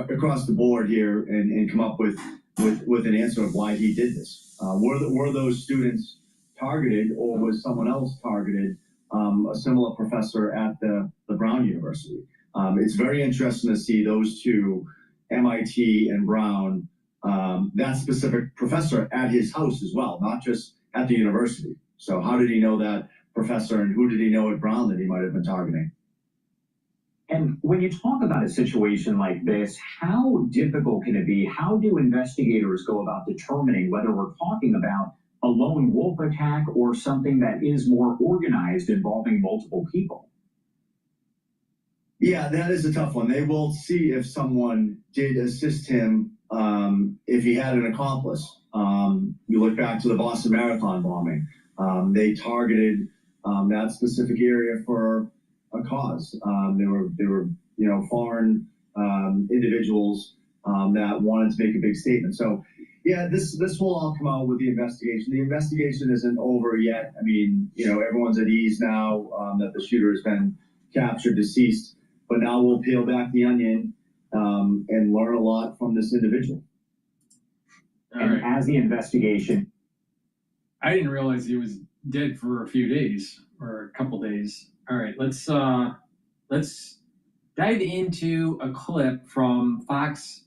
S: across the board here, and come up with an answer of why he did this. Were those students targeted, or was someone else targeted, a similar professor at the Brown University? It's very interesting to see those 2, MIT and Brown, that specific professor at his house as well, not just at the university. So how did he know that professor, and who did he know at Brown that he might have been targeting?
Q: And when you talk about a situation like this, how difficult can it be? How do investigators go about determining whether we're talking about a lone wolf attack or something that is more organized involving multiple people?
S: Yeah, that is a tough one. They will see if someone did assist him, if he had an accomplice. You look back to the Boston Marathon bombing. They targeted that specific area for a cause. They were foreign individuals that wanted to make a big statement. So yeah, this will all come out with the investigation. The investigation isn't over yet. I mean, everyone's at ease now that the shooter has been captured, deceased. But now we'll peel back the onion and learn a lot from this individual.
Q: And as the investigation,
J: I didn't realize he was dead for a few days or a couple days. All right, let's dive into a clip from Fox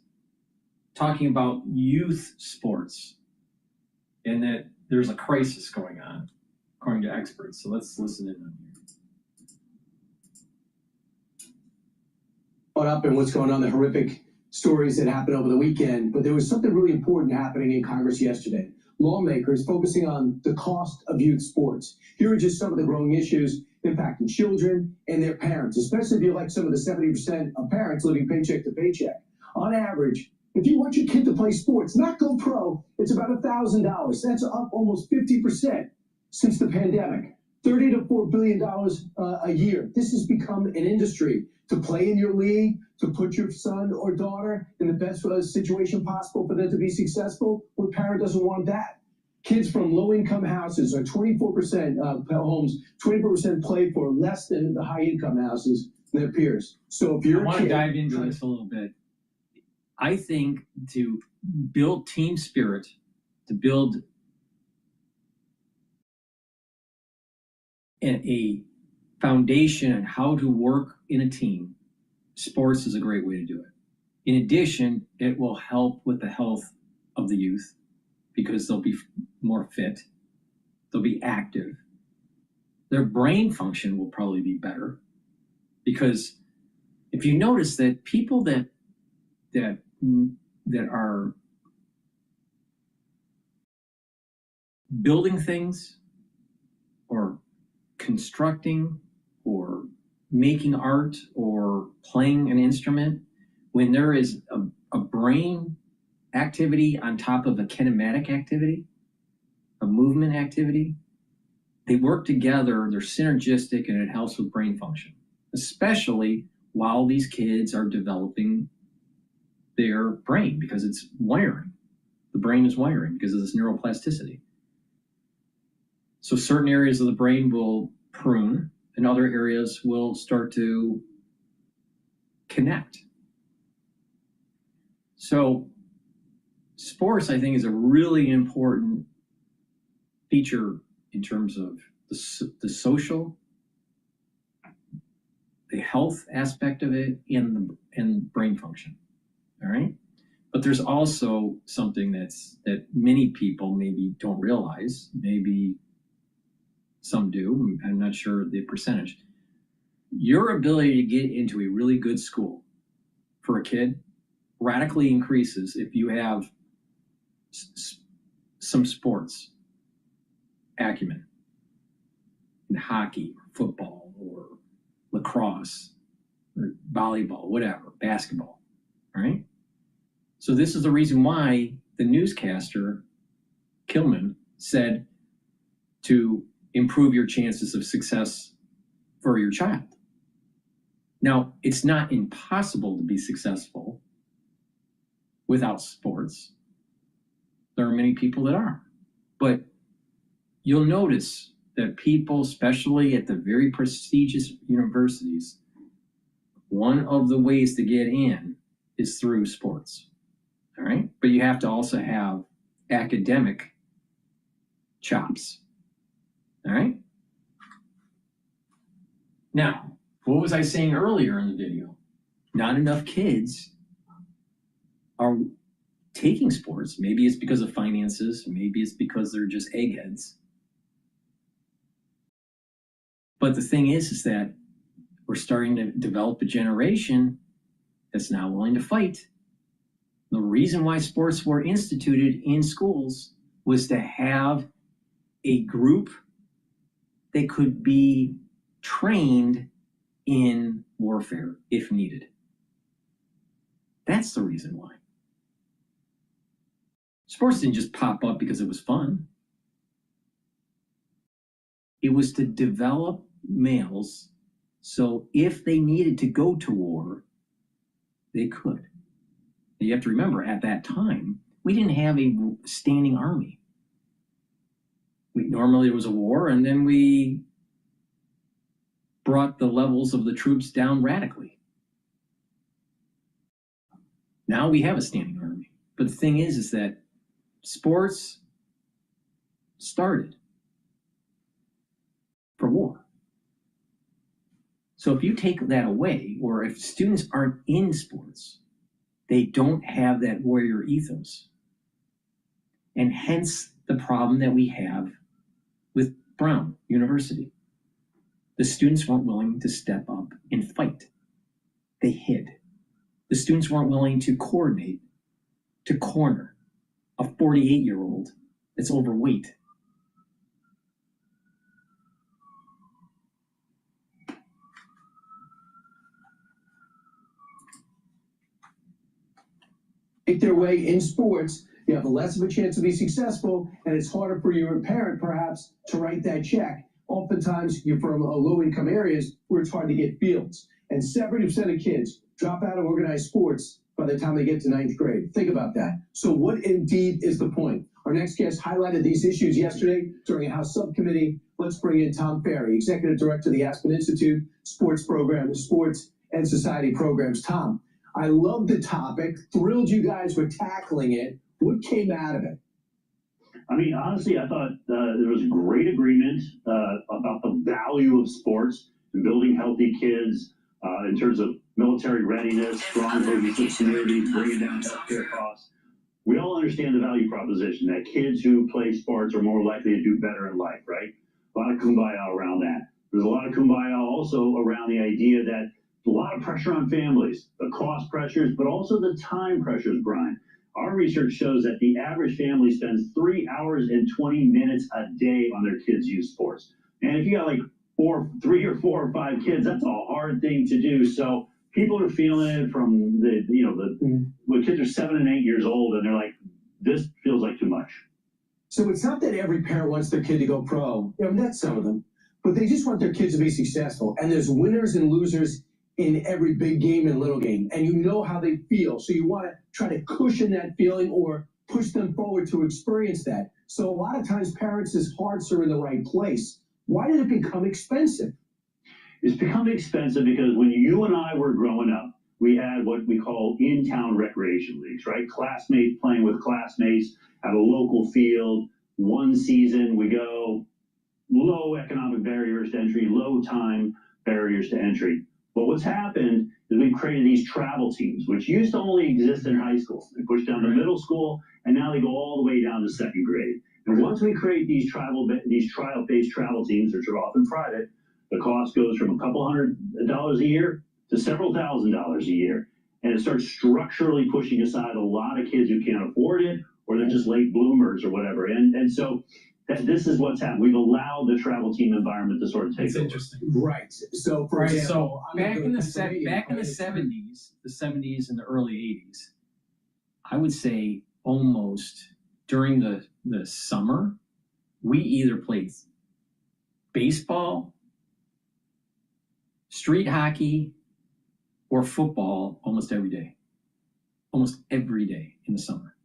J: talking about youth sports and that there's a crisis going on, according to experts. So let's listen in on here.
F: Caught up in what's going on, the horrific stories that happened over the weekend, but there was something really important happening in Congress yesterday. Lawmakers focusing on the cost of youth sports. Here are just some of the growing issues impacting children and their parents, especially if you're like some of the 70% of parents living paycheck to paycheck. On average, if you want your kid to play sports, not go pro, it's about $1,000. That's up almost 50% since the pandemic. $30 to $4 billion a year. This has become an industry to play in your league, to put your son or daughter in the best situation possible for them to be successful. What parent doesn't want that? Kids from low-income houses are 24% homes, 24% play for less than the high-income houses than their peers. So if you're
J: I want to dive into this a little bit. I think to build team spirit, to build a foundation on how to work in a team, sports is a great way to do it. In addition, it will help with the health of the youth because they'll be more fit, they'll be active. Their brain function will probably be better because if you notice that people that are building things or constructing or making art or playing an instrument, when there is a brain activity on top of a kinematic activity, a movement activity, they work together, they're synergistic, and it helps with brain function, especially while these kids are developing their brain, because it's wiring. The brain is wiring because of this neuroplasticity. So certain areas of the brain will prune and other areas will start to connect. So sports, I think, is a really important feature in terms of the social, the health aspect of it, and brain function. All right. But there's also something that many people maybe don't realize. Maybe some do. I'm not sure the percentage. Your ability to get into a really good school for a kid radically increases if you have some sports acumen in hockey, or football, or lacrosse, or volleyball, whatever, basketball, right? So this is the reason why the newscaster, Kilman, said to improve your chances of success for your child. Now, it's not impossible to be successful without sports. There are many people that are. But you'll notice that people, especially at the very prestigious universities, one of the ways to get in is through sports. All right? But you have to also have academic chops. All right? Now, what was I saying earlier in the video? Not enough kids are taking sports. Maybe it's because of finances. Maybe it's because they're just eggheads. But the thing is that we're starting to develop a generation that's now willing to fight. The reason why sports were instituted in schools was to have a group that could be trained in warfare if needed. That's the reason why. Sports didn't just pop up because it was fun. It was to develop males so if they needed to go to war, they could. And you have to remember, at that time, we didn't have a standing army. Normally it was a war, and then we brought the levels of the troops down radically. Now we have a standing army. But the thing is that sports started for war. So if you take that away, or if students aren't in sports, they don't have that warrior ethos. And hence the problem that we have with Brown University. The students weren't willing to step up and fight. They hid. The students weren't willing to coordinate, to corner a 48-year-old that's overweight.
F: Make their way in sports, you have less of a chance to be successful, and it's harder for your parent, perhaps, to write that check. Oftentimes, you're from low-income areas where it's hard to get fields. And 70% of kids drop out of organized sports by the time they get to 9th grade. Think about that. So what indeed is the point? Our next guest highlighted these issues yesterday during a House subcommittee. Let's bring in Tom Ferry, Executive Director of the Aspen Institute, Sports Program, Sports and Society Programs. Tom, I love the topic. Thrilled you guys were tackling it. What came out of it?
T: I mean, honestly, I thought there was great agreement about the value of sports and building healthy kids in terms of military readiness, strong cohesive communities, bringing down healthcare costs. We all understand the value proposition that kids who play sports are more likely to do better in life, right? A lot of kumbaya around that. There's a lot of kumbaya also around the idea that a lot of pressure on families, the cost pressures, but also the time pressures, Brian. Our research shows that the average family spends 3 hours and 20 minutes a day on their kids' youth sports. And if you got like 3 or 4 or 5 kids, that's a hard thing to do. So people are feeling it from when kids are 7 and 8 years old, and they're like, this feels like too much.
F: So it's not that every parent wants their kid to go pro. That's some of them. But they just want their kids to be successful. And there's winners and losers in every big game and little game. And you know how they feel. So you want to try to cushion that feeling or push them forward to experience that. So a lot of times parents' hearts are in the right place. Why did it become expensive?
T: It's become expensive because when you and I were growing up, we had what we call in-town recreation leagues, right? Classmates playing with classmates at a local field. One season we go, low economic barriers to entry, low time barriers to entry. But what's happened is we've created these travel teams, which used to only exist in high school. They pushed down to middle school, and now they go all the way down to second grade. And once we create these trial-based travel teams, which are often private, the cost goes from a couple $100 a year to several $1,000s a year. And it starts structurally pushing aside a lot of kids who can't afford it, or they're just late bloomers or whatever. And so this is what's happened. We've allowed the travel team environment to sort of take over.
B: Interesting.
F: Right. So, for example,
B: back in the 70s, and the early 80s, I would say almost during the summer, we either played baseball, street hockey, or football almost every day in the summer.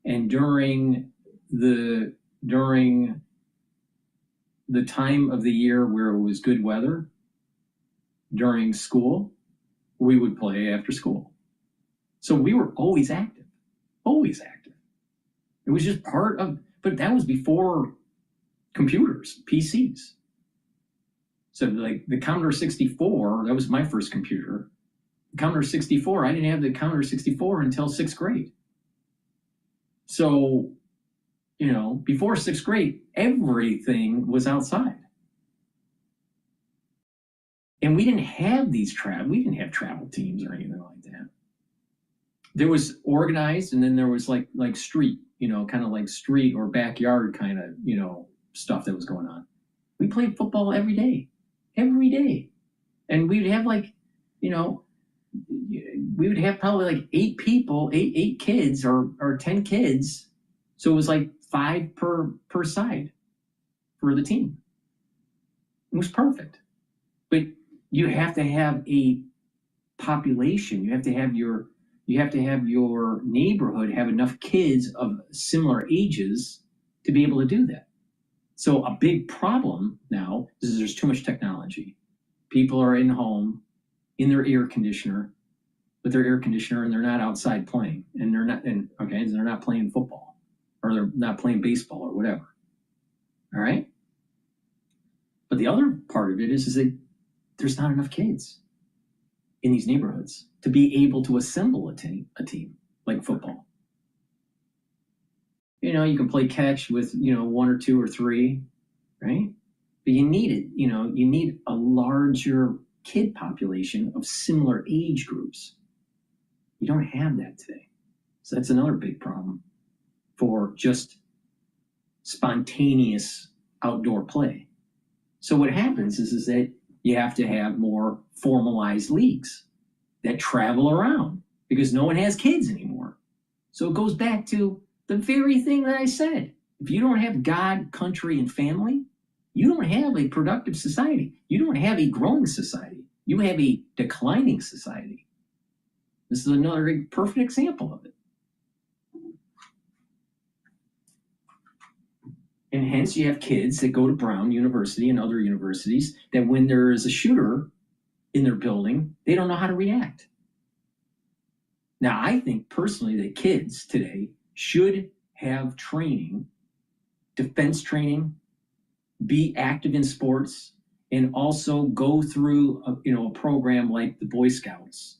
B: And during the time of the year where it was good weather, during school, we would play after school. So we were always active. It was just part of, but that was before computers, PCs. So like the Commodore 64, that was my first computer. The Commodore 64, I didn't have the Commodore 64 until 6th grade. So, before 6th grade, everything was outside. And we didn't have we didn't have travel teams or anything like that. There was organized, and then there was like street, kind of like street or backyard kind of, stuff that was going on. We played football every day. And we'd have we would have probably like 8 people, eight kids or 10 kids. So it was like 5 per side for the team. It was perfect. But you have to have a population. You have to have your neighborhood have enough kids of similar ages to be able to do that. So a big problem now is there's too much technology. People are in home, in their air conditioner, with their air conditioner, and they're not outside playing, and they're not playing football, or they're not playing baseball or whatever. All right. But the other part of it is that there's not enough kids in these neighborhoods to be able to assemble a team like football. You can play catch with 1 or 2 or 3, right? But you need it. You need a larger kid population of similar age groups. You don't have that today. So that's another big problem for just spontaneous outdoor play. So what happens is that you have to have more formalized leagues that travel around because no one has kids anymore. So it goes back to the very thing that I said. If you don't have God, country, and family, you don't have a productive society. You don't have a growing society. You have a declining society. This is another perfect example of it. And hence you have kids that go to Brown University and other universities that when there is a shooter in their building, they don't know how to react. Now, I think personally that kids today should have training, defense training, be active in sports, and also go through a program like the Boy Scouts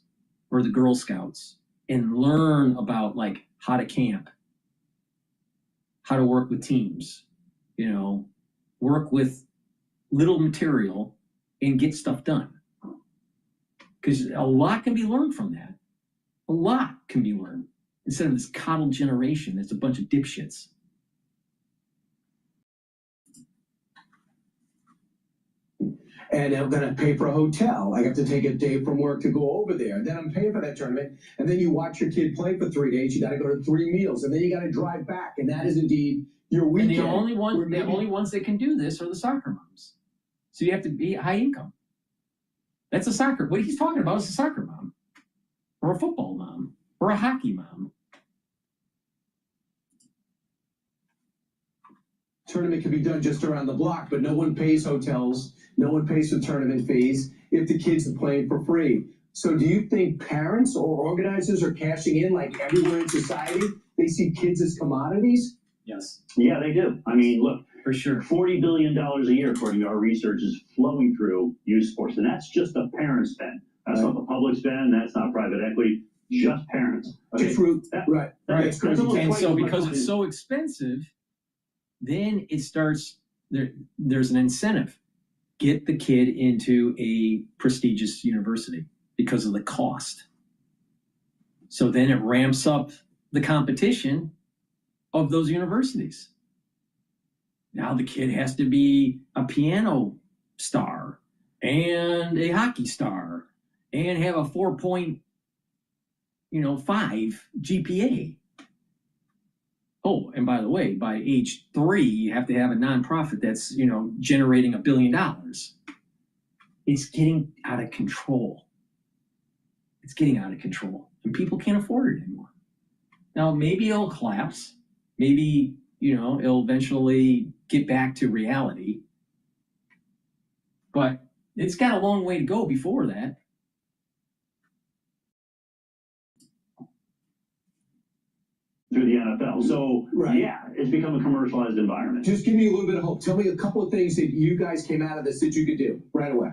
B: or the Girl Scouts and learn about how to camp, how to work with teams, work with little material and get stuff done. Because a lot can be learned from that. A lot can be learned.
J: instead of this coddled generation that's a bunch of dipshits.
F: And I'm going to pay for a hotel. I have to take a day from work to go over there. Then I'm paying for that tournament. And then you watch your kid play for 3 days. You got to go to 3 meals. And then you got to drive back. And that is indeed your weekend.
J: And the only ones that can do this are the soccer moms. So you have to be high income. That's a soccer. What he's talking about is a soccer mom, or a football mom, or a hockey mom.
F: Tournament can be done just around the block, but no one pays hotels. No one pays for tournament fees if the kids are playing for free. So do you think parents or organizers are cashing in like everywhere in society? They see kids as commodities?
J: Yes.
T: Yeah, they do. I mean, look,
J: for sure.
T: $40 billion a year, according to our research, is flowing through youth sports. And that's just the parent spend. That's not the public spend. That's not private equity. Just parents. Okay.
F: Just right.
J: Right.
T: That's almost
J: And
T: twice
J: so
T: as much
J: because
T: money.
J: it's so expensive, then it starts, there's an incentive. Get the kid into a prestigious university because of the cost. So then it ramps up the competition of those universities. Now the kid has to be a piano star and a hockey star and have a 4.5 GPA. Oh, and by the way, by age 3, you have to have a nonprofit that's, generating $1 billion. It's getting out of control. It's getting out of control. And people can't afford it anymore. Now, maybe it'll collapse. Maybe, it'll eventually get back to reality. But it's got a long way to go before that.
T: Through the NFL. So, yeah, it's become a commercialized environment.
F: Just give me a little bit of hope. Tell me a couple of things that you guys came out of this that you could do right away.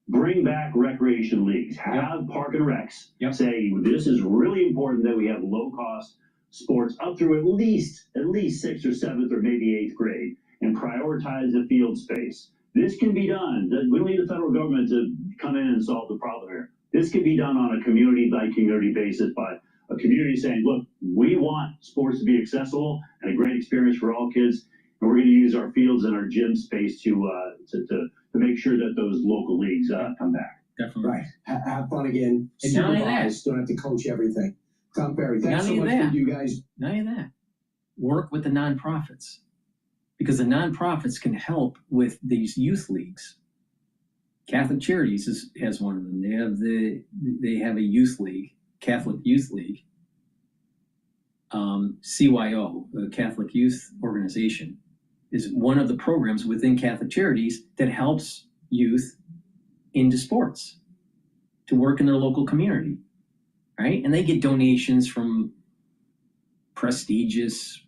T: Bring back recreation leagues. Have park and recs say this is really important that we have low-cost sports up through at least 6th or 7th or maybe 8th grade and prioritize the field space. This can be done. We don't need the federal government to come in and solve the problem here. This can be done on a community-by-community basis by a community saying, look, we want sports to be accessible and a great experience for all kids, and we're going to use our fields and our gym space to make sure that those local leagues come back.
J: Definitely.
F: Right. Have fun again.
J: And not only that,
F: don't have to coach everything. Tom Perry, thanks so much for you guys.
J: Not only that, work with the nonprofits, because the nonprofits can help with these youth leagues. Catholic Charities has one of them. They have a youth league, Catholic Youth League. CYO, the Catholic Youth Organization, is one of the programs within Catholic Charities that helps youth into sports to work in their local community, right? And they get donations from prestigious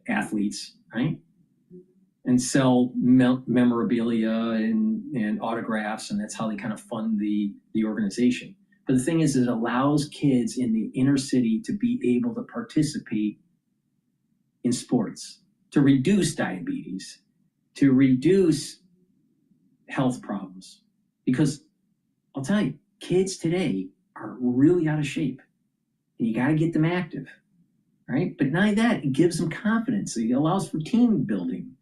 J: athletes, right? And sell memorabilia and autographs, and that's how they kind of fund the organization. But the thing is, it allows kids in the inner city to be able to participate in sports, to reduce diabetes, to reduce health problems. Because I'll tell you, kids today are really out of shape, and you got to get them active, right? But not only that, it gives them confidence. It allows for team building.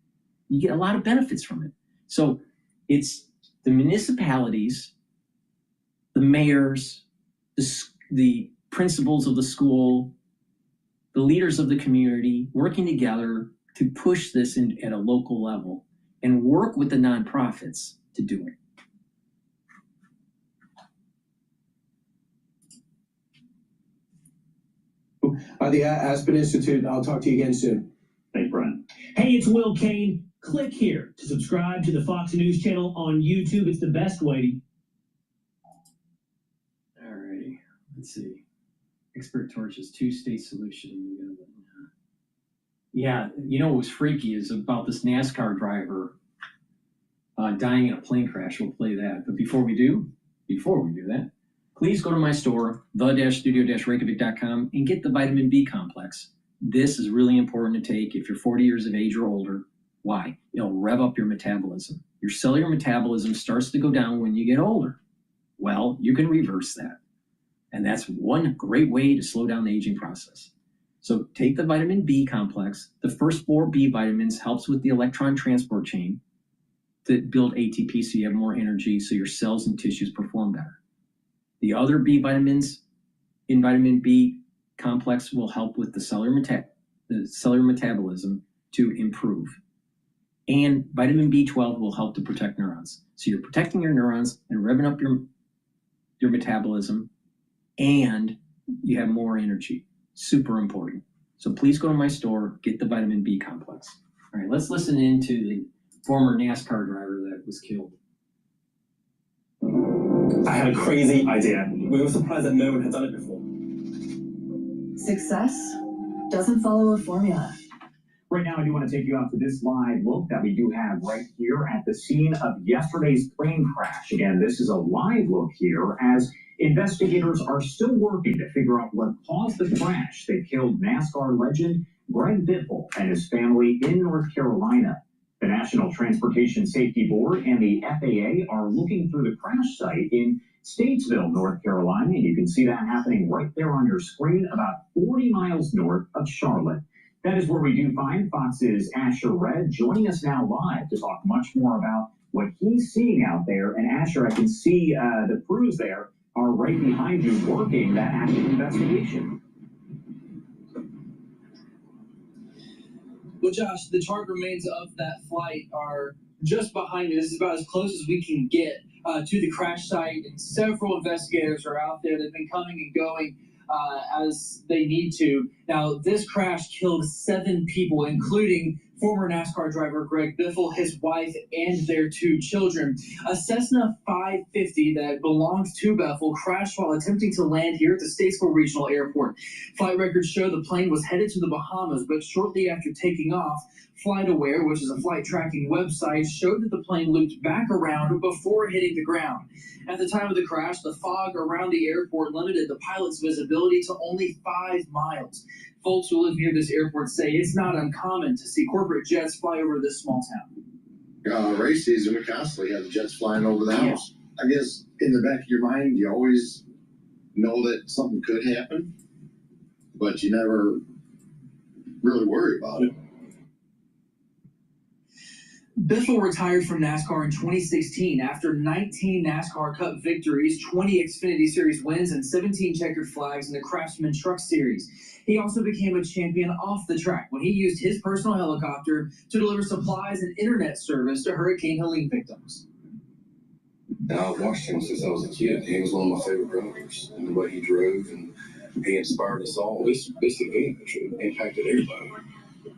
J: You get a lot of benefits from it. So it's the municipalities, the mayors, the principals of the school, the leaders of the community working together to push this at a local level and work with the nonprofits to do it.
F: The Aspen Institute, I'll talk to you again soon.
T: Thanks, Brian.
U: Hey, it's Will Kane. Click here to subscribe to the Fox News channel on YouTube. It's the best way to...
J: Alrighty, let's see. Expert torches, 2-state solution. Yeah, what was freaky is about this NASCAR driver dying in a plane crash. We'll play that. But before we do that, please go to my store, the-studio-reykjavik.com, and get the vitamin B complex. This is really important to take if you're 40 years of age or older. Why? It'll rev up your metabolism. Your cellular metabolism starts to go down when you get older. Well, you can reverse that. And that's one great way to slow down the aging process. So take the vitamin B complex. The first 4 B vitamins helps with the electron transport chain to build ATP so you have more energy, so your cells and tissues perform better. The other B vitamins in vitamin B complex will help with the cellular metabolism to improve. And vitamin B12 will help to protect neurons. So you're protecting your neurons and revving up your metabolism, and you have more energy. Super important. So please go to my store, get the vitamin B complex. All right, let's listen in to the former NASCAR driver that was killed.
A: I had a crazy idea. We were surprised that no one had done it before.
O: Success doesn't follow a formula.
Q: Right now, I do want to take you out to this live look that we do have right here at the scene of yesterday's plane crash. Again, this is a live look here as investigators are still working to figure out what caused the crash that killed NASCAR legend Greg Biffle and his family in North Carolina. The National Transportation Safety Board and the FAA are looking through the crash site in Statesville, North Carolina, and you can see that happening right there on your screen, about 40 miles north of Charlotte. That is where we do find Fox's Asher Red joining us now live to talk much more about what he's seeing out there. And Asher, I can see the crews there are right behind you working that active investigation.
V: Well, Josh, the chart remains of that flight are just behind me. This is about as close as we can get to the crash site, and several investigators are out there. They've been coming and going as they need to. Now, this crash killed 7 people, including former NASCAR driver Greg Biffle, his wife, and their 2 children. A Cessna 550 that belongs to Biffle crashed while attempting to land here at the Statesville Regional Airport. Flight records show the plane was headed to the Bahamas, but shortly after taking off, FlightAware, which is a flight tracking website, showed that the plane looped back around before hitting the ground. At the time of the crash, the fog around the airport limited the pilot's visibility to only 5 miles. Folks who live near this airport say it's not uncommon to see corporate jets fly over this small town.
W: Race season, we constantly have jets flying over the house. I guess in the back of your mind, you always know that something could happen, but you never really worry about it.
V: Biffle retired from NASCAR in 2016 after 19 NASCAR Cup victories, 20 Xfinity Series wins, and 17 checkered flags in the Craftsman Truck Series. He also became a champion off the track when he used his personal helicopter to deliver supplies and internet service to Hurricane Helene victims.
X: I've watched him since I was a kid. He was one of my favorite drivers, and the way he drove, and he inspired us all. This event impacted everybody,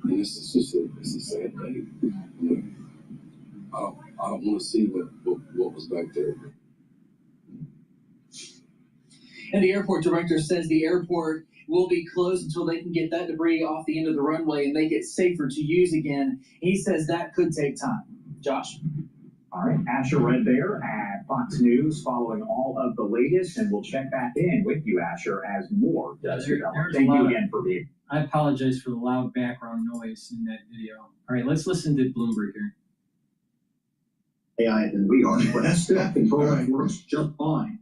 X: and this is just a sad day. You know, I don't want to see what was back there.
V: And the airport director says the airport will be closed until they can get that debris off the end of the runway and make it safer to use again. He says that could take time. Josh?
Q: All right, Asher Red there at Fox News following all of the latest, and we'll check back in with you, Asher, as more does develop. Thank you again for being.
J: I apologize for the loud background noise in that video. All right, let's listen to Bloomberg here.
Y: AI than we are, but that control F works just fine.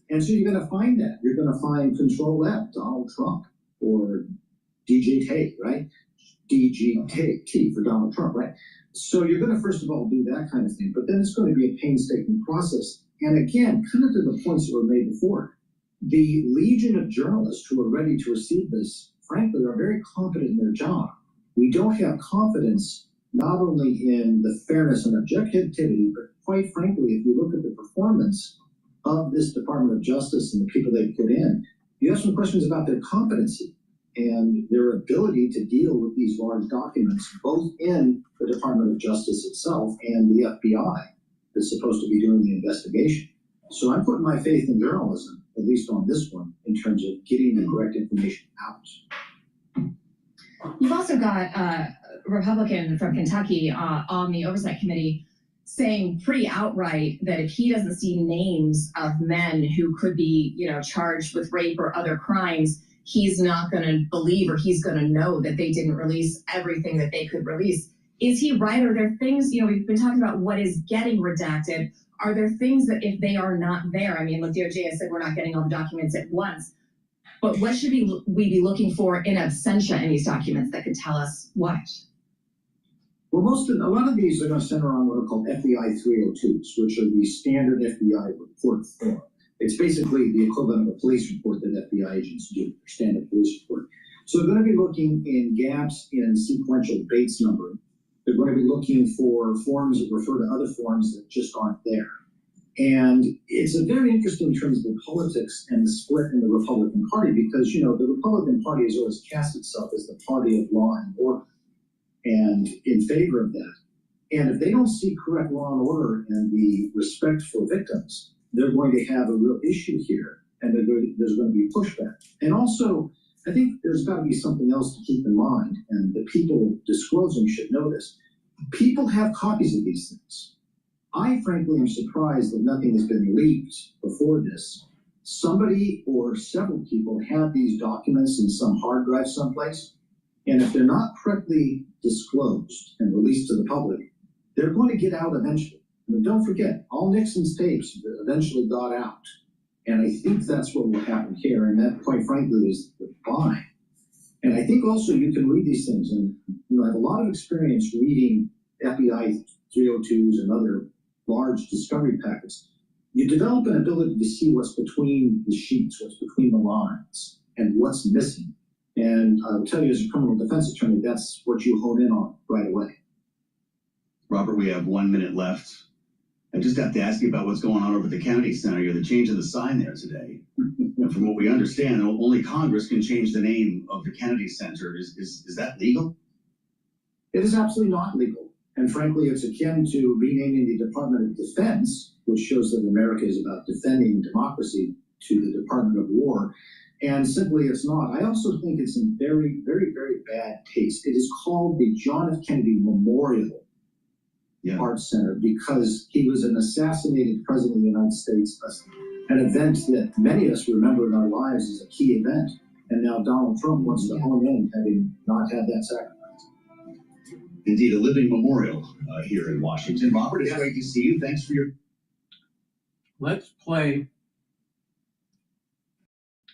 Y: And so you're going to find that. You're going to find Control F, Donald Trump, or DJ Tate, right? DGT for Donald Trump, right? So you're going to, first of all, do that kind of thing, but then it's going to be a painstaking process. And again, kind of to the points that were made before, the legion of journalists who are ready to receive this, frankly, are very confident in their job. We don't have confidence not only in the fairness and objectivity, but quite frankly, if you look at the performance of this Department of Justice and the people they put in, you have some questions about their competency and their ability to deal with these large documents, both in the Department of Justice itself and the FBI that's supposed to be doing the investigation. So I'm putting my faith in journalism, at least on this one, in terms of getting the correct information out.
Z: You've also got a Republican from Kentucky on the Oversight Committee saying pretty outright that if he doesn't see names of men who could be, charged with rape or other crimes, he's not going to believe, or he's going to know that they didn't release everything that they could release. Is he right? Are there things, we've been talking about what is getting redacted. are there things that if they are not there, I mean, look, DOJ has said we're not getting all the documents at once, but what should we be looking for in absentia in these documents that could tell us what?
Y: Well, a lot of these are going to center on what are called FBI 302s, which are the standard FBI report form. It's basically the equivalent of a police report that FBI agents do, their standard police report. So they're going to be looking in gaps in sequential Bates numbering. They're going to be looking for forms that refer to other forms that just aren't there. And it's a very interesting in terms of the politics and the split in the Republican Party, because, you know, the Republican Party has always cast itself as the party of law and order and in favor of that. And if they don't see correct law and order and the respect for victims, they're going to have a real issue here, and there's going to be pushback. And also, I think there's got to be something else to keep in mind, and the people disclosing should know this. People have copies of these things. I frankly am surprised that nothing has been leaked before this. Somebody or several people have these documents in some hard drive someplace, and if they're not correctly disclosed and released to the public, they're going to get out eventually. I mean, don't forget, all Nixon's tapes eventually got out. And I think that's what will happen here, and that, quite frankly, is the fine. And I think also you can read these things, and I have a lot of experience reading FBI 302s and other large discovery packets. You develop an ability to see what's between the sheets, what's between the lines, and what's missing. And I'll tell you, as a criminal defense attorney, that's what you hone in on right away.
C: Robert, we have 1 minute left. I just have to ask you about what's going on over at the county center here, the change of the sign there today. And from what we understand, only Congress can change the name of the Kennedy Center. Is that legal?
Y: It is absolutely not legal. And frankly, it's akin to renaming the Department of Defense, which shows that America is about defending democracy, to the Department of War. And simply, it's not. I also think it's in very, very, very bad taste. It is called the John F. Kennedy Memorial Arts Center because he was an assassinated president of the United States, an event that many of us remember in our lives as a key event. And now Donald Trump wants to hone in, having not had that sacrifice.
C: Indeed, a living memorial here in Washington. Robert, it's great to see you. Thanks for your...
J: Let's play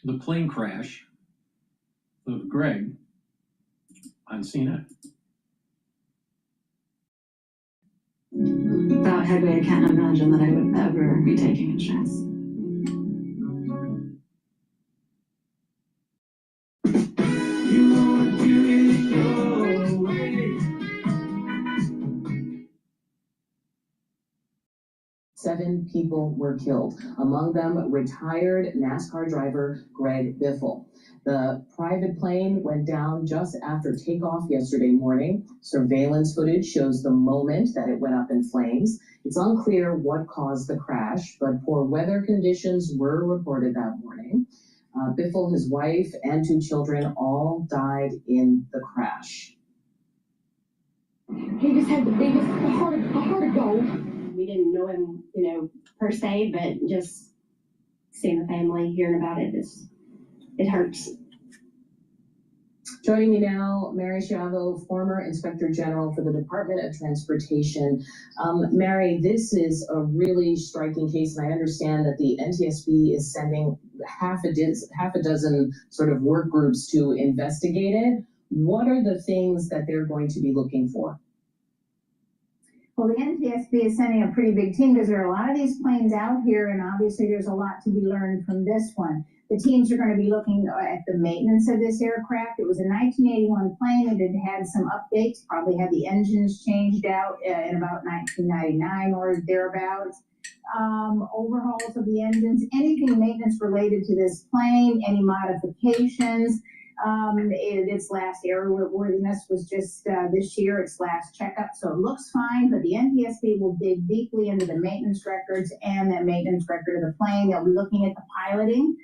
J: the plane crash of Greg on CNN.
D: Without Headway, I can't imagine that I would ever be taking insurance.
E: Seven people were killed, among them retired NASCAR driver Greg Biffle. The private plane went down just after takeoff yesterday morning. Surveillance footage shows the moment that it went up in flames. It's unclear what caused the crash, but poor weather conditions were reported that morning. Biffle, his wife, and 2 children all died in the crash.
G: He just had the heart of gold. We didn't know him, per se, but just seeing the family, hearing about it, it hurts.
E: Joining me now, Mary Schiavo, former Inspector General for the Department of Transportation. Mary, this is a really striking case, and I understand that the NTSB is sending half a dozen sort of work groups to investigate it. What are the things that they're going to be looking for?
L: Well, the NTSB is sending a pretty big team because there are a lot of these planes out here, and obviously there's a lot to be learned from this one. The teams are going to be looking at the maintenance of this aircraft. It was a 1981 plane. It had had some updates, probably had the engines changed out in about 1999 or thereabouts. Overhauls of the engines, anything maintenance related to this plane, any modifications. Its last airworthiness was just this year, its last checkup, so it looks fine, but the NTSB will dig deeply into the maintenance records and the maintenance record of the plane. They'll be looking at the piloting.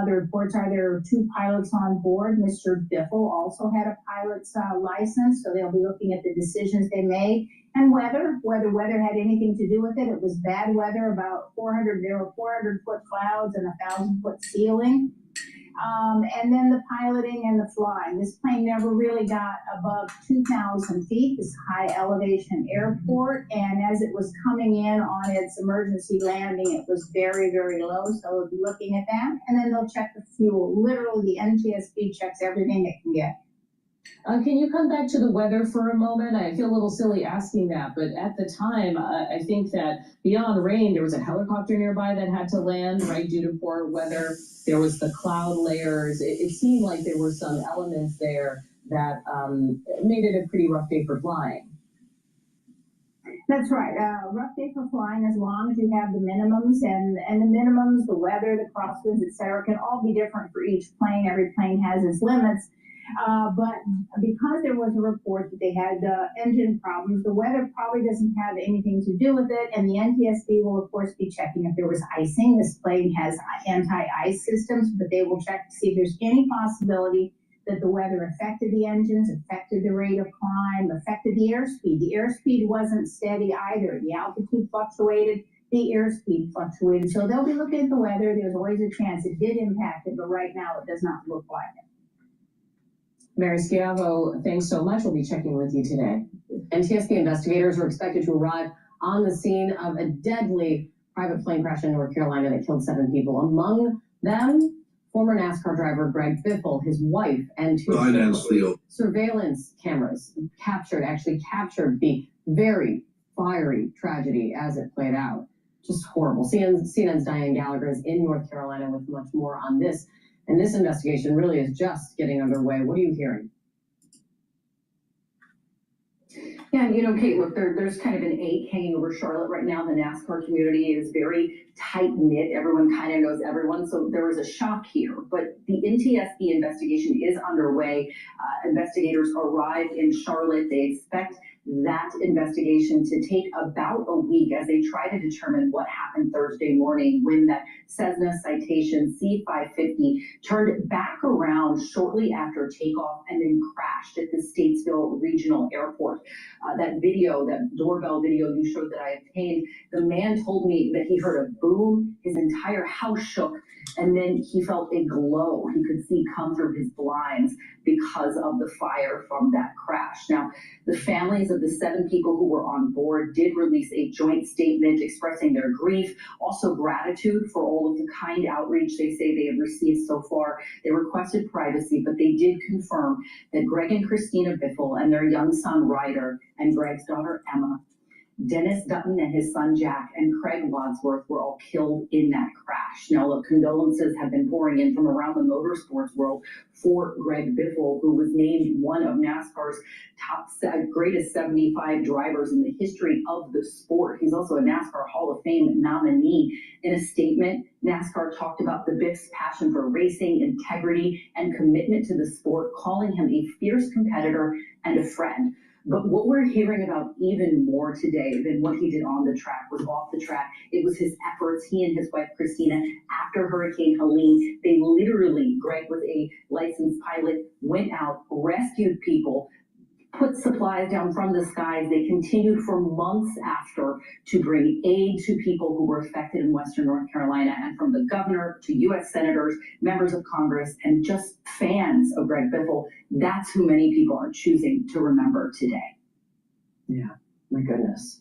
L: The reports are there are 2 pilots on board. Mr. Biffle also had a pilot's license, so they'll be looking at the decisions they made and whether weather had anything to do with it. It was bad weather, there were 400-foot clouds and 1,000-foot ceiling. And then the piloting and the flying. This plane never really got above 2,000 feet, this high elevation airport. And as it was coming in on its emergency landing, it was very, very low. So we'll be looking at that. And then they'll check the fuel. Literally, the NTSB checks everything it can get.
E: Can you come back to the weather for a moment? I feel a little silly asking that, but at the time, I think that beyond rain, there was a helicopter nearby that had to land, right, due to poor weather. There was the cloud layers. It seemed like there were some elements there that made it a pretty rough day for flying.
L: That's right. Rough day for flying, as long as you have the minimums, and the minimums, the weather, the crosswinds, et cetera, can all be different for each plane. Every plane has its limits. But because there was a report that they had engine problems, the weather probably doesn't have anything to do with it. And the NTSB will, of course, be checking if there was icing. This plane has anti-ice systems, but they will check to see if there's any possibility that the weather affected the engines, affected the rate of climb, affected the airspeed. The airspeed wasn't steady either. The altitude fluctuated, the airspeed fluctuated. So they'll be looking at the weather. There's always a chance it did impact it, but right now it does not look like it.
E: Mary Schiavo, thanks so much. We'll be checking with you today.
H: NTSB investigators are expected to arrive on the scene of a deadly private plane crash in North Carolina that killed 7 people. Among them, former NASCAR driver Greg Biffle, his wife, and 2 surveillance cameras actually captured the very fiery tragedy as it played out. Just horrible. CNN's Diane Gallagher is in North Carolina with much more on this. And this investigation really is just getting underway. What are you hearing?
I: Yeah, Kate, look, there's kind of an ache hanging over Charlotte right now. The NASCAR community is very tight-knit. Everyone kind of knows everyone. So there was a shock here. But the NTSB investigation is underway. Investigators arrived in Charlotte. They expect that investigation to take about a week as they try to determine what happened Thursday morning when that Cessna Citation C-550 turned back around shortly after takeoff and then crashed at the Statesville Regional Airport. That video, that doorbell video you showed that I obtained, the man told me that he heard a boom, his entire house shook, and then he felt a glow he could see come through his blinds because of the fire from that crash. Now, the families of the 7 people who were on board did release a joint statement expressing their grief, also gratitude for all of the kind outreach they say they have received so far. They requested privacy, but they did confirm that Greg and Christina Biffle and their young son Ryder and Greg's daughter Emma, Dennis Dutton and his son Jack, and Craig Wadsworth were all killed in that crash. Now, look, condolences have been pouring in from around the motorsports world for Greg Biffle, who was named one of NASCAR's top greatest 75 drivers in the history of the sport. He's also a NASCAR Hall of Fame nominee. In a statement, NASCAR talked about the Biff's passion for racing, integrity, and commitment to the sport, calling him a fierce competitor and a friend. But what we're hearing about even more today than what he did on the track was off the track. It was his efforts, he and his wife Christina, after Hurricane Helene. They literally, Greg was a licensed pilot, went out, rescued people, put supplies down from the skies. They continued for months after to bring aid to people who were affected in Western North Carolina, and from the governor to U.S. senators, members of Congress, and just fans of Greg Biffle. That's who many people are choosing to remember today.
H: Yeah, my goodness.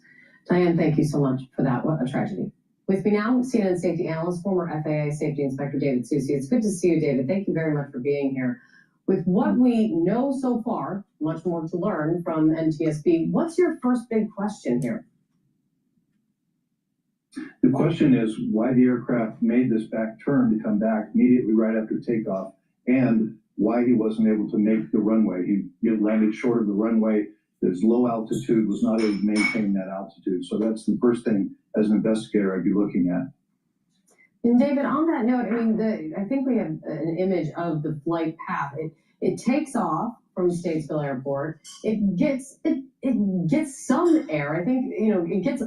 H: Diane, thank you so much for that. What a tragedy. With me now, CNN safety analyst, former FAA safety inspector David Susi. It's good to see you, David. Thank you very much for being here. With what we know so far, much more to learn from NTSB, what's your first big question here?
K: The question is why the aircraft made this back turn to come back immediately right after takeoff, and why he wasn't able to make the runway. He landed short of the runway. His low altitude, was not able to maintain that altitude. So that's the first thing as an investigator I'd be looking at.
H: And David, on that note, I mean, I think we have an image of the flight path. It takes off from Statesville Airport. It gets some air. I think it gets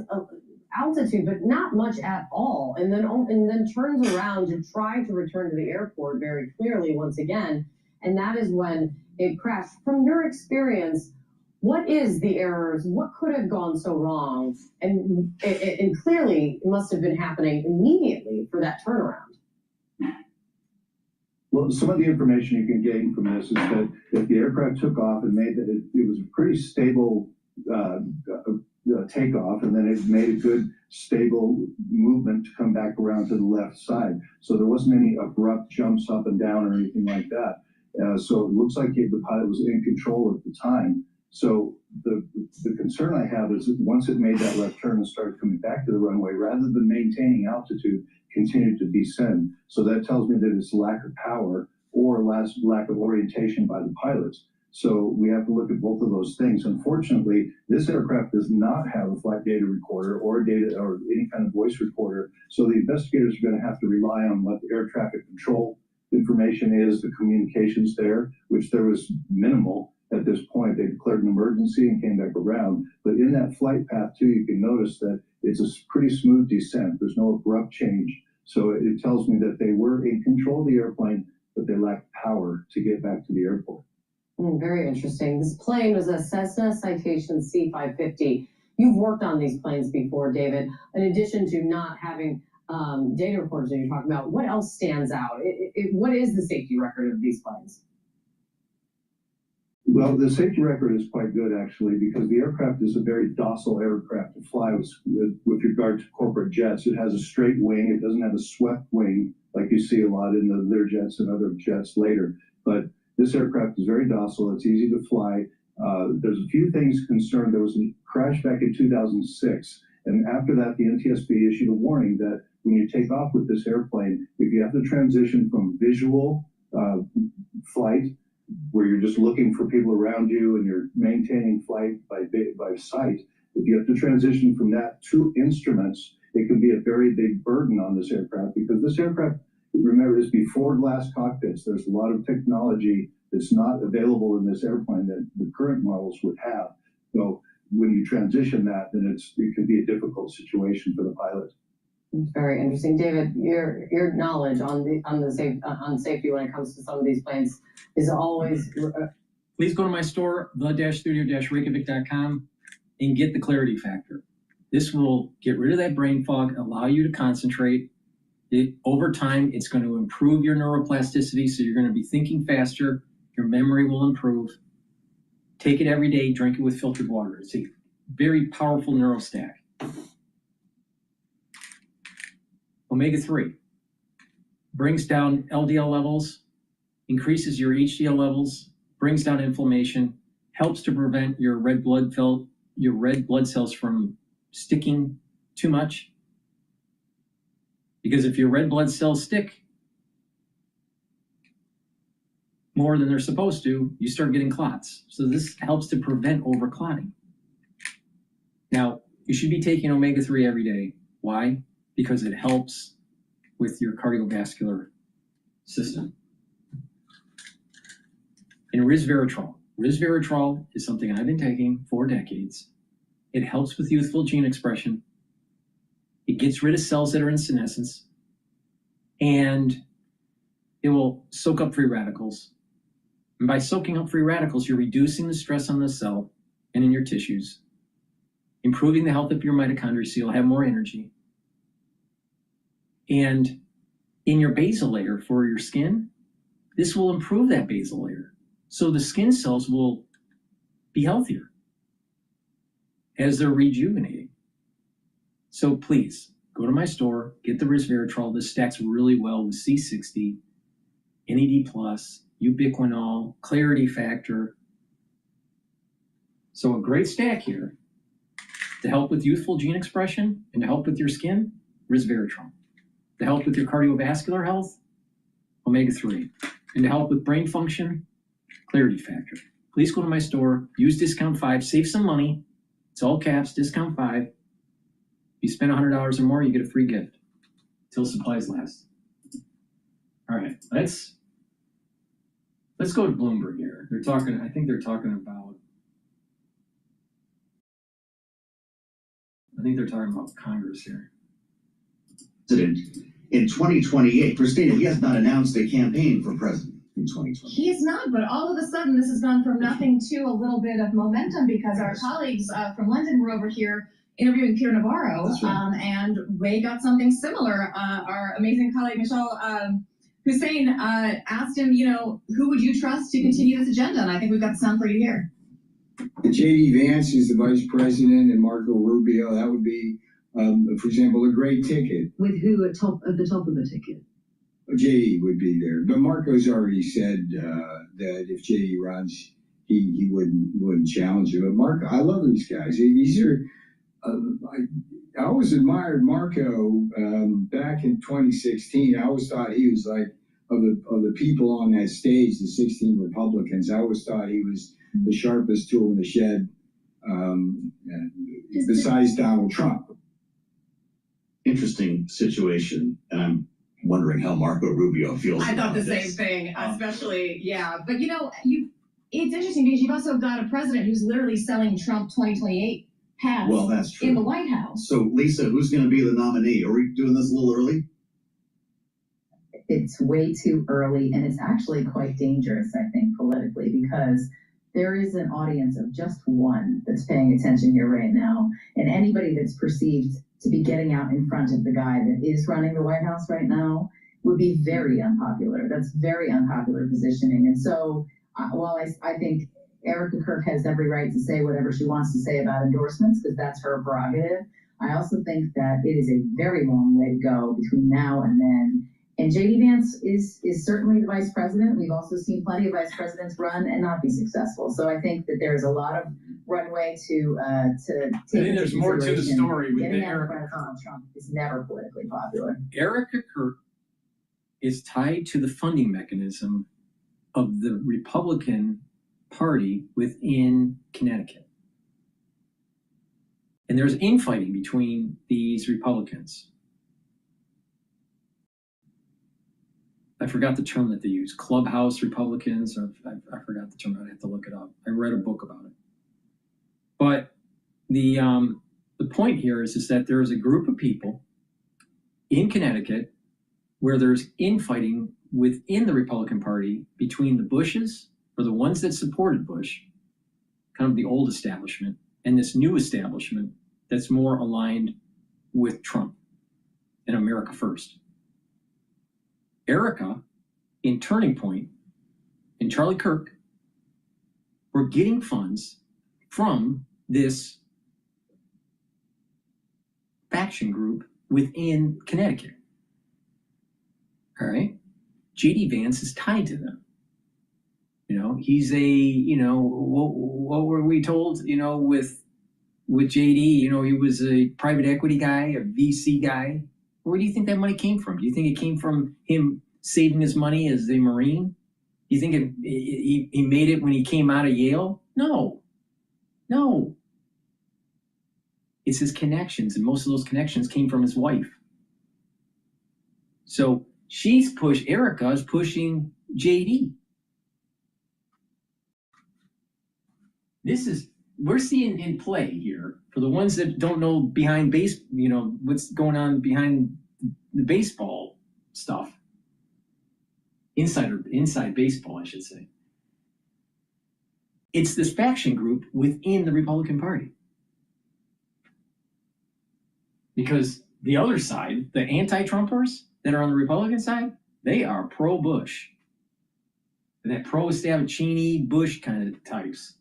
H: altitude, but not much at all. And then turns around to try to return to the airport very clearly once again. And that is when it crashed. From your experience, what is the errors? What could have gone so wrong? And clearly it must have been happening immediately for that turnaround.
K: Well, some of the information you can gain from this is that if the aircraft took off and made that, it was a pretty stable takeoff, and then it made a good stable movement to come back around to the left side. So there wasn't any abrupt jumps up and down or anything like that. So it looks like the pilot was in control at the time. So the concern I have is that once it made that left turn and started coming back to the runway, rather than maintaining altitude, continued to descend. So that tells me that it's lack of power or lack of orientation by the pilots. So we have to look at both of those things. Unfortunately, this aircraft does not have a flight data recorder or any kind of voice recorder. So the investigators are going to have to rely on what the air traffic control information is, the communications there, which there was minimal at this point. They declared an emergency and came back around. But in that flight path too, you can notice that it's a pretty smooth descent. There's no abrupt change. So it tells me that they were in control of the airplane, but they lacked power to get back to the airport.
H: Very interesting. This plane was a Cessna Citation C550. You've worked on these planes before, David. In addition to not having data recorders that you're talking about, what else stands out? What is the safety record of these planes?
K: Well, the safety record is quite good, actually, because the aircraft is a very docile aircraft to fly with regard to corporate jets. It has a straight wing. It doesn't have a swept wing like you see a lot in the Learjets and other jets later. But this aircraft is very docile. It's easy to fly. There's a few things concerned. There was a crash back in 2006. And after that, the NTSB issued a warning that when you take off with this airplane, if you have to transition from visual flight, where you're just looking for people around you and you're maintaining flight by sight, if you have to transition from that to instruments, it can be a very big burden on this aircraft, because this aircraft, remember, is before glass cockpits. There's a lot of technology that's not available in this airplane that the current models would have. So when you transition that, then it can be a difficult situation for the pilot.
H: Very interesting, David. Your knowledge on safety when it comes to some of these planes is always.
J: Please go to my store, the-studio-reykjavik.com, and get the clarity factor. This will get rid of that brain fog, allow you to concentrate. Over time, it's going to improve your neuroplasticity, so you're going to be thinking faster. Your memory will improve. Take it every day. Drink it with filtered water. It's a very powerful neurostack. Omega-3 brings down LDL levels, increases your HDL levels, brings down inflammation, helps to prevent your red blood cells from sticking too much. Because if your red blood cells stick more than they're supposed to, you start getting clots. So this helps to prevent overclotting. Now, you should be taking omega-3 every day. Why? Because it helps with your cardiovascular system. And resveratrol. Resveratrol is something I've been taking for decades. It helps with youthful gene expression. It gets rid of cells that are in senescence. And it will soak up free radicals. And by soaking up free radicals, you're reducing the stress on the cell and in your tissues, improving the health of your mitochondria so you'll have more energy. And in your basal layer for your skin, this will improve that basal layer. So the skin cells will be healthier as they're rejuvenating. So please, go to my store, get the resveratrol. This stacks really well with C60, NAD+, ubiquinol, clarity factor. So a great stack here to help with youthful gene expression and to help with your skin, resveratrol. To help with your cardiovascular health, omega-3. And to help with brain function, clarity factor. Please go to my store, use discount 5, save some money. It's all caps, discount 5. If you spend $100 or more, you get a free gift till supplies last. All right, let's go to Bloomberg here. I think they're talking about Congress here.
C: President in 2028. Christina, he has not announced a campaign for president in 2020.
Z: He is not, but all of a sudden this has gone from nothing to a little bit of momentum because our colleagues from London were over here interviewing Peter Navarro,
C: That's right.
Z: and they got something similar. Our amazing colleague Michelle Hussein asked him, who would you trust to continue this agenda? And I think we've got the sound for you here.
B: J.D. Vance is the vice president, and Marco Rubio. That would be, for example, a great ticket.
H: With who at the top of the ticket?
B: J.D. would be there, but Marco's already said that if J.D. runs, he wouldn't challenge him. But Marco, I love these guys. These are. I always admired Marco back in 2016. I always thought he was like of the people on that stage, the 16 Republicans. I always thought he was the sharpest tool in the shed, besides Donald Trump.
C: Interesting situation, and I'm wondering how Marco Rubio feels.
Z: I thought the
C: this.
Z: same thing, especially, yeah. But it's interesting because you've also got a president who's literally selling Trump 2028 hats
C: Well, that's true.
Z: in the White House.
C: So, Lisa, who's going to be the nominee? Are we doing this a little early?
M: It's way too early, and it's actually quite dangerous, I think, politically, because there is an audience of just one that's paying attention here right now, and anybody that's perceived to be getting out in front of the guy that is running the White House right now would be very unpopular. That's very unpopular positioning. And so, while I think Erica Kirk has every right to say whatever she wants to say about endorsements, because that's her prerogative, I also think that it is a very long way to go between now and then. And J.D. Vance is certainly the vice president. We've also seen plenty of vice presidents run and not be successful. So I think that there's a lot of runway to take.
J: I think there's more to the story with
M: getting out in
J: Erica
M: front of Donald Trump is never politically popular.
J: Erica Kirk is tied to the funding mechanism of the Republican Party within Connecticut. And there's infighting between these Republicans. I forgot the term that they use, clubhouse Republicans, or I forgot the term, I'd have to look it up. I read a book about it. But the point here is that there is a group of people in Connecticut where there's infighting within the Republican Party between the Bushes, or the ones that supported Bush, kind of the old establishment, and this new establishment that's more aligned with Trump and America First. Erica, in Turning Point, and Charlie Kirk were getting funds from this faction group within Connecticut. All right? J.D. Vance is tied to them. He's what were we told, with J.D., he was a private equity guy, a VC guy. Where do you think that money came from? Do you think it came from him saving his money as a Marine? Do you think he made it when he came out of Yale? No. It's his connections, and most of those connections came from his wife. So Erica is pushing JD. We're seeing in play here, for the ones that don't know behind what's going on behind the baseball stuff. Inside baseball, I should say. It's this faction group within the Republican Party. Because the other side, the anti-Trumpers that are on the Republican side, they are pro-Bush. And that pro-Establishini Bush kind of types.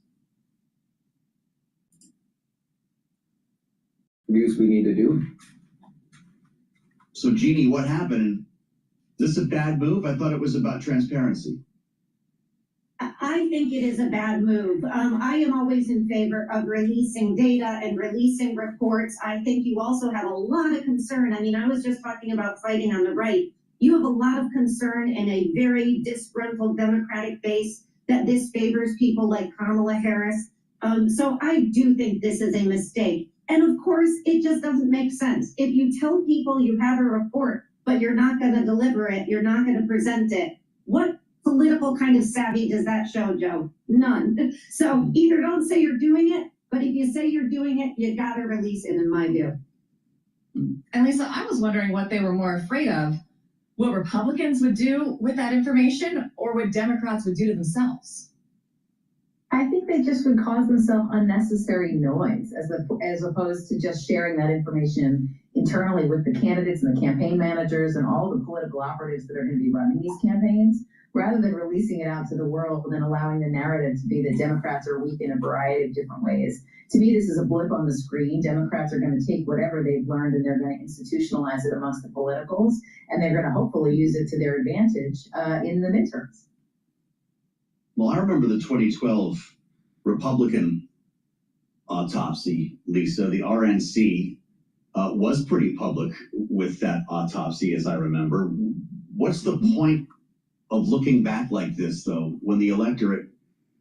N: News we need to do.
C: So, Jeannie, what happened? Is this a bad move? I thought it was about transparency.
L: I think it is a bad move. I am always in favor of releasing data and releasing reports. I think you also have a lot of concern. I was just talking about fighting on the right. You have a lot of concern in a very disgruntled Democratic base that this favors people like Kamala Harris. So I do think this is a mistake. And of course, it just doesn't make sense. If you tell people you have a report, but you're not going to deliver it, you're not going to present it, what political kind of savvy does that show, Joe? None. So either don't say you're doing it, but if you say you're doing it, you got to release it, in my view.
Z: And Lisa, I was wondering what they were more afraid of, what Republicans would do with that information, or what Democrats would do to themselves.
M: I think they just would cause themselves unnecessary noise as opposed to just sharing that information in internally with the candidates and the campaign managers and all the political operatives that are going to be running these campaigns, rather than releasing it out to the world and allowing the narrative to be that Democrats are weak in a variety of different ways. To me, this is a blip on the screen. Democrats are going to take whatever they've learned and they're going to institutionalize it amongst the politicals, and they're going to hopefully use it to their advantage in the midterms.
C: Well, I remember the 2012 Republican autopsy, Lisa. The RNC was pretty public with that autopsy, as I remember. What's the point of looking back like this, though, when the electorate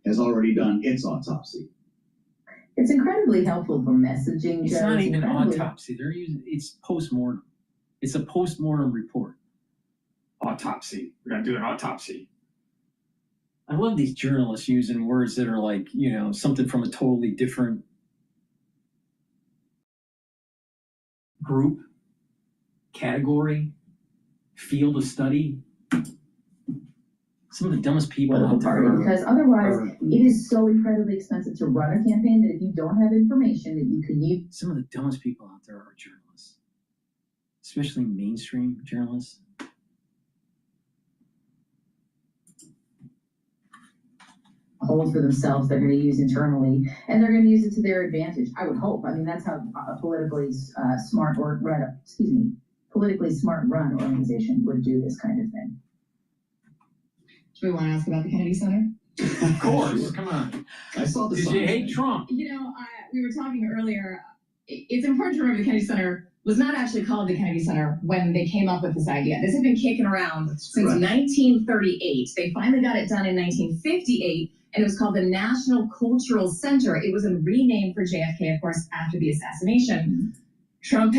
C: has already done its autopsy?
M: It's incredibly helpful for messaging.
J: It's not even an autopsy. They're using it's postmortem. It's a postmortem report. Autopsy. We're gonna do an autopsy. I love these journalists using words that are like, you know, something from a totally different group, category, field of study. Some of the dumbest people out there.
M: Because otherwise, it is so incredibly expensive to run a campaign that if you don't have information that you can use.
J: Some of the dumbest people out there are journalists, especially mainstream journalists.
M: Hold for themselves, they're going to use internally, and they're going to use it to their advantage. I would hope. I mean, that's how a politically smart politically smart run organization would do this kind of thing.
Z: Do we want to ask about the Kennedy Center?
J: Of course, come on.
C: I saw the.
J: Did you hate Trump?
Z: You know, we were talking earlier. It's important to remember the Kennedy Center was not actually called the Kennedy Center when they came up with this idea. This had been kicking around since 1938. They finally got it done in 1958. And it was called the National Cultural Center. It was renamed for JFK, of course, after the assassination. Trump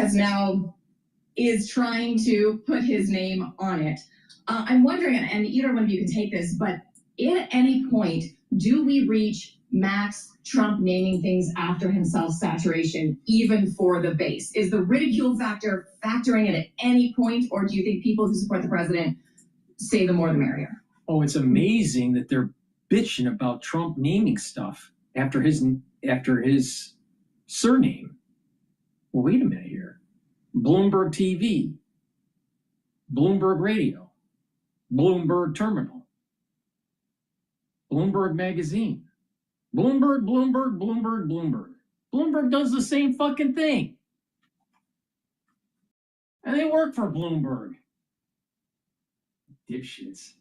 Z: is trying to put his name on it. I'm wondering, and either one of you can take this, but at any point, do we reach max Trump naming things after himself saturation, even for the base? Is the ridicule factor factoring in at any point, or do you think people who support the president say the more the merrier?
J: Oh, it's amazing that they're bitching about Trump naming stuff after his surname. Well, wait a minute here. Bloomberg TV, Bloomberg Radio, Bloomberg Terminal, Bloomberg Magazine, Bloomberg. Bloomberg does the same fucking thing. And they work for Bloomberg. Dipshits.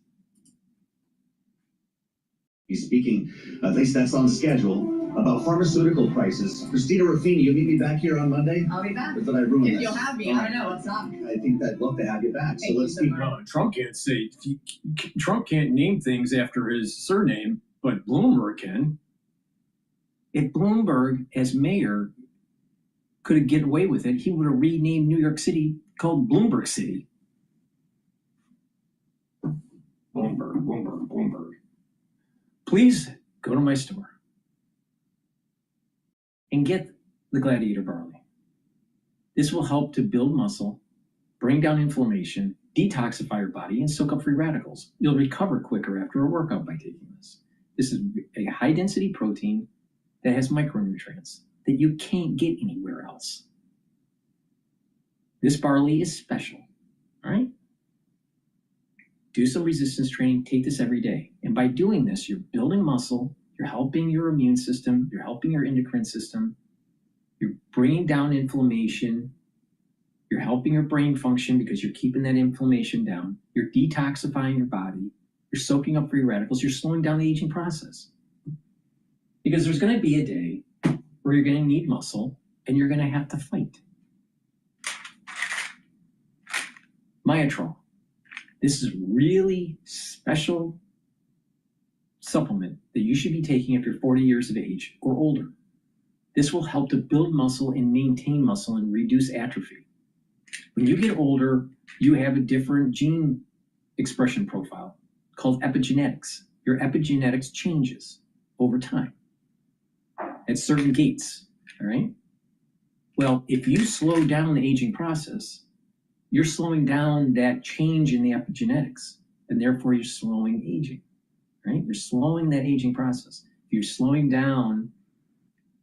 C: He's speaking, at least that's on schedule, about pharmaceutical prices. Christina Ruffini, you'll meet me back here on Monday?
Z: I'll be back.
C: Or did I ruin
Z: If
C: this?
Z: you'll have me, I don't know. What's up?
C: I think I'd love to have you back. So let's keep going.
J: Trump can't say, Trump can't name things after his surname, but Bloomberg can. If Bloomberg, as mayor, could get away with it, he would have renamed New York City called Bloomberg City. Bloomberg. Please go to my store and get the Gladiator Barley. This will help to build muscle, bring down inflammation, detoxify your body, and soak up free radicals. You'll recover quicker after a workout by taking this. This is a high-density protein that has micronutrients that you can't get anywhere else. This barley is special, all right? Do some resistance training, take this every day. And by doing this, you're building muscle, you're helping your immune system, you're helping your endocrine system, you're bringing down inflammation, you're helping your brain function because you're keeping that inflammation down, you're detoxifying your body, you're soaking up free radicals, you're slowing down the aging process. Because there's gonna be a day where you're gonna need muscle and you're gonna have to fight. Myotrol. This is really special supplement that you should be taking if you're 40 years of age or older. This will help to build muscle and maintain muscle and reduce atrophy. When you get older, you have a different gene expression profile called epigenetics. Your epigenetics changes over time at certain gates, all right? Well, if you slow down the aging process, you're slowing down that change in the epigenetics, and therefore you're slowing aging, right? You're slowing that aging process. If you're slowing down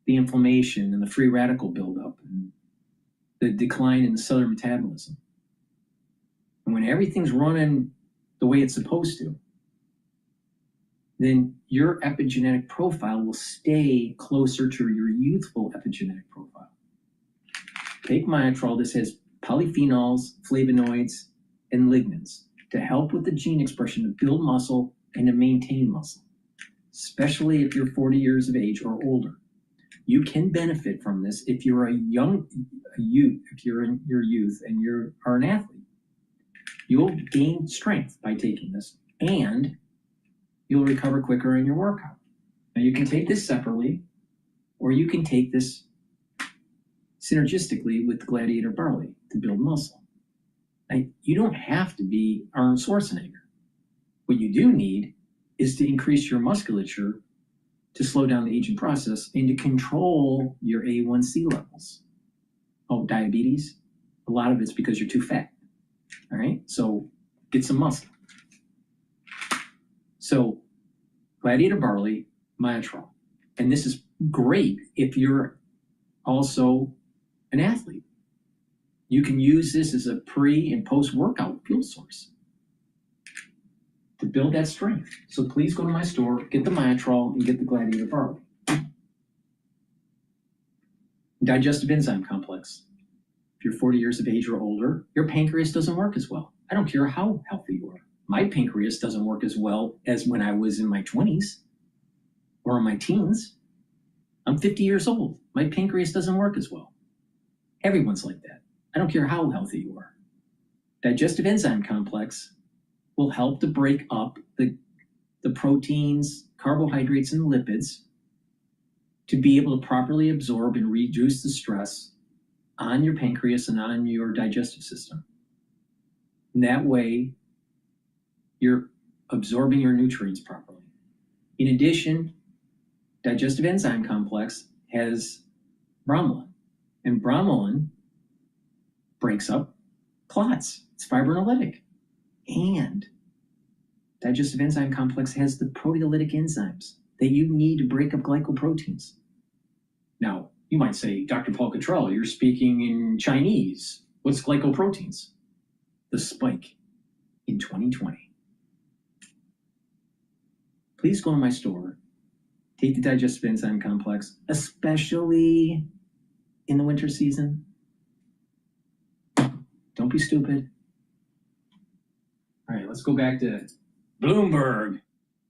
J: the inflammation and the free radical buildup and the decline in the cellular metabolism. And when everything's running the way it's supposed to, then your epigenetic profile will stay closer to your youthful epigenetic profile. Take Myotrol. This has polyphenols, flavonoids, and lignans to help with the gene expression to build muscle and to maintain muscle, especially if you're 40 years of age or older. You can benefit from this if you're a youth, if you're in your youth and you are an athlete. You'll gain strength by taking this, and you'll recover quicker in your workout. Now you can take this separately, or you can take this synergistically with the Gladiator barley to build muscle. Now, you don't have to be Arnold Schwarzenegger. What you do need is to increase your musculature to slow down the aging process and to control your A1C levels. Oh, diabetes? A lot of it's because you're too fat. All right, so get some muscle. So Gladiator barley, Myotrol. And this is great if you're also an athlete. You can use this as a pre and post workout fuel source to build that strength. So please go to my store, get the Myotrol, and get the Gladiator barley. Digestive enzyme complex. If you're 40 years of age or older, your pancreas doesn't work as well. I don't care how healthy you are. My pancreas doesn't work as well as when I was in my 20s or in my teens. I'm 50 years old. My pancreas doesn't work as well. Everyone's like that. I don't care how healthy you are. Digestive enzyme complex will help to break up the proteins, carbohydrates, and lipids to be able to properly absorb and reduce the stress on your pancreas and on your digestive system. And that way, you're absorbing your nutrients properly. In addition, digestive enzyme complex has bromelain, and bromelain breaks up clots. It's fibrinolytic. And digestive enzyme complex has the proteolytic enzymes that you need to break up glycoproteins. Now, you might say, Dr. Paul Cottrell, you're speaking in Chinese. What's glycoproteins? The spike in 2020. Please go to my store, take the digestive enzyme complex, especially in the winter season. Don't be stupid. All right, let's go back to Bloomberg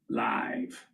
J: Live.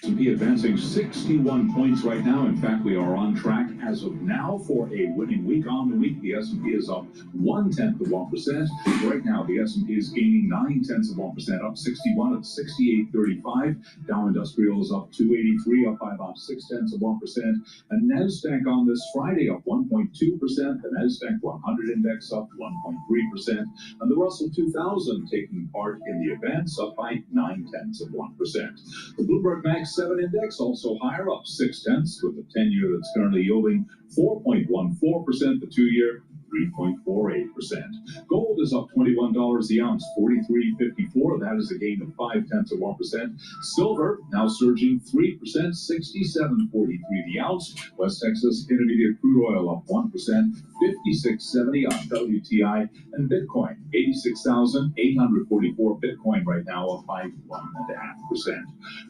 F: S&P advancing 61 points right now. In fact, we are on track as of now for a winning week. On the week, the S&P is up 0.1%. Right now, the S&P is gaining 0.9%, up 61 at 6835. Dow Industrial is up 283, up by about 0.6%. And Nasdaq on this Friday up 1.2%. The Nasdaq 100 index up 1.3%. And the Russell 2000 taking part in the advance up by 0.9%. The Bloomberg Max 7 index also higher, up 0.6, with the 10-year that's currently yielding 4.14%, the 2-year 3.48%. Gold is up $21 the ounce, $43.54. That is a gain of 0.5%. Silver now surging 3%, $67.43 the ounce. West Texas Intermediate crude oil up 1%, $56.70 on WTI. And Bitcoin, 86,844 Bitcoin right now, up by 1.5%.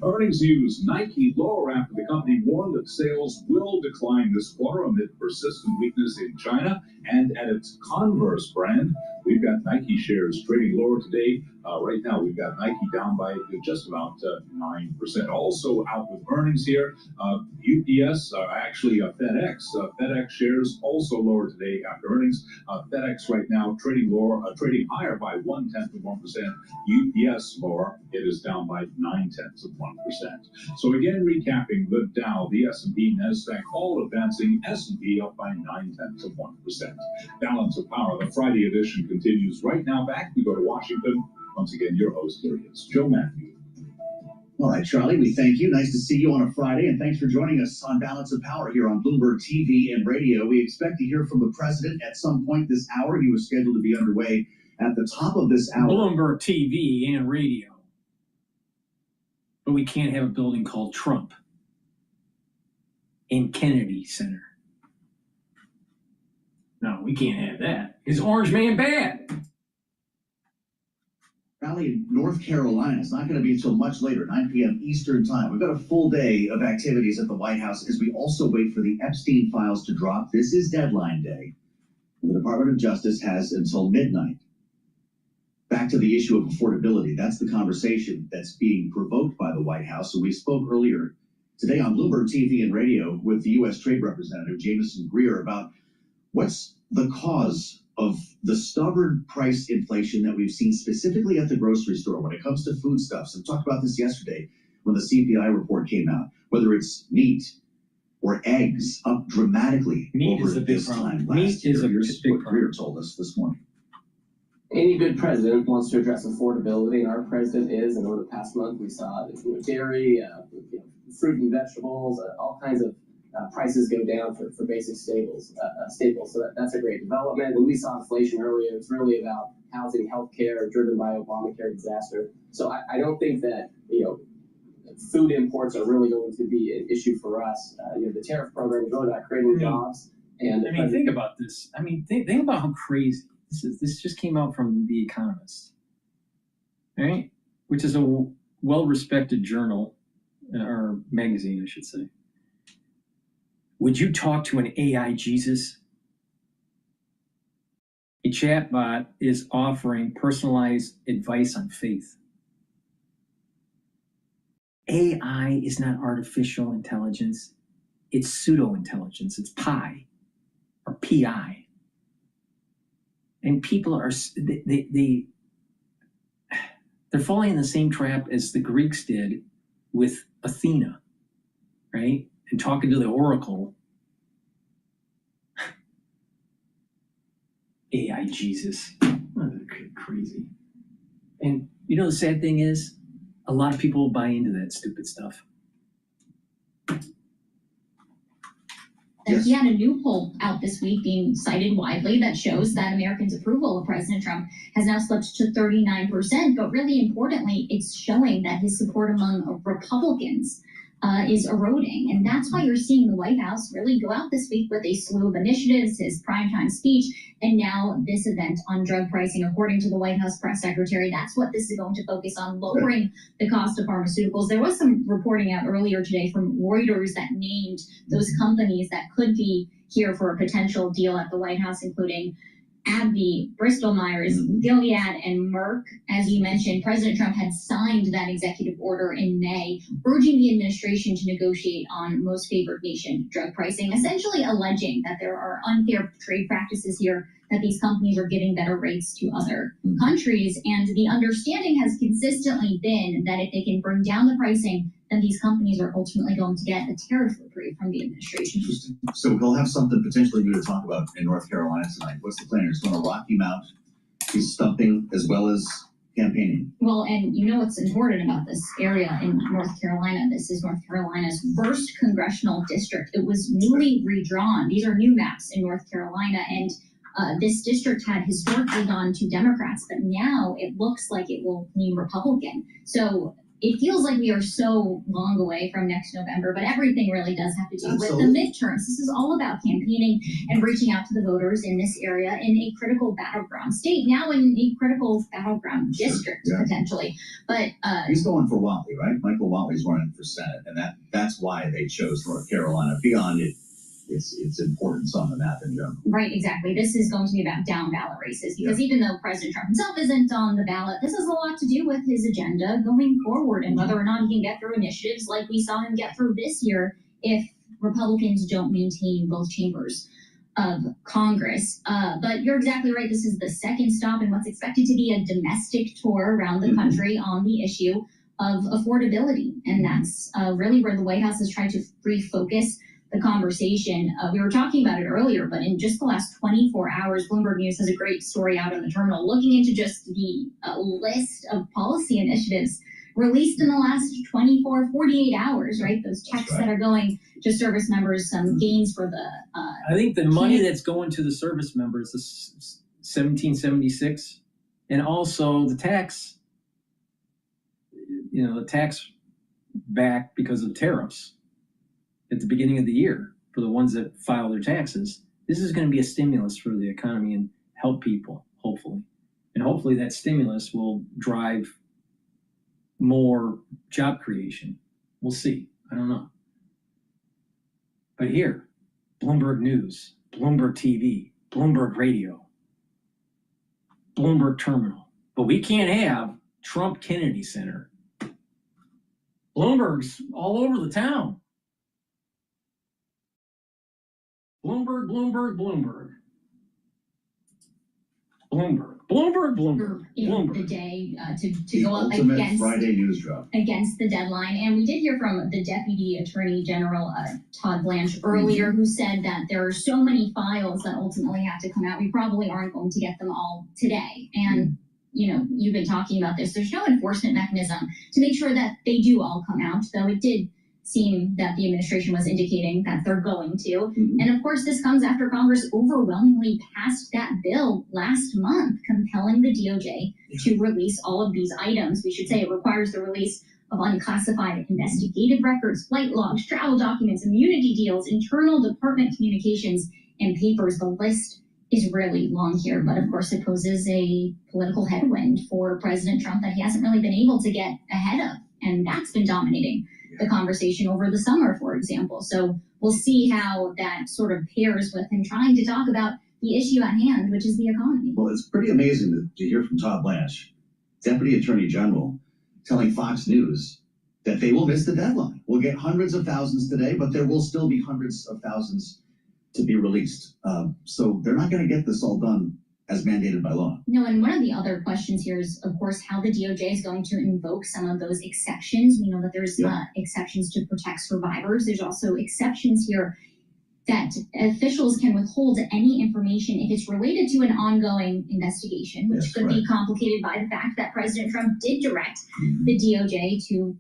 F: Earnings news: Nike lower after the company warned that sales will decline this quarter amid persistent weakness in China. And at its Converse brand, we've got Nike shares trading lower today. Right now, we've got Nike down by just about 9%. Also out with earnings here, UPS, actually FedEx. FedEx shares also lower today after earnings. FedEx right now trading lower, trading higher by 0.1%. UPS lower, it is down by 0.9%. So again, recapping the Dow, the S&P, Nasdaq, all advancing. S&P up by 0.9%. Balance of Power, the Friday edition continues right now. Back we go to Washington. Once again, your host here is Joe Matthew.
C: All right, Charlie, we thank you. Nice to see you on a Friday, and thanks for joining us on Balance of Power here on Bloomberg TV and radio. We expect to hear from the president at some point this hour. He was scheduled to be underway at the top of this hour.
J: Bloomberg TV and radio. But we can't have a building called Trump. in Kennedy Center. No, we can't have that. Is Orange Man bad?
C: Rally in North Carolina. It's not going to be until much later, 9 p.m. Eastern Time. We've got a full day of activities at the White House as we also wait for the Epstein files to drop. This is deadline day. The Department of Justice has until midnight. Back to the issue of affordability. That's the conversation that's being provoked by the White House. So we spoke earlier today on Bloomberg TV and radio with the U.S. Trade Representative Jameson Greer about what's the cause of the stubborn price inflation that we've seen specifically at the grocery store when it comes to foodstuffs. And talked about this yesterday when the CPI report came out, whether it's meat or eggs up dramatically over this time last year. Here's what Greer told us this morning.
N: Any good president wants to address affordability, and our president is. And over the past month, we saw dairy, fruit and vegetables, all kinds of prices go down for basic staples. So that's a great development. When we saw inflation earlier, it's really about housing, healthcare, driven by Obamacare disaster. So I don't think that food imports are really going to be an issue for us. The tariff program is really about creating jobs. And
J: think about this. Think about how crazy this is. This just came out from The Economist, right? Which is a well-respected journal or magazine, I should say. Would you talk to an AI Jesus? A chatbot is offering personalized advice on faith. AI is not artificial intelligence. It's pseudo-intelligence. It's pi or PI. And people are, they're falling in the same trap as the Greeks did with Athena, right? And talking to the oracle. AI Jesus. Oh, crazy. And the sad thing is, a lot of people buy into that stupid stuff.
P: He had a new poll out this week being cited widely that shows that Americans' approval of President Trump has now slipped to 39%. But really importantly, it's showing that his support among Republicans is eroding. And that's why you're seeing the White House really go out this week with a slew of initiatives, his primetime speech, and now this event on drug pricing. According to the White House press secretary, that's what this is going to focus on, lowering the cost of pharmaceuticals. There was some reporting out earlier today from Reuters that named those companies that could be here for a potential deal at the White House, including AbbVie, Bristol Myers, Gilead, and Merck. As you mentioned, President Trump had signed that executive order in May, urging the administration to negotiate on most favored nation drug pricing, essentially alleging that there are unfair trade practices here, that these companies are giving better rates to other countries. And the understanding has consistently been that if they can bring down the pricing, then these companies are ultimately going to get a tariff reprieve from the administration.
C: Interesting. So we'll have something potentially new to talk about in North Carolina tonight. What's the plan? He's going to rock him out. He's stumping as well as campaigning.
P: Well, and what's important about this area in North Carolina. This is North Carolina's first congressional district. It was newly redrawn. These are new maps in North Carolina, and this district had historically gone to Democrats, but now it looks like it will lean Republican. So it feels like we are so long away from next November, but everything really does have to do with the midterms. This is all about campaigning and reaching out to the voters in this area in a critical battleground state, now in a critical battleground district, potentially. But
C: he's going for Watley, right? Michael Watley's running for Senate, and that's why they chose North Carolina beyond its importance on the map in general.
P: Right, exactly. This is going to be about down ballot races, because even though President Trump himself isn't on the ballot, this has a lot to do with his agenda going forward and whether or not he can get through initiatives like we saw him get through this year if Republicans don't maintain both chambers of Congress. But you're exactly right. This is the second stop in what's expected to be a domestic tour around the country on the issue of affordability. And that's really where the White House has tried to refocus the conversation. We were talking about it earlier, but in just the last 24 hours, Bloomberg News has a great story out on the terminal looking into just the list of policy initiatives released in the last 48 hours, right? Those checks that are going to service members, some gains for the...
J: I think the money that's going to the service members is 1776, and also the tax, the tax back because of tariffs. at the beginning of the year for the ones that file their taxes. This is going to be a stimulus for the economy and help people, hopefully. And hopefully that stimulus will drive more job creation. We'll see. I don't know. But here, Bloomberg News, Bloomberg TV, Bloomberg Radio, Bloomberg Terminal. But we can't have Trump Kennedy Center. Bloomberg's all over the town. Bloomberg, Bloomberg, Bloomberg. Bloomberg, Bloomberg, Bloomberg, Bloomberg.
P: The day to
C: The
P: go up
C: ultimate
P: against
C: Friday news drop.
P: against the deadline. And we did hear from the Deputy Attorney General, Todd Blanche, earlier, who said that there are so many files that ultimately have to come out. We probably aren't going to get them all today. And, you know, you've been talking about this. There's no enforcement mechanism to make sure that they do all come out, though it did seem that the administration was indicating that they're going to. And of course, this comes after Congress overwhelmingly passed that bill last month, compelling the DOJ to release all of these items. We should say it requires the release of unclassified investigative records, flight logs, travel documents, immunity deals, internal department communications, and papers. The list is really long here, but of course it poses a political headwind for President Trump that he hasn't really been able to get ahead of. And that's been dominating the conversation over the summer, for example. So we'll see how that sort of pairs with him trying to talk about the issue at hand, which is the economy.
C: Well, it's pretty amazing to hear from Todd Blanche, Deputy Attorney General, telling Fox News that they will miss the deadline. We'll get hundreds of thousands today, but there will still be hundreds of thousands to be released. So they're not going to get this all done as mandated by law.
P: No, and one of the other questions here is, of course, how the DOJ is going to invoke some of those exceptions. We know that there's exceptions to protect survivors. There's also exceptions here that officials can withhold any information if it's related to an ongoing investigation, which could be complicated by the fact that President Trump did direct the DOJ to.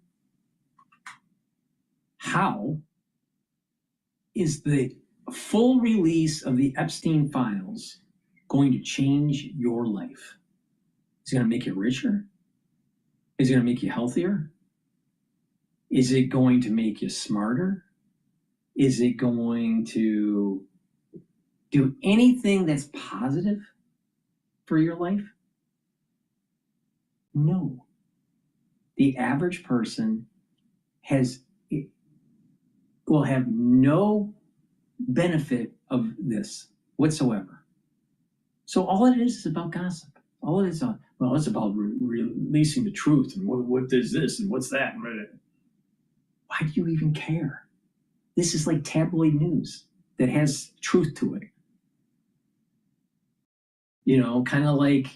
J: How is the full release of the Epstein files going to change your life? Is it going to make you richer? Is it going to make you healthier? Is it going to make you smarter? Is it going to do anything that's positive for your life? No. The average person will have no benefit of this whatsoever. So all it is about gossip. All it is, it's about releasing the truth and what is this and what's that. Why do you even care? This is like tabloid news that has truth to it. You know, kind of like,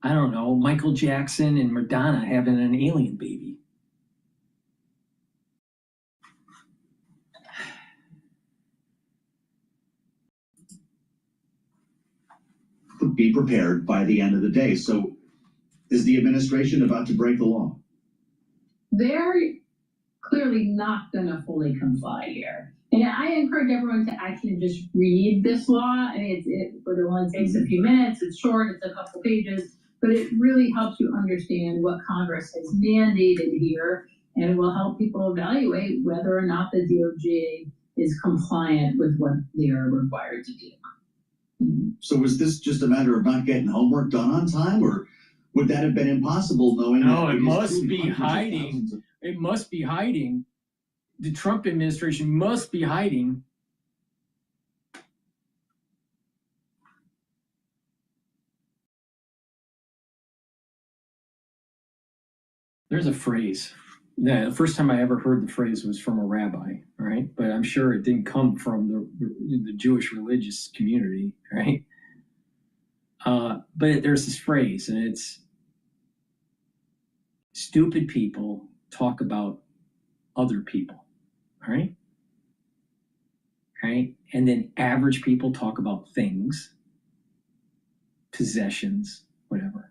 J: I don't know, Michael Jackson and Madonna having an alien baby.
C: Be prepared by the end of the day. So is the administration about to break the law?
A: They're clearly not going to fully comply here. And I encourage everyone to actually just read this law. I mean, it only takes a few minutes. It's short. It's a couple pages. But it really helps you understand what Congress has mandated here, and it will help people evaluate whether or not the DOJ is compliant with what they are required to do.
C: So was this just a matter of not getting homework done on time, or would that have been impossible knowing?
J: No,
C: that
J: it must be hiding. It must be hiding. The Trump administration must be hiding. There's a phrase. The first time I ever heard the phrase was from a rabbi, right? But I'm sure it didn't come from the Jewish religious community, right? But there's this phrase, and it's, stupid people talk about other people, all right? Right? And then average people talk about things, possessions, whatever.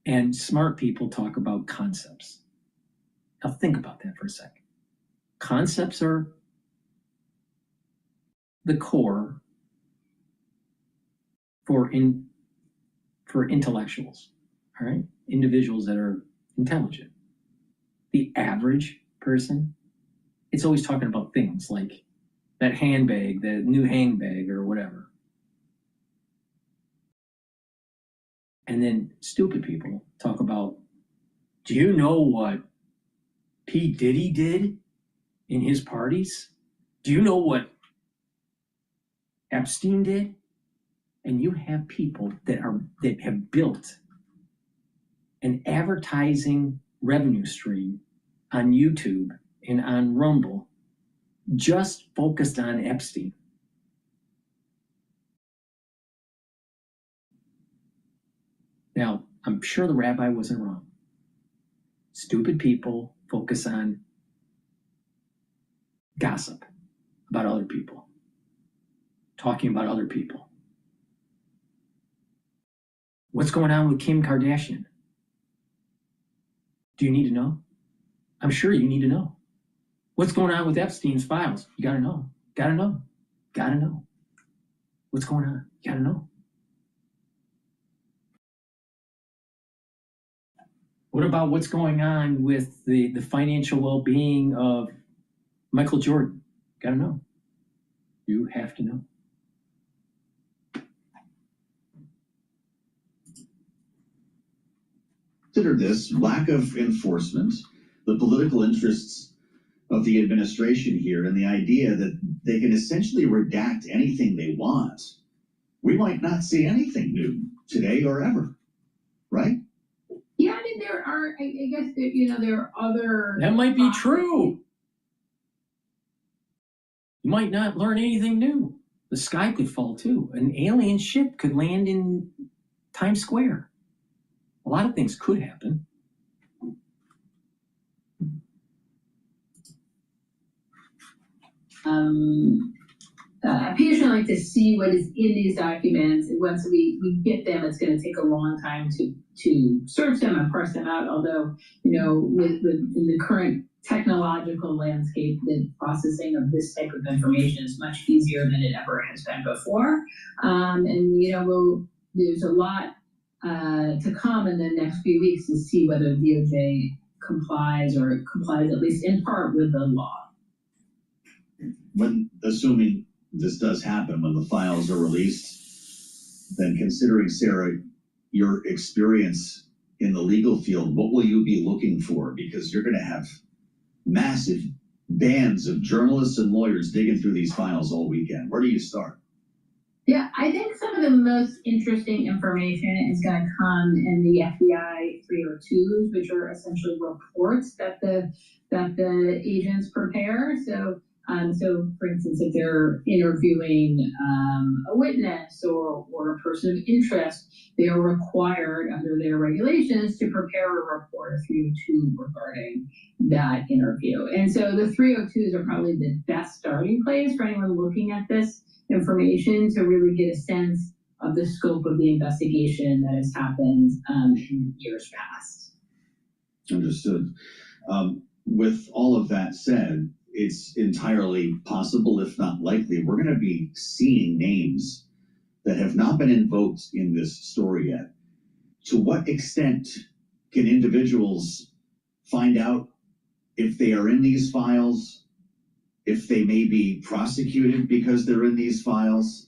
J: And smart people talk about concepts. Now think about that for a second. Concepts are the core for intellectuals, all right? Individuals that are intelligent. The average person it's always talking about things like that handbag, that new handbag or whatever. And then stupid people talk about, do you know what P.D. did in his parties? Do you know what Epstein did? And you have people that have built an advertising revenue stream on YouTube and on Rumble just focused on Epstein. Now, I'm sure the rabbi wasn't wrong. Stupid people focus on gossip about other people, talking about other people. What's going on with Kim Kardashian? Do you need to know? I'm sure you need to know. What's going on with Epstein's files? You gotta know. Gotta know. Gotta know. What's going on? You gotta know. What about what's going on with the financial well-being of Michael Jordan? Gotta know. You have to know.
C: Consider this lack of enforcement, the political interests of the administration here, and the idea that they can essentially redact anything they want. We might not see anything new today or ever, right?
A: Yeah, I mean, there are, I guess, there are other...
J: That might be true. You might not learn anything new. The sky could fall too. An alien ship could land in Times Square. A lot of things could happen.
A: I occasionally like to see what is in these documents. And once we get them, it's going to take a long time to search them and parse them out. Although, with in the current technological landscape, the processing of this type of information is much easier than it ever has been before. There's a lot to come in the next few weeks to see whether DOJ complies at least in part with the law.
C: When, assuming this does happen, when the files are released, then considering, Sarah, your experience in the legal field, what will you be looking for? Because you're going to have massive bands of journalists and lawyers digging through these files all weekend. Where do you start?
A: Yeah, I think some of the most interesting information is going to come in the FBI 302s, which are essentially reports that the agents prepare. So, for instance, if they're interviewing a witness or a person of interest, they are required under their regulations to prepare a report, a 302 regarding that interview. And so the 302s are probably the best starting place for anyone looking at this information to really get a sense of the scope of the investigation that has happened in years past.
C: Understood. With all of that said, it's entirely possible, if not likely, we're going to be seeing names that have not been invoked in this story yet. To what extent can individuals find out if they are in these files, if they may be prosecuted because they're in these files?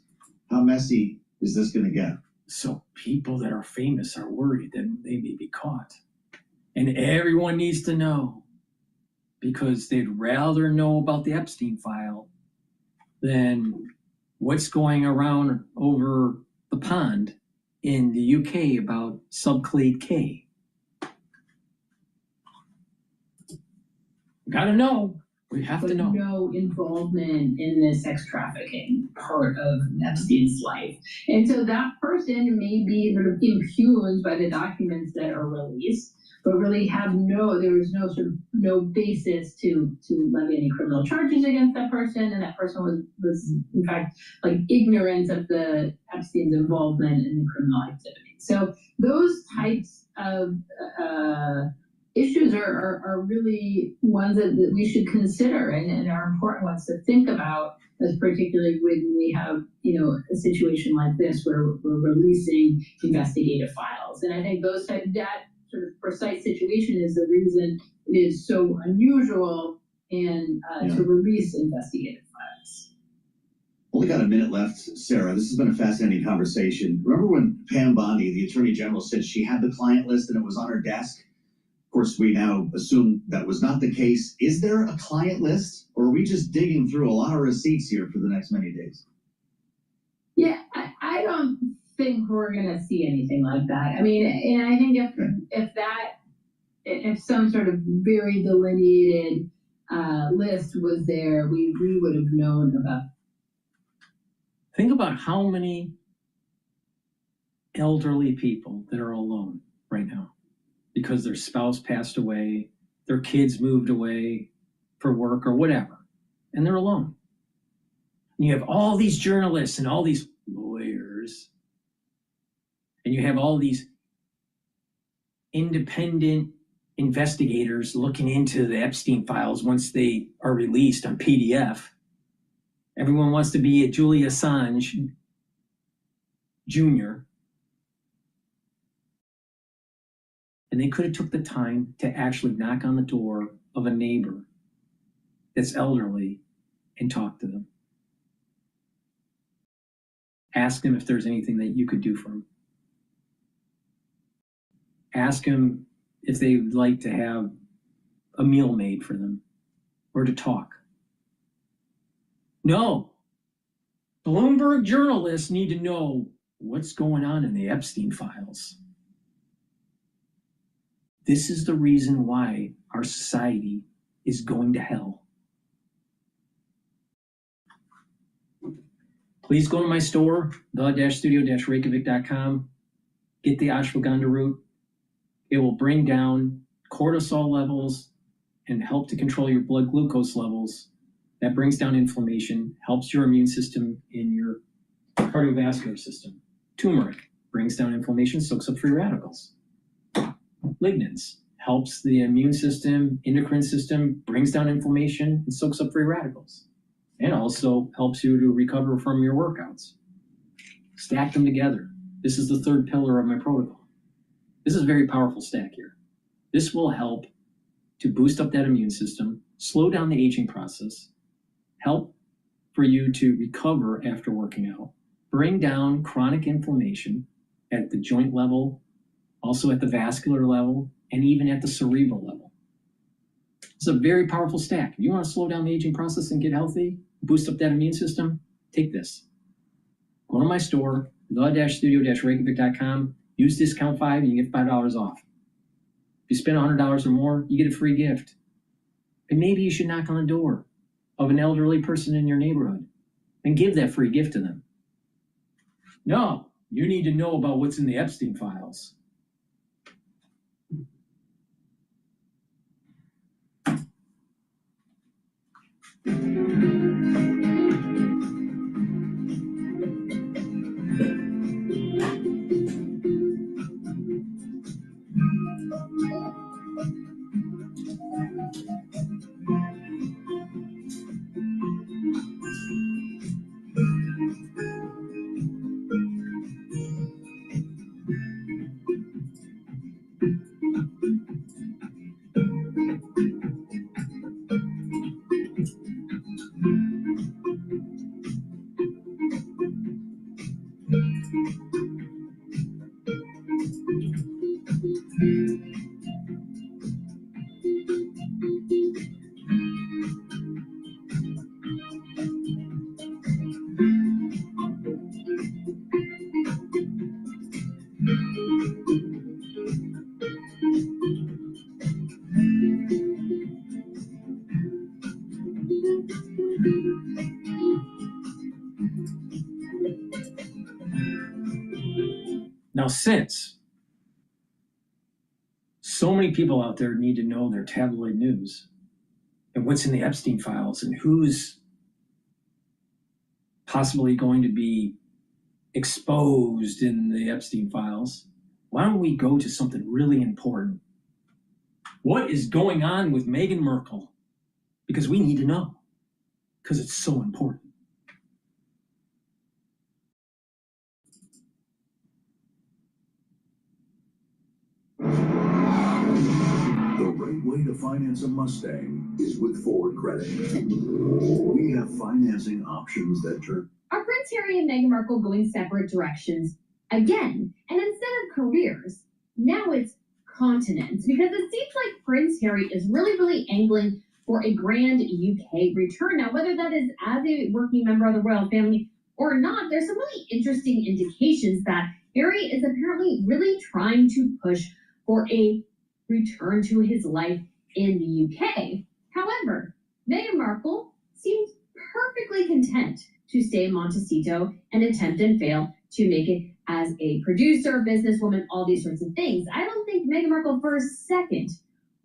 C: How messy is this going to get?
J: So people that are famous are worried that they may be caught. And everyone needs to know, because they'd rather know about the Epstein file than what's going around over the pond in the UK about subclade K. Gotta know. We have to know.
A: No involvement in the sex trafficking part of Epstein's life. And so that person may be sort of impugned by the documents that are released, but really there was no basis to levy any criminal charges against that person, and that person was in fact ignorant of the Epstein's involvement in the criminal activity. So those types of issues are really ones that we should consider and are important ones to think about, as particularly when we have a situation like this where we're releasing investigative files. And I think that sort of precise situation is the reason it is so unusual and to release investigative files.
C: Only got a minute left, Sarah. This has been a fascinating conversation. Remember when Pam Bondi, the Attorney General, said she had the client list and it was on her desk? Of course, we now assume that was not the case. Is there a client list, or are we just digging through a lot of receipts here for the next many days?
A: Yeah, I don't think we're going to see anything like that. I mean, and I think if some sort of very delineated list was there, we would have known about.
J: Think about how many elderly people that are alone right now because their spouse passed away, their kids moved away for work or whatever, and they're alone. And you have all these journalists and all these lawyers, and you have all these independent investigators looking into the Epstein files once they are released on PDF. Everyone wants to be a Julian Assange Jr. And they could have took the time to actually knock on the door of a neighbor that's elderly and talk to them. Ask them if there's anything that you could do for them. Ask them if they would like to have a meal made for them or to talk. No. Bloomberg journalists need to know what's going on in the Epstein files. This is the reason why our society is going to hell. Please go to my store, the-studio-reykjavik.com. Get the ashwagandha root. It will bring down cortisol levels and help to control your blood glucose levels. That brings down inflammation, helps your immune system in your cardiovascular system. Turmeric brings down inflammation, soaks up free radicals. Lignans helps the immune system, endocrine system, brings down inflammation, and soaks up free radicals. And also helps you to recover from your workouts. Stack them together. This is the third pillar of my protocol. This is a very powerful stack here. This will help to boost up that immune system, slow down the aging process, help for you to recover after working out, bring down chronic inflammation at the joint level, also at the vascular level, and even at the cerebral level. It's a very powerful stack. If you want to slow down the aging process and get healthy, boost up that immune system, take this. Go to my store, the-studio-reykjavik.com, use discount 5 and you get $5 off. If you spend $100 or more, you get a free gift. And maybe you should knock on the door of an elderly person in your neighborhood and give that free gift to them. No, you need to know about what's in the Epstein files. Now, since so many people out there need to know their tabloid news and what's in the Epstein files and who's possibly going to be exposed in the Epstein files, why don't we go to something really important? What is going on with Meghan Markle? Because we need to know, because it's so important.
F: The way to finance a Mustang is with Ford Credit. We have financing options that turn.
O: Are Prince Harry and Meghan Markle going separate directions again? And instead of careers, now it's continents. Because it seems like Prince Harry is really angling for a grand UK return. Now, whether that is as a working member of the royal family or not, there's some really interesting indications that Harry is apparently really trying to push for a return to his life in the UK. However, Meghan Markle seems perfectly content to stay in Montecito and attempt and fail to make it as a producer, businesswoman, all these sorts of things. I don't think Meghan Markle for a second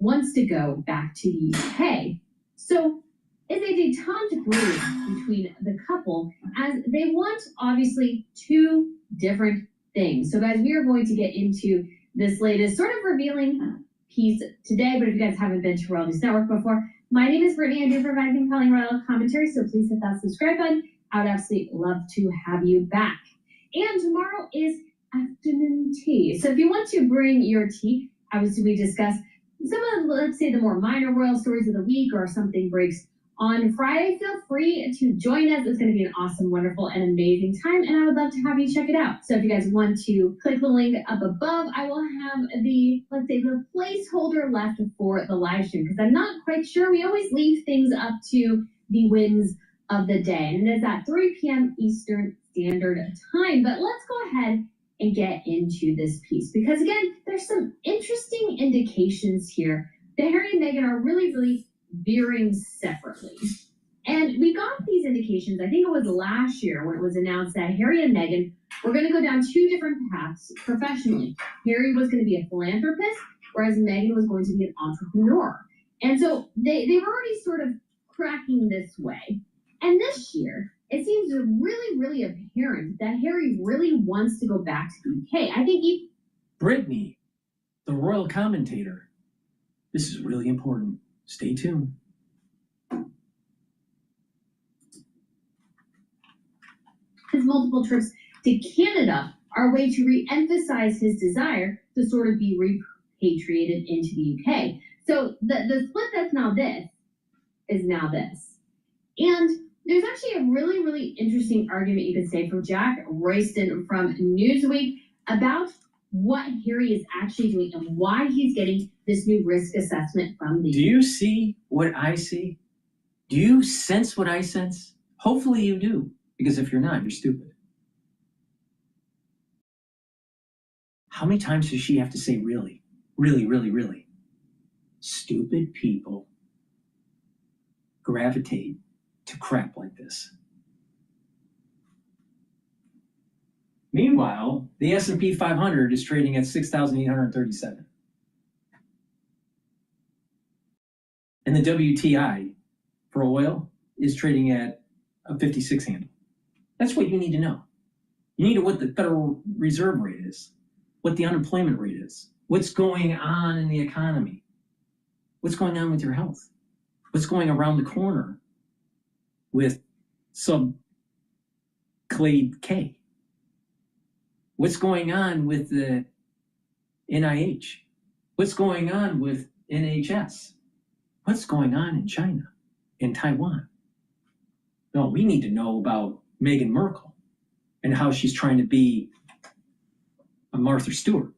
O: wants to go back to the UK. So it's a detente brew between the couple as they want obviously two different things. So guys, we are going to get into this latest sort of revealing piece today, but if you guys haven't been to Royal News Network before, my name is Brittany. I do provide compelling royal commentary, so please hit that subscribe button. I would absolutely love to have you back. And tomorrow is afternoon tea. So if you want to bring your tea, obviously we discuss some of, let's say, the more minor royal stories of the week or something breaks on Friday. Feel free to join us. It's going to be an awesome, wonderful, and amazing time, and I would love to have you check it out. So if you guys want to click the link up above, I will have the, let's say, the placeholder left for the live stream because I'm not quite sure. We always leave things up to the winds of the day, and it is at 3 p.m. Eastern Standard Time. But let's go ahead and get into this piece because, again, there's some interesting indications here that Harry and Meghan are really veering separately. And we got these indications, I think it was last year when it was announced that Harry and Meghan were going to go down two different paths professionally. Harry was going to be a philanthropist, whereas Meghan was going to be an entrepreneur. And so they were already sort of cracking this way. And this year, it seems really apparent that Harry really wants to go back to the UK. I think
J: Brittany, the royal commentator. This is really important. Stay tuned.
O: his multiple trips to Canada are a way to re-emphasize his desire to sort of be repatriated into the UK. So the split that's now this is now this. And there's actually a really interesting argument you could say from Jack Royston from Newsweek about what Harry is actually doing and why he's getting this new risk assessment from the...
J: Do you see what I see? Do you sense what I sense? Hopefully you do, because if you're not, you're stupid. How many times does she have to say really? Really? Stupid people gravitate to crap like this. Meanwhile, the S&P 500 is trading at 6,837. And the WTI for oil is trading at a 56 handle. That's what you need to know. You need to know what the Federal Reserve rate is, what the unemployment rate is, what's going on in the economy, what's going on with your health, what's going around the corner with Clade K. What's going on with the NIH? What's going on with NHS? What's going on in China, in Taiwan? No, we need to know about Meghan Markle and how she's trying to be a Martha Stewart.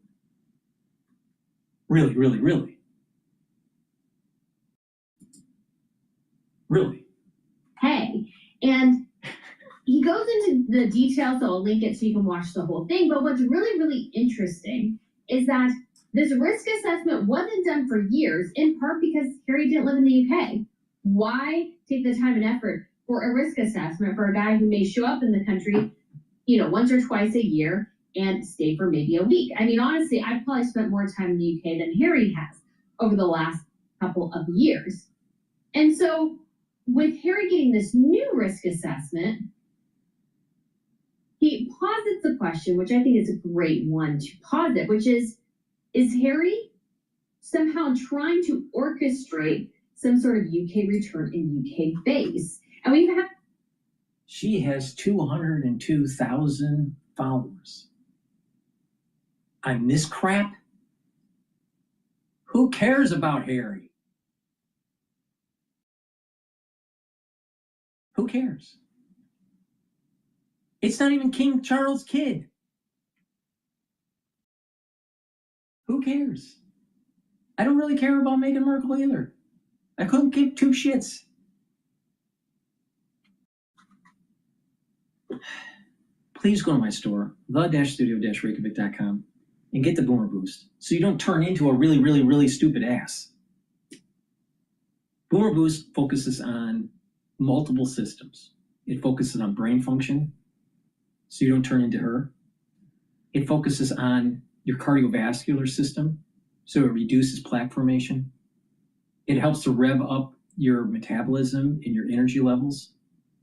J: Really.
O: Hey, and he goes into the details, so I'll link it so you can watch the whole thing. But what's really interesting is that this risk assessment wasn't done for years, in part because Harry didn't live in the UK. Why take the time and effort for a risk assessment for a guy who may show up in the country, once or twice a year and stay for maybe a week? I mean, honestly, I've probably spent more time in the UK than Harry has over the last couple of years. And so with Harry getting this new risk assessment, he posits the question, which I think is a great one to posit, which is Harry somehow trying to orchestrate some sort of UK return in UK base? And
J: she has 202,000 followers. On this crap? Who cares about Harry? Who cares? It's not even King Charles' kid. Who cares? I don't really care about Meghan Markle either. I couldn't give two shits. Please go to my store, the-studio-reykjavik.com, and get the Boomer Boost so you don't turn into a really, really, really stupid ass. Boomer Boost focuses on multiple systems. It focuses on brain function so you don't turn into her. It focuses on your cardiovascular system so it reduces plaque formation. It helps to rev up your metabolism and your energy levels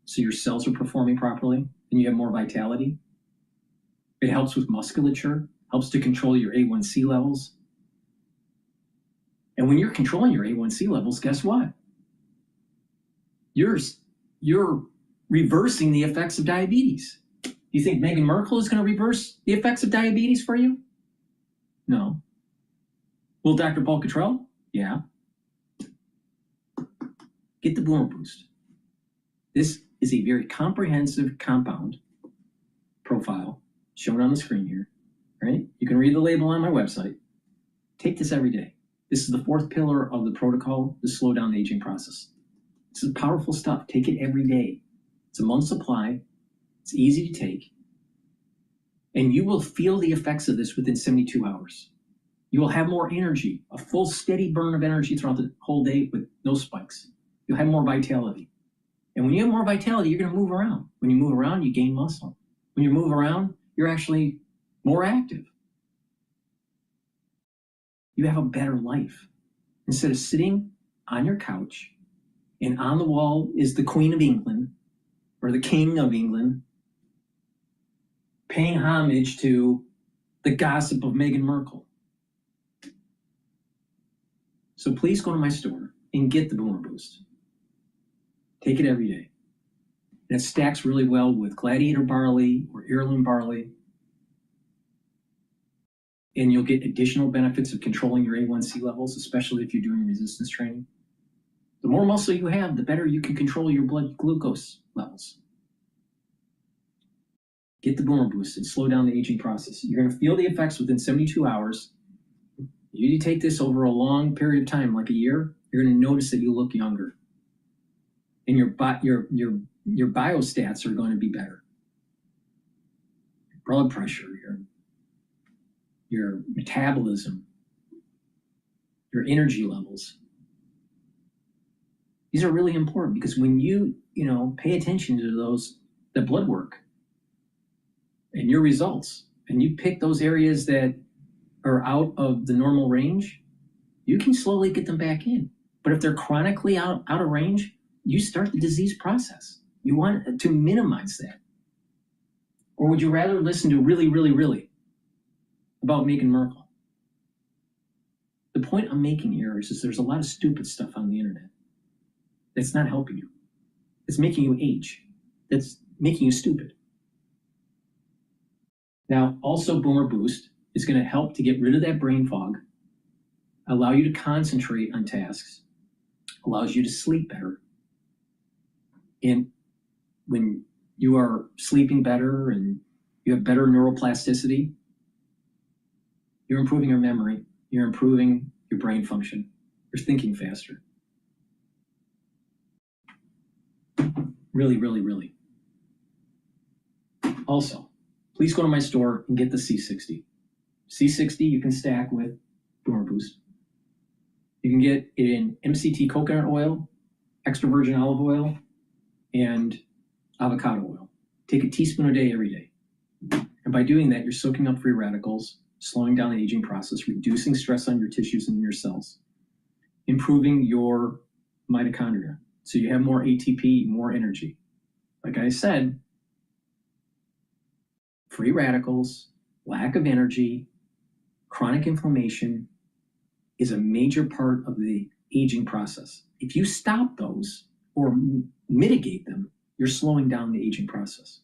J: so your cells are performing properly and you have more vitality. It helps with musculature, helps to control your A1C levels. And when you're controlling your A1C levels, guess what? You're reversing the effects of diabetes. You think Meghan Markle is going to reverse the effects of diabetes for you? No. Will DrPaulCottrell? Yeah. Get the Boomer Boost. This is a very comprehensive compound profile shown on the screen here, right? You can read the label on my website. Take this every day. This is the fourth pillar of the protocol to slow down the aging process. This is powerful stuff. Take it every day. It's a month's supply. It's easy to take. And you will feel the effects of this within 72 hours. You will have more energy, a full steady burn of energy throughout the whole day with no spikes. You'll have more vitality. And when you have more vitality, you're going to move around. When you move around, you gain muscle. When you move around, you're actually more active. You have a better life. Instead of sitting on your couch and on the wall is the Queen of England or the King of England paying homage to the gossip of Meghan Markle. So please go to my store and get the Boomer Boost. Take it every day. And it stacks really well with Gladiator barley or heirloom barley. And you'll get additional benefits of controlling your A1C levels, especially if you're doing resistance training. The more muscle you have, the better you can control your blood glucose levels. Get the Boomer Boost and slow down the aging process. You're going to feel the effects within 72 hours. You take this over a long period of time, like a year, you're going to notice that you look younger. And your biostats are going to be better. Your blood pressure, your metabolism, your energy levels. These are really important because when you pay attention to the blood work and your results, and you pick those areas that are out of the normal range, you can slowly get them back in. But if they're chronically out of range, you start the disease process. You want to minimize that. Or would you rather listen to really, really, really about Meghan Markle? The point I'm making here is there's a lot of stupid stuff on the internet that's not helping you. It's making you age. That's making you stupid. Now, also Boomer Boost is going to help to get rid of that brain fog, allow you to concentrate on tasks, allows you to sleep better. And when you are sleeping better and you have better neuroplasticity, you're improving your memory, you're improving your brain function, you're thinking faster. Really, really, really. Also, please go to my store and get the C60. C60 you can stack with Boomer Boost. You can get it in MCT coconut oil, extra virgin olive oil, and avocado oil. Take a teaspoon a day every day. And by doing that, you're soaking up free radicals, slowing down the aging process, reducing stress on your tissues and your cells, improving your mitochondria. So you have more ATP, more energy. Like I said, free radicals, lack of energy, chronic inflammation is a major part of the aging process. If you stop those or mitigate them, you're slowing down the aging process.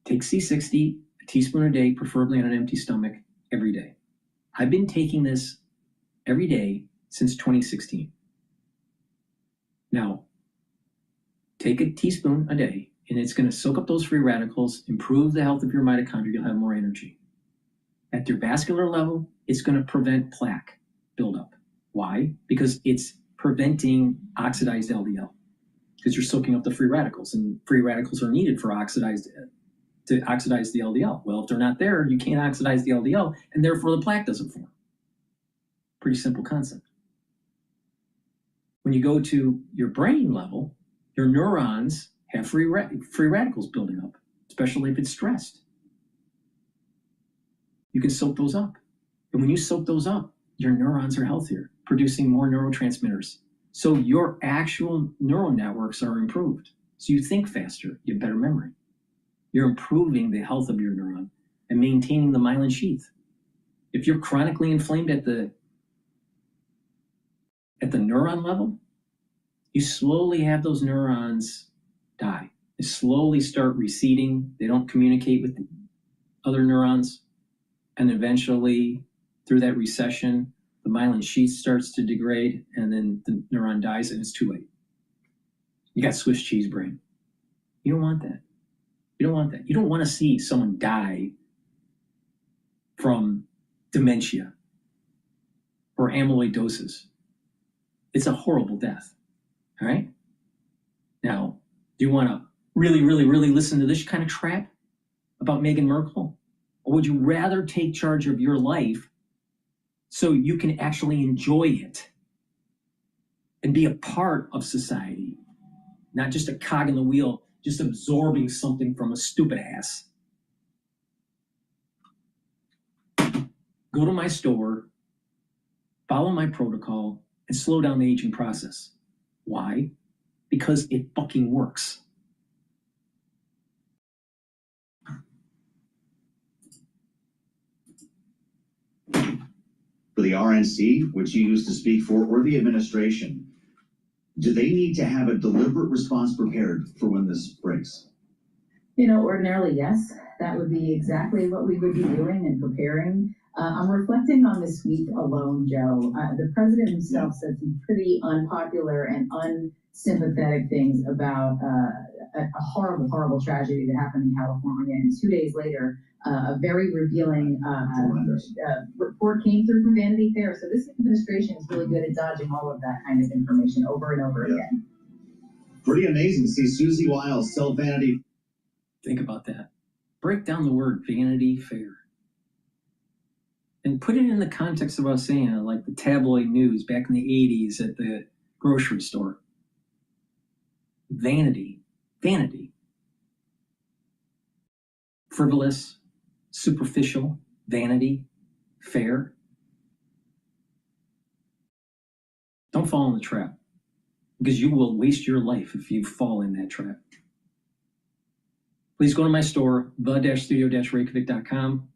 J: Take C60, a teaspoon a day, preferably on an empty stomach, every day. I've been taking this every day since 2016. Now, Take a teaspoon a day, and it's going to soak up those free radicals, improve the health of your mitochondria, you'll have more energy. At your vascular level, it's going to prevent plaque buildup. Why? Because it's preventing oxidized LDL, because you're soaking up the free radicals, and free radicals are needed for to oxidize the LDL. Well, if they're not there, you can't oxidize the LDL, and therefore the plaque doesn't form. Pretty simple concept. When you go to your brain level, your neurons have free radicals building up, especially if it's stressed. You can soak those up. And when you soak those up, your neurons are healthier, producing more neurotransmitters. So your actual neural networks are improved. So you think faster, you have better memory. You're improving the health of your neuron and maintaining the myelin sheath. If you're chronically inflamed at the neuron level, you slowly have those neurons die. They slowly start receding. They don't communicate with the other neurons. And eventually, through that recession, the myelin sheath starts to degrade, and then the neuron dies, and it's too late. You got Swiss cheese brain. You don't want that. You don't want that. You don't want to see someone die from dementia or amyloidosis. It's a horrible death. All right? Now, do you want to really, really, really listen to this kind of crap about Meghan Markle? Or would you rather take charge of your life so you can actually enjoy it and be a part of society, not just a cog in the wheel, just absorbing something from a stupid ass? Go to my store, follow my protocol, and slow down the aging process. Why? Because it fucking works.
C: For the RNC, which you used to speak for, or the administration, do they need to have a deliberate response prepared for when this breaks?
M: You know, ordinarily, yes. That would be exactly what we would be doing and preparing. I'm reflecting on this week alone, Joe. The president himself said some pretty unpopular and unsympathetic things about a horrible, horrible tragedy that happened in California. And 2 days later, a very revealing report came through from Vanity Fair. So this administration is really good at dodging all of that kind of information over and over again.
C: Pretty amazing to see Susie Wiles tell Vanity.
J: Think about that. Break down the word Vanity Fair. And put it in the context of us saying, like the tabloid news back in the 80s at the grocery store. Vanity. Vanity. Frivolous, superficial, vanity, fair. Don't fall in the trap, because you will waste your life if you fall in that trap. Please go to my store, the-studio-reykjavik.com.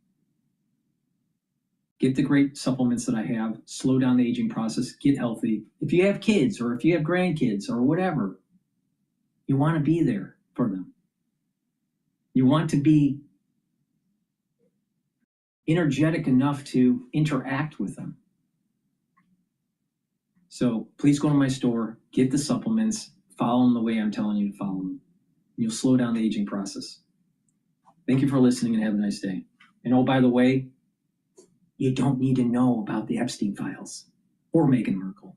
J: Get the great supplements that I have, slow down the aging process, get healthy. If you have kids or if you have grandkids or whatever, you want to be there for them. You want to be energetic enough to interact with them. So please go to my store, get the supplements, follow them the way I'm telling you to follow them. You'll slow down the aging process. Thank you for listening and have a nice day. And oh, by the way, you don't need to know about the Epstein files or Meghan Markle.